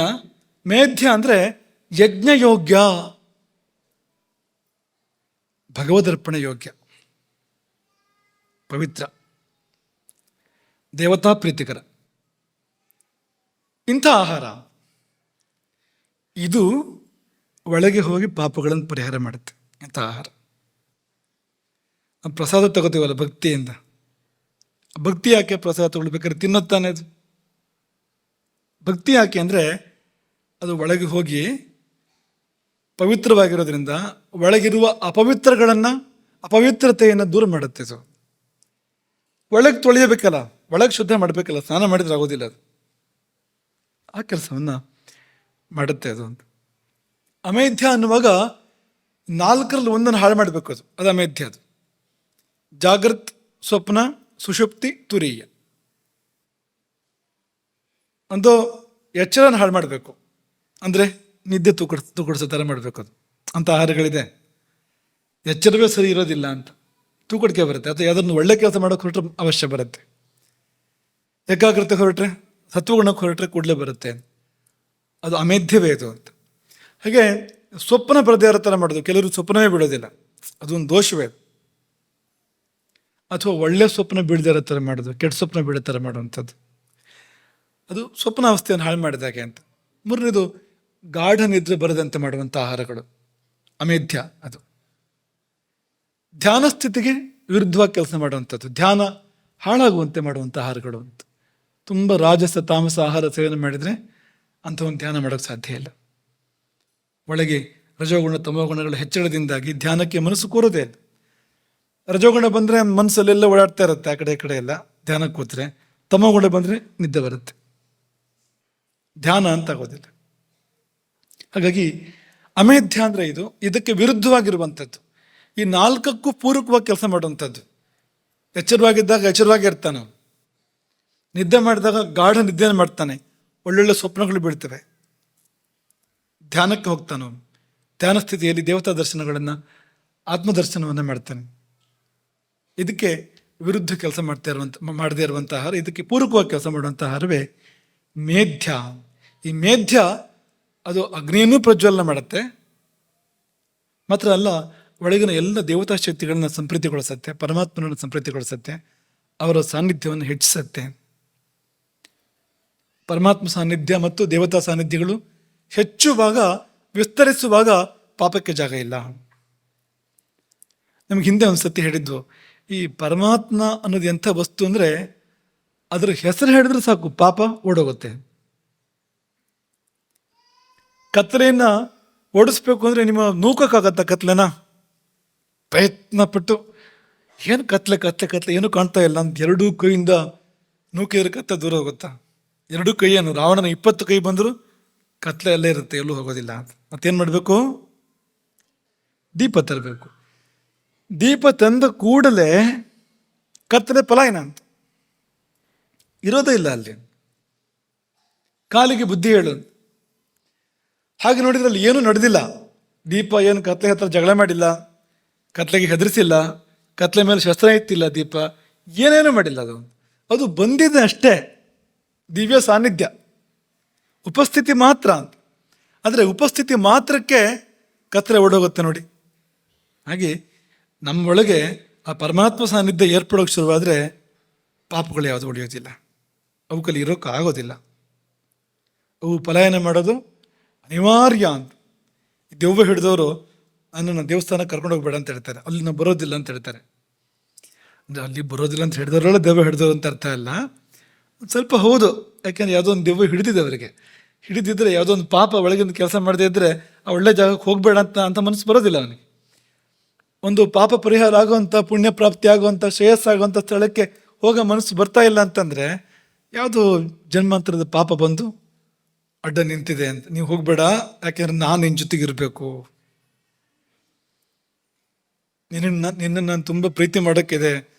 ಮೇಧ್ಯ ಅಂದರೆ ಯಜ್ಞಯೋಗ್ಯ, ಭಗವದರ್ಪಣೆ ಯೋಗ್ಯ, ಪವಿತ್ರ, ದೇವತಾ ಪ್ರೀತಿಕರ. ಇಂಥ ಆಹಾರ ಇದು ಒಳಗೆ ಹೋಗಿ ಪಾಪಗಳನ್ನು ಪರಿಹಾರ ಮಾಡುತ್ತೆ. ಇಂಥ ಆಹಾರ. ಪ್ರಸಾದ ತಗೋತೀವಲ್ಲ ಭಕ್ತಿಯಿಂದ, ಭಕ್ತಿ ಯಾಕೆ ಪ್ರಸಾದ ತಗೊಳ್ಬೇಕಾದ್ರೆ ತಿನ್ನೋತ್ತಾನೆ ಅದು? ಭಕ್ತಿ ಯಾಕೆ ಅಂದರೆ ಅದು ಒಳಗೆ ಹೋಗಿ ಪವಿತ್ರವಾಗಿರೋದ್ರಿಂದ ಒಳಗಿರುವ ಅಪವಿತ್ರತೆಯನ್ನು ದೂರ ಮಾಡುತ್ತೆ. ಅದು ಒಳಗೆ ತೊಳೆಯಬೇಕಲ್ಲ, ಒಳಗೆ ಶುದ್ಧ ಮಾಡಬೇಕಲ್ಲ, ಸ್ನಾನ ಮಾಡಿದ್ರೆ ಆಗೋದಿಲ್ಲ ಅದು. ಆ ಕೆಲಸವನ್ನು ಮಾಡುತ್ತೆ ಅದು. ಅಂತ ಅಮೇಧ್ಯ ಅನ್ನುವಾಗ 4ರಲ್ಲಿ 1 ಹಾಳು ಮಾಡಬೇಕು. ಅದು ಅಮೇಧ್ಯ. ಅದು ಜಾಗೃತ್, ಸ್ವಪ್ನ, ಸುಷುಪ್ತಿ, ತುರೀಯ. ಒಂದು ಎಚ್ಚರನ ಹಾಳು ಮಾಡಬೇಕು, ಅಂದರೆ ನಿದ್ದೆ ತೂಕಡಿಸೋ ಥರ ಮಾಡಬೇಕು. ಅದು ಅಂಥ ಆಹಾರಗಳಿದೆ. ಎಚ್ಚರವೇ ಸರಿ ಇರೋದಿಲ್ಲ ಅಂತ ತೂಕಡಿಕೆ ಬರುತ್ತೆ. ಅಥವಾ ಯಾವುದನ್ನು ಒಳ್ಳೆ ಕೆಲಸ ಮಾಡೋಕೆ ಹೊರಟ್ರೆ ಅವಶ್ಯ ಬರುತ್ತೆ. ಏಕಾಗ್ರತೆ ಹೊರಟ್ರೆ, ಸತ್ವಗುಣಕ್ಕೆ ಹೊರಟ್ರೆ ಕೂಡಲೇ ಬರುತ್ತೆ. ಅದು ಅಮೇಧ್ಯವೇ ಇದು ಅಂತ. ಹಾಗೆ ಸ್ವಪ್ನ ಬರದೇ ಇರೋ ಥರ ಮಾಡೋದು. ಕೆಲವರು ಸ್ವಪ್ನವೇ ಬಿಡೋದಿಲ್ಲ, ಅದೊಂದು ದೋಷವೇ. ಅಥವಾ ಒಳ್ಳೆ ಸ್ವಪ್ನ ಬೀಳದೇ ಇರೋ ಥರ ಮಾಡೋದು, ಕೆಟ್ಟ ಸ್ವಪ್ನ ಬೀಳೋ ಥರ ಮಾಡುವಂಥದ್ದು, ಅದು ಸ್ವಪ್ನಾವಸ್ಥೆಯನ್ನು ಹಾಳು ಮಾಡಿದಾಗೆ ಅಂತ. ಮೂರನೇದು ಗಾಢ ನಿದ್ರೆ ಬರದಂತೆ ಮಾಡುವಂಥ ಆಹಾರಗಳು, ಅಮೇಧ್ಯ. ಅದು ಧ್ಯಾನ ಸ್ಥಿತಿಗೆ ವಿರುದ್ಧವಾಗಿ ಕೆಲಸ ಮಾಡುವಂಥದ್ದು, ಧ್ಯಾನ ಹಾಳಾಗುವಂತೆ ಮಾಡುವಂಥ ಆಹಾರಗಳು ಅಂತ. ತುಂಬ ರಾಜಸ ತಾಮಸ ಆಹಾರ ಸೇವನೆ ಮಾಡಿದರೆ ಅಂಥ ಒಂದು ಧ್ಯಾನ ಮಾಡೋಕ್ಕೆ ಸಾಧ್ಯ ಇಲ್ಲ. ಒಳಗೆ ರಜೋಗುಣ ತಮೋಗುಣಗಳ ಹೆಚ್ಚಳದಿಂದಾಗಿ ಧ್ಯಾನಕ್ಕೆ ಮನಸ್ಸು ಕೂರೋದೇ ಇಲ್ಲ. ರಜೋಗುಣ ಬಂದರೆ ಮನಸ್ಸಲ್ಲೆಲ್ಲ ಓಡಾಡ್ತಾ ಇರುತ್ತೆ, ಆ ಕಡೆ ಈ ಕಡೆ ಎಲ್ಲ. ಧ್ಯಾನಕ್ಕೆ ಕೂತ್ರೆ ತಮೋಗುಣ ಬಂದರೆ ನಿದ್ದೆ ಬರುತ್ತೆ, ಧ್ಯಾನ ಅಂತ ಆಗೋದಿಲ್ಲ. ಹಾಗಾಗಿ ಅಮೇಧ್ಯ ಅಂದರೆ ಇದಕ್ಕೆ ವಿರುದ್ಧವಾಗಿರುವಂಥದ್ದು. ಈ 4ಕ್ಕೂ ಪೂರಕವಾಗಿ ಕೆಲಸ ಮಾಡುವಂಥದ್ದು. ಎಚ್ಚರವಾಗಿದ್ದಾಗ ಎಚ್ಚರವಾಗಿ ಇರ್ತಾನೆ, ನಿದ್ದೆ ಮಾಡಿದಾಗ ಗಾಢ ನಿದ್ದೆಯನ್ನು ಮಾಡ್ತಾನೆ, ಒಳ್ಳೊಳ್ಳೆ ಸ್ವಪ್ನಗಳು ಬೀಳ್ತವೆ. ಧ್ಯಾನಕ್ಕೆ ಹೋಗ್ತಾನೆ, ಧ್ಯಾನ ಸ್ಥಿತಿಯಲ್ಲಿ ದೇವತಾ ದರ್ಶನಗಳನ್ನು, ಆತ್ಮದರ್ಶನವನ್ನು ಮಾಡ್ತಾನೆ. ಇದಕ್ಕೆ ವಿರುದ್ಧ ಕೆಲಸ ಮಾಡದೇ ಇರುವಂಥ ಆಹಾರ, ಇದಕ್ಕೆ ಪೂರಕವಾಗಿ ಕೆಲಸ ಮಾಡುವಂಥ ಆಹಾರವೇ ಮೇಧ್ಯ. ಈ ಮೇಧ್ಯ ಅದು ಅಗ್ನಿಯನ್ನೂ ಪ್ರಜ್ವಲನ ಮಾಡುತ್ತೆ, ಮಾತ್ರ ಅಲ್ಲ ಒಳಗಿನ ಎಲ್ಲ ದೇವತಾ ಶಕ್ತಿಗಳನ್ನ ಸಂಪ್ರೀತಿಗೊಳಿಸುತ್ತೆ, ಪರಮಾತ್ಮನನ್ನು ಸಂಪ್ರೀತಿಗೊಳಿಸುತ್ತೆ, ಅವರ ಸಾನ್ನಿಧ್ಯವನ್ನು ಹೆಚ್ಚಿಸುತ್ತೆ. ಪರಮಾತ್ಮ ಸಾನ್ನಿಧ್ಯ ಮತ್ತು ದೇವತಾ ಸಾನ್ನಿಧ್ಯಗಳು ಹೆಚ್ಚುವಾಗ, ವಿಸ್ತರಿಸುವಾಗ ಪಾಪಕ್ಕೆ ಜಾಗ ಇಲ್ಲ. ನಮ್ಗೆ ಹಿಂದೆ ಒಂದು ಸತಿ ಹೇಳಿದ್ವು, ಈ ಪರಮಾತ್ಮ ಅನ್ನೋದು ಎಂಥ ವಸ್ತು ಅಂದರೆ ಅದರ ಹೆಸರು ಹೇಳಿದ್ರೆ ಸಾಕು ಪಾಪ ಓಡೋಗುತ್ತೆ. ಕತ್ತಲೆಯನ್ನು ಓಡಿಸ್ಬೇಕು ಅಂದರೆ ನಿಮ್ಮ ನೂಕಕ್ಕಾಗತ್ತ ಕತ್ಲೆನ? ಪ್ರಯತ್ನ ಪಟ್ಟು ಏನು ಕತ್ಲೆ ಕತ್ಲೆ ಕತ್ಲೆ ಏನೂ ಕಾಣ್ತಾ ಇಲ್ಲ ಅಂತ 2 ಕೈಯಿಂದ ನೂಕಿದ್ರೆ ಕತ್ಲೆ ದೂರ ಹೋಗುತ್ತಾ? 2 ಕೈಯನ್ನು ರಾವಣನ 20 ಕೈ ಬಂದರೂ ಕತ್ಲೆ ಅಲ್ಲೇ ಇರುತ್ತೆ, ಎಲ್ಲೂ ಹೋಗೋದಿಲ್ಲ. ಮತ್ತೇನು ಮಾಡಬೇಕು? ದೀಪ ತರಬೇಕು. ದೀಪ ತಂದ ಕೂಡಲೇ ಕತ್ತಲೆ ಪಲಾಯನ ಅಂತ ಇರೋದೇ ಇಲ್ಲ ಅಲ್ಲಿ. ಕಾಲಿಗೆ ಬುದ್ಧಿ ಹೇಳು. ಹಾಗೆ ನೋಡಿದ್ರೆ ಅಲ್ಲಿ ಏನೂ ನಡೆದಿಲ್ಲ. ದೀಪ ಏನು ಕತ್ಲೆ ಹತ್ರ ಜಗಳ ಮಾಡಿಲ್ಲ, ಕತ್ಲೆಗೆ ಹೆದರಿಸಿಲ್ಲ, ಕತ್ಲೆ ಮೇಲೆ ಶಸ್ತ್ರ ಎತ್ತಿಲ್ಲ, ದೀಪ ಏನೇನೂ ಮಾಡಿಲ್ಲ. ಅದು ಬಂದಿದೆ ಅಷ್ಟೇ, ದಿವ್ಯ ಸಾನ್ನಿಧ್ಯ, ಉಪಸ್ಥಿತಿ ಮಾತ್ರ ಅಂತ. ಆದರೆ ಉಪಸ್ಥಿತಿ ಮಾತ್ರಕ್ಕೆ ಕತ್ತಲೆ ಓಡೋಗುತ್ತೆ ನೋಡಿ. ಹಾಗೆ ನಮ್ಮೊಳಗೆ ಆ ಪರಮಾತ್ಮ ಸಾನ್ನಿಧ್ಯ ಏರ್ಪಡೋಕೆ ಶುರುವಾದರೆ ಪಾಪಗಳು ಯಾವುದು ಉಳಿಯೋದಿಲ್ಲ, ಅವಕ್ಕಲ್ಲಿ ಇರೋಕೆ ಆಗೋದಿಲ್ಲ. ಅವು ಪಲಾಯನ ಮಾಡೋದು ಅನಿವಾರ್ಯ ಅಂತ. ದೆವ್ವ ಹಿಡಿದವರು ನನ್ನನ್ನು ದೇವಸ್ಥಾನಕ್ಕೆ ಕರ್ಕೊಂಡು ಹೋಗ್ಬೇಡ ಅಂತ ಹೇಳ್ತಾರೆ, ಅಲ್ಲಿ ನಾವು ಬರೋದಿಲ್ಲ ಅಂತ ಹೇಳ್ತಾರೆ. ಅಂದರೆ ಅಲ್ಲಿ ಬರೋದಿಲ್ಲ ಅಂತ ಹಿಡಿದವರೆಲ್ಲ ದೆವ್ವ ಹಿಡಿದವರು ಅಂತ ಅರ್ಥ ಅಲ್ಲ. ಒಂದು ಸ್ವಲ್ಪ ಹೌದು, ಯಾಕೆಂದರೆ ಯಾವುದೋ ಒಂದು ದೆವ್ವ ಹಿಡಿದಿದೆ ಅವರಿಗೆ. ಹಿಡಿದಿದ್ದರೆ ಯಾವುದೋ ಒಂದು ಪಾಪ ಒಳಗಿಂದ ಕೆಲಸ ಮಾಡದೇ ಇದ್ದರೆ ಆ ಒಳ್ಳೆ ಜಾಗಕ್ಕೆ ಹೋಗಬೇಡ ಅಂತ ಮನಸ್ಸು ಬರೋದಿಲ್ಲ ಅವನಿಗೆ. ಒಂದು ಪಾಪ ಪರಿಹಾರ ಆಗುವಂಥ, ಪುಣ್ಯ ಪ್ರಾಪ್ತಿ ಆಗುವಂಥ, ಶ್ರೇಯಸ್ಸಾಗುವಂಥ ಸ್ಥಳಕ್ಕೆ ಹೋಗೋ ಮನಸ್ಸು ಬರ್ತಾ ಇಲ್ಲ ಅಂತಂದರೆ ಯಾವುದೋ ಜನ್ಮಾಂತರದ ಪಾಪ ಬಂದು ಅಡ್ಡ ನಿಂತಿದೆ ಅಂತ. ನೀವು ಹೋಗಬೇಡ, ಯಾಕೆಂದ್ರೆ ನಾನು ನಿನ್ನ ಜೊತೆಗಿರಬೇಕು, ನಿನ್ನನ್ನು ನಾನು ತುಂಬ ಪ್ರೀತಿ ಮಾಡೋಕ್ಕಿದೆ,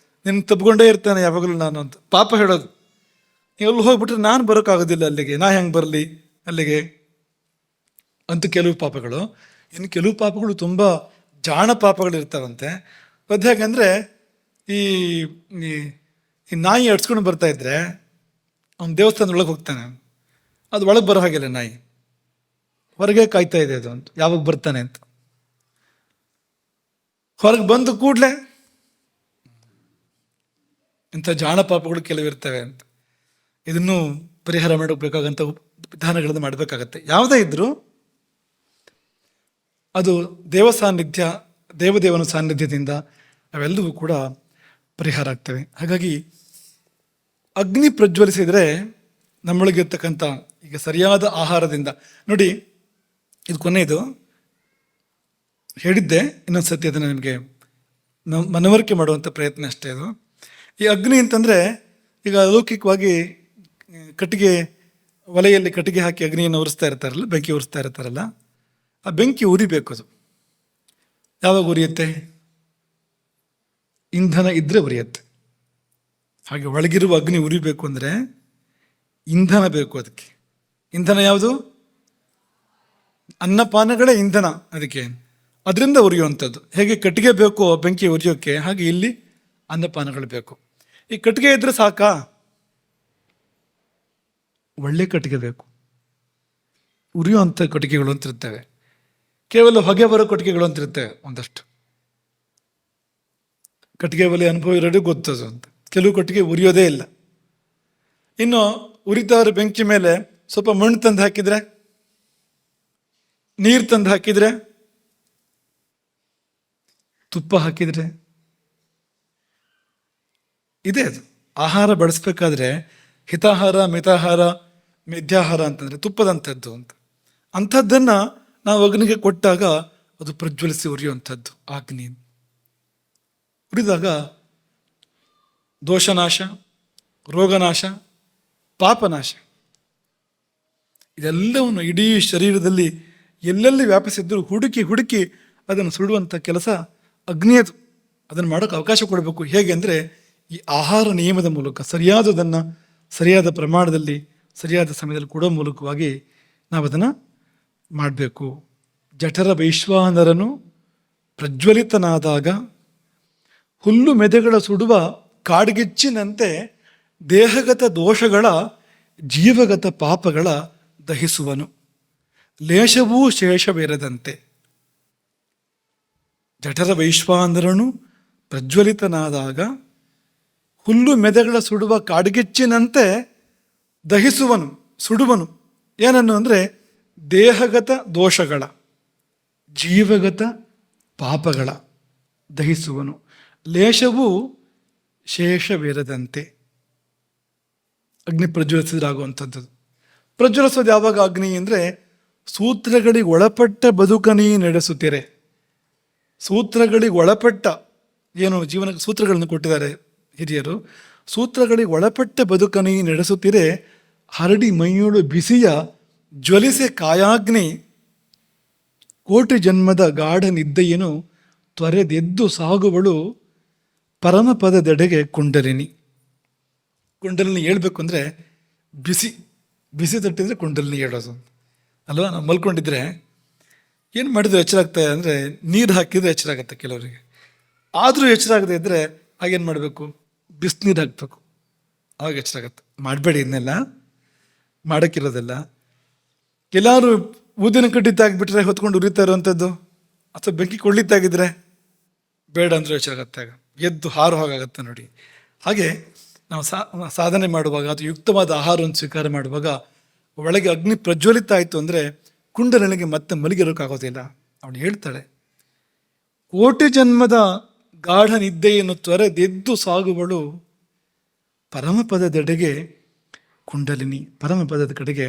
ನಿನ್ನ ತಬ್ಕೊಂಡೇ ಇರ್ತಾನೆ ಯಾವಾಗಲೂ ನಾನು ಅಂತ ಪಾಪ ಹೇಳೋದು. ನೀವು ಅಲ್ಲಿ ಹೋಗ್ಬಿಟ್ರೆ ನಾನು ಬರೋಕ್ಕಾಗೋದಿಲ್ಲ ಅಲ್ಲಿಗೆ, ನಾ ಹೆಂಗೆ ಬರಲಿ ಅಲ್ಲಿಗೆ ಅಂತ ಕೆಲವು ಪಾಪಗಳು. ಇನ್ನು ಕೆಲವು ಪಾಪಗಳು ತುಂಬ ಜಾಣ ಪಾಪಗಳು ಇರ್ತಾವಂತೆ. ಅದು ಹೇಗೆಂದರೆ ಈ ಈ ನಾಯಿ ಅಡ್ಸ್ಕೊಂಡು ಬರ್ತಾ ಇದ್ರೆ ಅವ್ನು ದೇವಸ್ಥಾನದೊಳಗೆ ಹೋಗ್ತಾನೆ, ಅದು ಒಳಗೆ ಬರೋ ಹಾಗಿಲ್ಲ, ನಾಯಿ ಹೊರಗೆ ಕಾಯ್ತಾ ಇದೆ ಅದು ಅಂತ, ಯಾವಾಗ ಬರ್ತಾನೆ ಅಂತ. ಹೊರಗೆ ಬಂದು ಕೂಡಲೇ ಇಂಥ ಜಾಣ ಪಾಪಗಳು ಕೆಲವಿರ್ತವೆ ಅಂತ. ಇದನ್ನು ಪರಿಹಾರ ಮಾಡಬೇಕಾಗಂಥ ವಿಧಾನಗಳನ್ನು ಮಾಡಬೇಕಾಗತ್ತೆ. ಯಾವುದೇ ಇದ್ರೂ ಅದು ದೇವ ಸಾನ್ನಿಧ್ಯ, ದೇವದೇವನ ಸಾನ್ನಿಧ್ಯದಿಂದ ಅವೆಲ್ಲವೂ ಕೂಡ ಪರಿಹಾರ ಆಗ್ತವೆ. ಹಾಗಾಗಿ ಅಗ್ನಿ ಪ್ರಜ್ವಲಿಸಿದರೆ ನಮ್ಮೊಳಗಿರ್ತಕ್ಕಂಥ ಈಗ ಸರಿಯಾದ ಆಹಾರದಿಂದ ನೋಡಿ, ಇದು ಕೊನೆಯದು ಹೇಳಿದ್ದೆ, ಇನ್ನೊಂದು ಸತಿ ಅದನ್ನು ನಿಮಗೆ ಮನವರಿಕೆ ಮಾಡುವಂಥ ಪ್ರಯತ್ನ ಅಷ್ಟೇ. ಅದು ಈ ಅಗ್ನಿ ಅಂತಂದರೆ ಈಗ ಲೌಕಿಕವಾಗಿ ಕಟ್ಟಿಗೆ ಒಲೆಯಲ್ಲಿ ಕಟ್ಟಿಗೆ ಹಾಕಿ ಅಗ್ನಿಯನ್ನು ಉರಿಸ್ತಾ ಇರ್ತಾರಲ್ಲ, ಬೆಂಕಿ ಉರಿಸ್ತಾ ಇರ್ತಾರಲ್ಲ, ಆ ಬೆಂಕಿ ಉರಿಬೇಕು. ಅದು ಯಾವಾಗ ಉರಿಯುತ್ತೆ? ಇಂಧನ ಇದ್ದರೆ ಉರಿಯುತ್ತೆ. ಹಾಗೆ ಒಳಗಿರುವ ಅಗ್ನಿ ಉರಿಬೇಕು ಅಂದರೆ ಇಂಧನ ಬೇಕು. ಅದಕ್ಕೆ ಇಂಧನ ಯಾವುದು? ಅನ್ನಪಾನಗಳೇ ಇಂಧನ ಅದಕ್ಕೆ, ಅದರಿಂದ ಉರಿಯುವಂಥದ್ದು. ಹೇಗೆ ಕಟ್ಟಿಗೆ ಬೇಕು ಬೆಂಕಿ ಉರಿಯೋಕ್ಕೆ, ಹಾಗೆ ಇಲ್ಲಿ ಅನ್ನಪಾನಗಳು ಬೇಕು. ಈ ಕಟ್ಟಿಗೆ ಇದ್ರೆ ಸಾಕಾ? ಒಳ್ಳೆ ಕಟ್ಟಿಗೆ ಬೇಕು. ಉರಿಯುವಂಥ ಕಟ್ಟಿಗೆಗಳು ಅಂತಿರ್ತವೆ, ಕೇವಲ ಹೊಗೆ ಬರೋ ಕಟ್ಟಿಗೆಗಳು ಅಂತಿರ್ತವೆ ಒಂದಷ್ಟು. ಕಟ್ಟಿಗೆ ಒಲೆ ಅನುಭವ ಇರೋದು ಗೊತ್ತದು ಅಂತ. ಕೆಲವು ಕಟ್ಟಿಗೆ ಉರಿಯೋದೇ ಇಲ್ಲ. ಇನ್ನು ಉರಿತವರ ಬೆಂಕಿ ಮೇಲೆ ಸ್ವಲ್ಪ ಮಣ್ಣು ತಂದು ಹಾಕಿದರೆ, ನೀರು ತಂದು ಹಾಕಿದರೆ, ತುಪ್ಪ ಹಾಕಿದರೆ ಇದೆ. ಅದು ಆಹಾರ ಬಡಿಸ್ಬೇಕಾದ್ರೆ ಹಿತಾಹಾರ, ಮಿತಾಹಾರ, ಮಿಥ್ಯಾಹಾರ ಅಂತಂದರೆ ತುಪ್ಪದಂಥದ್ದು ಅಂತ. ಅಂಥದ್ದನ್ನು ನಾವು ಅಗ್ನಿಗೆ ಕೊಟ್ಟಾಗ ಅದು ಪ್ರಜ್ವಲಿಸಿ ಉರಿಯುವಂಥದ್ದು. ಅಗ್ನಿ ಉರಿದಾಗ ದೋಷನಾಶ, ರೋಗನಾಶ, ಪಾಪನಾಶ ಇದೆಲ್ಲವನ್ನು ಇಡೀ ಶರೀರದಲ್ಲಿ ಎಲ್ಲೆಲ್ಲಿ ವ್ಯಾಪಿಸಿದ್ದರೂ ಹುಡುಕಿ ಅದನ್ನು ಸುಡುವಂಥ ಕೆಲಸ ಅಗ್ನಿಯದು. ಅದನ್ನು ಮಾಡೋಕ್ಕೆ ಅವಕಾಶ ಕೊಡಬೇಕು. ಹೇಗೆ ಅಂದರೆ ಈ ಆಹಾರ ನಿಯಮದ ಮೂಲಕ ಸರಿಯಾದದನ್ನು ಸರಿಯಾದ ಪ್ರಮಾಣದಲ್ಲಿ ಸರಿಯಾದ ಸಮಯದಲ್ಲಿ ಕೊಡೋ ಮೂಲಕವಾಗಿ ನಾವು ಅದನ್ನು ಮಾಡಬೇಕು. ಜಠರ ವೈಶ್ವಾನರನು ಪ್ರಜ್ವಲಿತನಾದಾಗ ಹುಲ್ಲು ಮೆದೆಗಳ ಸುಡುವ ಕಾಡ್ಗಿಚ್ಚಿನಂತೆ ದೇಹಗತ ದೋಷಗಳ ಜೀವಗತ ಪಾಪಗಳ ದಹಿಸುವನು, ಲೇಷವೂ ಶೇಷವಿರದಂತೆ. ಜಠರ ವೈಶ್ವಾನರನು ಪ್ರಜ್ವಲಿತನಾದಾಗ ಹುಲ್ಲು ಮೆದೆಗಳ ಸುಡುವ ಕಾಡ್ಗಿಚ್ಚಿನಂತೆ ದಹಿಸುವನು, ಸುಡುವನು. ಏನನ್ನು ಅಂದರೆ ದೇಹಗತ ದೋಷಗಳ ಜೀವಗತ ಪಾಪಗಳ ದಹಿಸುವನು, ಲೇಷವೂ ಶೇಷವಿರದಂತೆ. ಅಗ್ನಿ ಪ್ರಜ್ವಲಿಸಿದಾಗುವಂಥದ್ದು. ಪ್ರಜ್ವಲಿಸೋದು ಯಾವಾಗ ಅಗ್ನಿ ಅಂದರೆ ಸೂತ್ರಗಳಿಗೆ ಒಳಪಟ್ಟ ಬದುಕನಿ ನಡೆಸುತ್ತೀರೆ. ಸೂತ್ರಗಳಿಗೆ ಒಳಪಟ್ಟ ಏನು ಜೀವನಕ್ಕೆ ಸೂತ್ರಗಳನ್ನು ಕೊಟ್ಟಿದ್ದಾರೆ ಹಿರಿಯರು. ಸೂತ್ರಗಳಿಗೆ ಒಳಪಟ್ಟ ಬದುಕನಿ ನಡೆಸುತ್ತೀರೆ, ಹರಡಿ ಮೈಯೋಳು ಬಿಸಿಯ ಜ್ವಲಿಸೆ ಕಾಯಾಗ್ನಿ, ಕೋಟಿ ಜನ್ಮದ ಗಾಢ ನಿದ್ದೆಯೇನು ತ್ವರೆದೆದ್ದು ಸಾಗುವಳು ಪರಮಪದದೆಡೆಗೆ ಕುಂಡಲಿನಿ. ಕುಂಡಲಿನಿ ಹೇಳ್ಬೇಕು ಅಂದರೆ ಬಿಸಿ ತಟ್ಟಿದ್ರೆ ಕುಂಡಲಿನಿ ಹೇಳೋದು ಅಲ್ವಾ. ನಾವು ಮಲ್ಕೊಂಡಿದ್ರೆ ಏನು ಮಾಡಿದ್ರೆ ಎಚ್ಚರ ಆಗ್ತದೆ ಅಂದರೆ ನೀರು ಹಾಕಿದರೆ ಎಚ್ಚರ ಆಗುತ್ತೆ ಕೆಲವರಿಗೆ. ಆದರೂ ಎಚ್ಚರ ಆಗದೆ ಇದ್ದರೆ ಹಾಗೇನು ಮಾಡಬೇಕು? ಬಿಸಿನೀರು ಹಾಕಬೇಕು, ಆವಾಗ ಎಚ್ಚರ ಆಗುತ್ತೆ. ಮಾಡಬೇಡಿ, ಇದನ್ನೆಲ್ಲ ಮಾಡೋಕ್ಕಿರೋದೆಲ್ಲ. ಎಲ್ಲರೂ ಊದಿನ ಕಡ್ಡಿ ತಾಗಿಬಿಟ್ರೆ ಹೊತ್ಕೊಂಡು ಉರಿತಾ ಇರುವಂಥದ್ದು, ಅಥವಾ ಬೆಂಕಿ ಕೊಳ್ಳಿತ್ತಾಗಿದ್ರೆ ಬೇಡ ಅಂದರೂ ಎಚ್ಚರ ಆಗುತ್ತೆ, ಆಗ ಎದ್ದು ಹಾರು ಹಾಗಾಗತ್ತೆ ನೋಡಿ. ಹಾಗೆ ನಾವು ಸಾಧನೆ ಮಾಡುವಾಗ ಅಥವಾ ಯುಕ್ತವಾದ ಆಹಾರವನ್ನು ಸ್ವೀಕಾರ ಮಾಡುವಾಗ ಒಳಗೆ ಅಗ್ನಿ ಪ್ರಜ್ವಲಿತ ಆಯಿತು ಅಂದರೆ ಕುಂಡಲಿನಿಗೆ ಮತ್ತೆ ಮಲಗಿರೋಕ್ಕಾಗೋದಿಲ್ಲ. ಅವಳು ಹೇಳ್ತಾಳೆ, ಕೋಟಿ ಜನ್ಮದ ಗಾಢ ನಿದ್ದೆಯನ್ನು ತೊರೆದೆದ್ದು ಸಾಗುವಳು ಪರಮಪದದೆಡೆಗೆ ಕುಂಡಲಿನಿ. ಪರಮಪದದ ಕಡೆಗೆ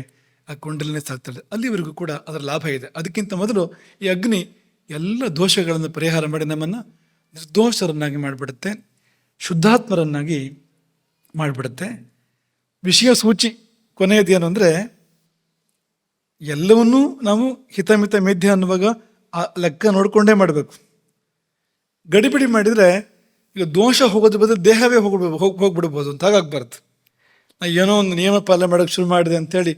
ಆ ಕುಂಡಲಿನಿ ಸಾಗ್ತಾಳೆ. ಅಲ್ಲಿವರೆಗೂ ಕೂಡ ಅದರ ಲಾಭ ಇದೆ. ಅದಕ್ಕಿಂತ ಮೊದಲು ಈ ಅಗ್ನಿ ಎಲ್ಲ ದೋಷಗಳನ್ನು ಪರಿಹಾರ ಮಾಡಿ ನಮ್ಮನ್ನು ನಿರ್ದೋಷರನ್ನಾಗಿ ಮಾಡಿಬಿಡುತ್ತೆ, ಶುದ್ಧಾತ್ಮರನ್ನಾಗಿ ಮಾಡಿಬಿಡುತ್ತೆ. ವಿಷಯ ಸೂಚಿ ಕೊನೆಯದೇನು ಅಂದರೆ, ಎಲ್ಲವನ್ನೂ ನಾವು ಹಿತಮಿತ ಮೇಧ್ಯ ಅನ್ನುವಾಗ ಆ ಲೆಕ್ಕ ನೋಡಿಕೊಂಡೇ ಮಾಡಬೇಕು. ಗಡಿಬಿಡಿ ಮಾಡಿದರೆ ಈಗ ದೋಷ ಹೋಗೋದ್ರ ಬದಲು ದೇಹವೇ ಹೋಗ್ಬಿಡ್ಬೋದು ಅಂತ ಹಾಗಾಗ್ಬಾರ್ದು. ನಾ ಏನೋ ಒಂದು ನಿಯಮ ಪಾಲನೆ ಮಾಡೋಕ್ಕೆ ಶುರು ಮಾಡಿದೆ ಅಂಥೇಳಿ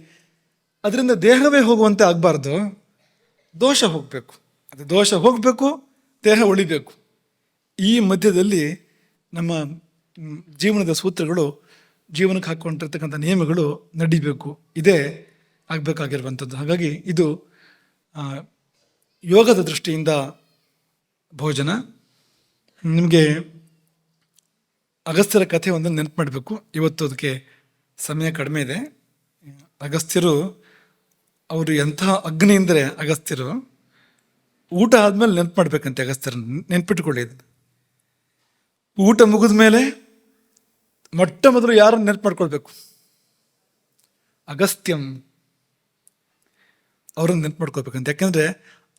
ಅದರಿಂದ ದೇಹವೇ ಹೋಗುವಂತೆ ಆಗಬಾರ್ದು. ದೋಷ ಹೋಗಬೇಕು, ಅದು ದೋಷ ಹೋಗಬೇಕು, ದೇಹ ಉಳಿಬೇಕು. ಈ ಮಧ್ಯದಲ್ಲಿ ನಮ್ಮ ಜೀವನದ ಸೂತ್ರಗಳು, ಜೀವನಕ್ಕೆ ಹಾಕ್ಕೊಂಡಿರ್ತಕ್ಕಂಥ ನಿಯಮಗಳು ನಡಿಬೇಕು. ಇದೇ ಆಗಬೇಕಾಗಿರುವಂಥದ್ದು. ಹಾಗಾಗಿ ಇದು ಯೋಗದ ದೃಷ್ಟಿಯಿಂದ ಭೋಜನ. ನಿಮಗೆ ಅಗಸ್ತ್ಯರ ಕಥೆ ಒಂದನ್ನು ನೆನಪು ಮಾಡಬೇಕು. ಇವತ್ತು ಅದಕ್ಕೆ ಸಮಯ ಕಡಿಮೆ ಇದೆ. ಅಗಸ್ತ್ಯರು ಅವರು ಎಂಥ ಅಗ್ನಿ ಅಂದರೆ, ಅಗಸ್ತ್ಯರು ಊಟ ಆದಮೇಲೆ ನೆನಪು ಮಾಡಬೇಕಂತೆ. ಅಗಸ್ತ್ಯರನ್ನು ನೆನ್ಪಿಟ್ಕೊಳ್ಳಿ. ಊಟ ಮುಗಿದ ಮೇಲೆ ಮೊಟ್ಟ ಮೊದಲು ಯಾರನ್ನು ನೆನಪು ಮಾಡ್ಕೊಳ್ಬೇಕು? ಅಗಸ್ತ್ಯಂ ಅವ್ರನ್ನ ನೆನಪು ಮಾಡ್ಕೊಳ್ಬೇಕಂತ. ಯಾಕೆಂದರೆ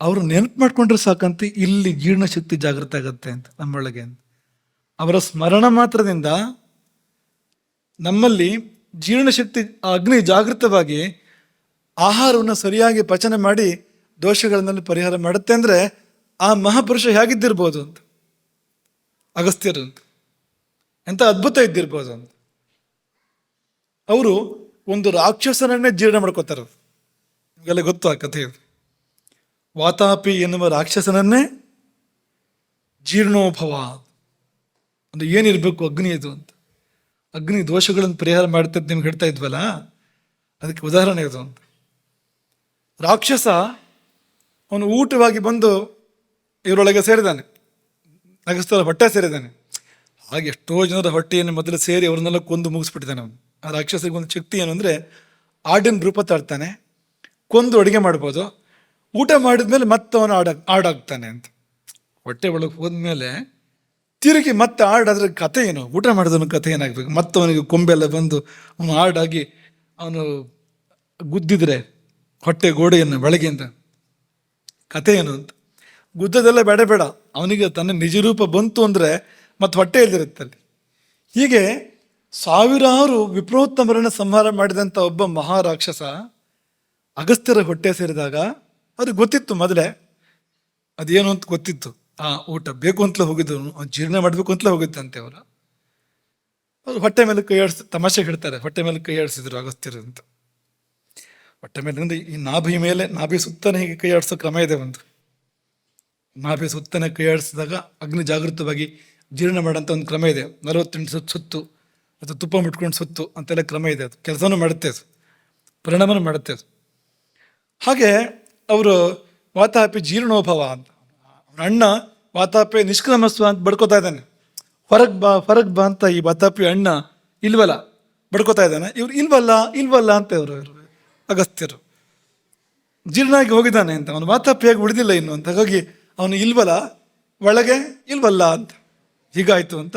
ಅವರು ನೆನಪು ಮಾಡ್ಕೊಂಡ್ರೆ ಸಾಕಂತ ಇಲ್ಲಿ ಜೀರ್ಣಶಕ್ತಿ ಜಾಗೃತ ಆಗತ್ತೆ ಅಂತ ನಮ್ಮೊಳಗೆ. ಅವರ ಸ್ಮರಣ ಮಾತ್ರದಿಂದ ನಮ್ಮಲ್ಲಿ ಜೀರ್ಣಶಕ್ತಿ ಅಗ್ನಿ ಜಾಗೃತವಾಗಿ ಆಹಾರವನ್ನು ಸರಿಯಾಗಿ ಪಚನ ಮಾಡಿ ದೋಷಗಳನ್ನೆಲ್ಲ ಪರಿಹಾರ ಮಾಡುತ್ತೆ. ಅಂದರೆ ಆ ಮಹಾಪುರುಷ ಹೇಗಿದ್ದಿರ್ಬೋದು ಅಂತ, ಅಗಸ್ತ್ಯರು ಅಂತ ಎಂಥ ಅದ್ಭುತ ಇದ್ದಿರ್ಬೋದು ಅಂತ. ಅವರು ಒಂದು ರಾಕ್ಷಸನನ್ನೇ ಜೀರ್ಣ ಮಾಡ್ಕೋತಾರೆ. ನಿಮಗೆಲ್ಲ ಗೊತ್ತು ಆ ಕಥೆ. ವಾತಾಪಿ ಎನ್ನುವ ರಾಕ್ಷಸನನ್ನೇ ಜೀರ್ಣೋಭವ ಅಂದರೆ ಏನಿರಬೇಕು ಅಗ್ನಿ ಇದು ಅಂತ. ಅಗ್ನಿ ದೋಷಗಳನ್ನು ಪರಿಹಾರ ಮಾಡುತ್ತೆ ಅಂತ ನಿಮ್ಗೆ ಹೇಳ್ತಾ ಇದ್ವಲ್ಲ, ಅದಕ್ಕೆ ಉದಾಹರಣೆ ಇದು ಅಂತ. ರಾಕ್ಷಸ ಅವನು ಊಟವಾಗಿ ಬಂದು ಇವರೊಳಗೆ ಸೇರಿದ್ದಾನೆ, ಅಗಸ್ತ್ಯರ ಹೊಟ್ಟೆ ಸೇರಿದ್ದಾನೆ. ಹಾಗೆ ಎಷ್ಟೋ ಜನರ ಹೊಟ್ಟೆಯನ್ನು ಮೊದಲು ಸೇರಿ ಅವ್ರನ್ನೆಲ್ಲ ಕೊಂದು ಮುಗಿಸ್ಬಿಟ್ಟಿದ್ದಾನೆ ಅವನು. ಆ ರಾಕ್ಷಸಿಗೆ ಒಂದು ಶಕ್ತಿ ಏನು ಅಂದರೆ, ಆಡಿನ ರೂಪ ತಾಳ್ತಾನೆ, ಕೊಂದು ಅಡುಗೆ ಮಾಡ್ಬೋದು. ಊಟ ಮಾಡಿದ್ಮೇಲೆ ಮತ್ತೆ ಅವನು ಆಡಾಗ್ತಾನೆ ಅಂತ. ಹೊಟ್ಟೆ ಒಳಗೆ ಹೋದ್ಮೇಲೆ ತಿರುಗಿ ಮತ್ತೆ ಆಡಾದ್ರೆ ಕಥೆ ಏನು? ಊಟ ಮಾಡಿದವನ ಕಥೆ ಏನಾಗಬೇಕು? ಮತ್ತೆ ಅವನಿಗೆ ಕೊಂಬೆಲ್ಲ ಬಂದು ಅವನು ಆಡಾಗಿ ಅವನು ಗುದ್ದಿದ್ರೆ ಹೊಟ್ಟೆ ಗೋಡೆಯನ್ನು ಬೆಳಗ್ಗೆಯಿಂದ ಕಥೆ ಏನು ಅಂತ. ಗುದ್ದದೆಲ್ಲ ಬೇಡ, ಅವನಿಗೆ ತನ್ನ ನಿಜರೂಪ ಬಂತು ಅಂದರೆ ಮತ್ತೆ ಹೊಟ್ಟೆ ಇಲ್ದಿರುತ್ತಲ್ಲಿ. ಹೀಗೆ ಸಾವಿರಾರು ವಿಪ್ರೋತ್ತಮರನ್ನು ಸಂಹಾರ ಮಾಡಿದಂಥ ಒಬ್ಬ ಮಹಾರಾಕ್ಷಸ ಅಗಸ್ತ್ಯರ ಹೊಟ್ಟೆ ಸೇರಿದಾಗ ಅವ್ರಿಗೆ ಗೊತ್ತಿತ್ತು, ಮೊದಲೇ ಅದೇನು ಅಂತ ಗೊತ್ತಿತ್ತು. ಆ ಊಟ ಬೇಕು ಅಂತಲೇ ಹೋಗಿದ್ದವನು, ಜೀರ್ಣ ಮಾಡಬೇಕು ಅಂತಲೇ ಹೋಗಿದ್ದಂತೆ. ಅವರು ಹೊಟ್ಟೆ ಮೇಲೆ ಕೈ ತಮಾಷೆ ಹೇಳ್ತಾರೆ, ಹೊಟ್ಟೆ ಮೇಲೆ ಕೈ ಆಡಿಸಿದ್ರು ಅಗಸ್ತ್ಯರು ಅಂತ. ಹೊಟ್ಟೆ ಮೇಲೆ ಅಂದರೆ ಈ ನಾಭಿ ಸುತ್ತನೇ ಹೀಗೆ ಕೈ ಆಡಿಸೋ ಕ್ರಮ ಇದೆ. ಒಂದು ನಾಭಿ ಸುತ್ತನೇ ಕೈ ಆಡಿಸಿದಾಗ ಅಗ್ನಿ ಜಾಗೃತವಾಗಿ ಜೀರ್ಣ ಮಾಡೋಂಥ ಒಂದು ಕ್ರಮ ಇದೆ. 48 ಸುತ್ತು ಅಥವಾ ತುಪ್ಪ ಮುಟ್ಕೊಂಡು ಸುತ್ತು ಅಂತೆಲ್ಲ ಕ್ರಮ ಇದೆ. ಅದು ಕೆಲಸನೂ ಮಾಡುತ್ತೆ, ಅದು ಪರಿಣಾಮನೂ ಮಾಡುತ್ತೆ ಅದು. ಹಾಗೆ ಅವರು ವಾತಾಪಿ ಜೀರ್ಣೋಭವ ಅಂತ, ಅವನ ಅಣ್ಣ ವಾತಾಪಿ ನಿಷ್ಕ್ರಮಸ್ವ ಅಂತ ಬಡ್ಕೋತಾ ಇದ್ದಾನೆ. ಹೊರಗೆ ಬಾ ಅಂತ ಈ ವಾತಾಪಿ ಅಣ್ಣ ಇಲ್ವಲ್ಲ ಬಡ್ಕೋತಾ ಇದ್ದಾನೆ. ಇವ್ರು ಇಲ್ವಲ್ಲ ಅಂತ ಇವರು ಅಗಸ್ತ್ಯರು. ಜೀರ್ಣ ಆಗಿ ಹೋಗಿದ್ದಾನೆ ಅಂತ, ಅವನು ವಾತಾಪಿಯಾಗಿ ಉಳಿದಿಲ್ಲ ಇನ್ನು ಅಂತ. ಹಾಗಾಗಿ ಅವನು ಇಲ್ವಲ್ಲ, ಒಳಗೆ ಇಲ್ವಲ್ಲ ಅಂತ ಹೀಗಾಯ್ತು ಅಂತ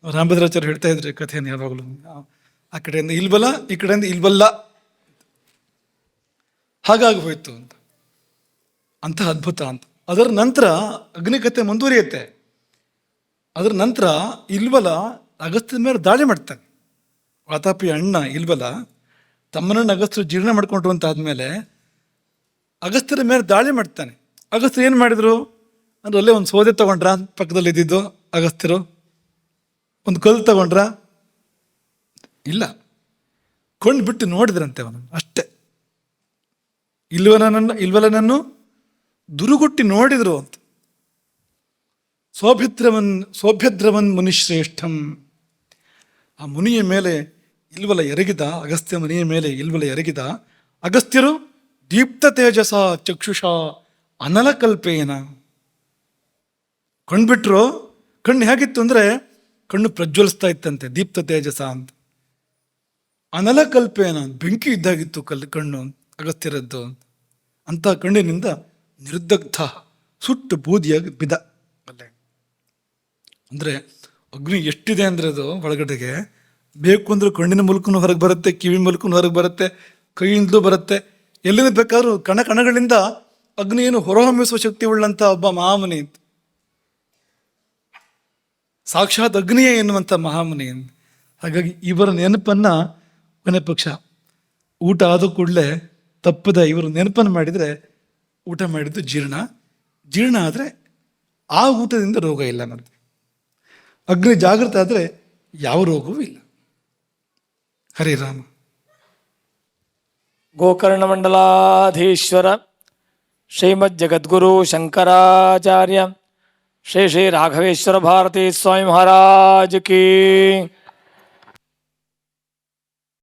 ರಾಮಭದ್ರಾಚಾರ್ಯ ಹೇಳ್ತಾ ಇದ್ರು ಕಥೆಯನ್ನು ಯಾವಾಗಲೂ. ಆ ಕಡೆಯಿಂದ ಇಲ್ವಲ್ಲ, ಈ ಕಡೆಯಿಂದ ಇಲ್ವಲ್ಲ, ಹಾಗಾಗಿ ಹೋಯ್ತು ಅಂತ. ಅಂತಹ ಅದ್ಭುತ ಅಂತ. ಅದರ ನಂತರ ಅಗ್ನಿಕಥೆ ಮುಂದುವರಿಯುತ್ತೆ. ಅದರ ನಂತರ ಇಲ್ವಲ ಅಗಸ್ತ್ಯದ ಮೇಲೆ ದಾಳಿ ಮಾಡ್ತಾನೆ. ವಾತಾಪಿ ಅಣ್ಣ ಇಲ್ವಲ ತಮ್ಮನನ್ನು ಅಗಸ್ತ್ಯರು ಜೀರ್ಣ ಮಾಡ್ಕೊಂಡ್ರು ಅಂತ ಆದಮೇಲೆ ಅಗಸ್ತ್ಯರ ಮೇಲೆ ದಾಳಿ ಮಾಡ್ತಾನೆ. ಅಗಸ್ತ್ಯರು ಏನು ಮಾಡಿದ್ರು ಅಂದ್ರೆ, ಅಲ್ಲೇ ಒಂದು ಸೌದೆ ತಗೊಂಡ್ರ ಪಕ್ಕದಲ್ಲಿ ಇದ್ದಿದ್ದು ಅಗಸ್ತ್ಯರು, ಒಂದು ಕಲ್ಲು ತಗೊಂಡ್ರ? ಇಲ್ಲ, ಕೊಂಡು ಬಿಟ್ಟು ನೋಡಿದ್ರಂತೆ ಅವನು ಅಷ್ಟೇ. ಇಲ್ವಲನನ್ನು ದುರುಗುಟ್ಟಿ ನೋಡಿದ್ರು ಅಂತ. ಸೋಭ್ಯದ್ರವನ್ ಮುನಿಶ್ರೇಷ್ಠಂ. ಆ ಮುನಿಯ ಮೇಲೆ ಇಲ್ವಲ ಎರಗಿದ, ಅಗಸ್ತ್ಯ ಮುನಿಯ ಮೇಲೆ ಇಲ್ವಲ ಎರಗಿದ ಅಗಸ್ತ್ಯರು ದೀಪ್ತ ತೇಜಸ ಚಕ್ಷುಷ ಅನಲಕಲ್ಪೇನ. ಕಣ್ಬಿಟ್ರು. ಕಣ್ಣು ಹೇಗಿತ್ತು ಅಂದರೆ, ಕಣ್ಣು ಪ್ರಜ್ವಲಿಸ್ತಾ ಇತ್ತಂತೆ, ದೀಪ್ತ ತೇಜಸ ಅಂತ. ಅನಲಕಲ್ಪೇನ, ಬೆಂಕಿ ಇದ್ದಾಗಿತ್ತು ಕಣ್ಣು ಅಗಸ್ತ್ಯರದ್ದು. ಅಂಥ ಕಣ್ಣಿನಿಂದ ನಿರ್ದಗ್ಧ, ಸುಟ್ಟು ಬೂದಿಯಾಗಿ ಬಿದ್ದ ಅಲ್ಲೇ. ಅಂದರೆ ಅಗ್ನಿ ಎಷ್ಟಿದೆ ಅಂದರೆ ಅದು ಒಳಗಡೆಗೆ ಬೇಕು ಅಂದರೆ ಕಣ್ಣಿನ ಮೂಲಕನೂ ಹೊರಗೆ ಬರುತ್ತೆ, ಕಿವಿ ಮೂಲಕನೂ ಹೊರಗೆ ಬರುತ್ತೆ, ಕೈಯಿಂದಲೂ ಬರುತ್ತೆ. ಎಲ್ಲಿಂದ ಬೇಕಾದ್ರೂ ಕಣಗಳಿಂದ ಅಗ್ನಿಯನ್ನು ಹೊರಹೊಮ್ಮಿಸುವ ಶಕ್ತಿ ಉಳ್ಳಂಥ ಒಬ್ಬ ಮಹಾಮುನಿ ಅಂತ, ಸಾಕ್ಷಾತ್ ಅಗ್ನಿಯೇ ಎನ್ನುವಂಥ ಮಹಾಮುನಿ. ಹಾಗಾಗಿ ಇವರ ನೆನಪನ್ನು ಕೊನೆ ಪಕ್ಷ ಊಟ ಆದ ಕೂಡಲೇ ತಪ್ಪದ ಇವರು ನೆನಪನ್ನು ಮಾಡಿದರೆ ಊಟ ಮಾಡಿದ್ದು ಜೀರ್ಣ ಆದರೆ ಆ ಊಟದಿಂದ ರೋಗ ಇಲ್ಲ ನಮಗೆ. ಅಗ್ನಿ ಜಾಗೃತ ಆದರೆ ಯಾವ ರೋಗವೂ ಇಲ್ಲ. ಹರಿರಾಮ. ಗೋಕರ್ಣಮಂಡಲಾಧೀಶ್ವರ ಶ್ರೀಮಜ್ಜಗದ್ಗುರು ಶಂಕರಾಚಾರ್ಯ ಶ್ರೀ ಶ್ರೀ ರಾಘವೇಶ್ವರ ಭಾರತೀ ಸ್ವಾಮಿ ಮಹಾರಾಜ್ ಕೀ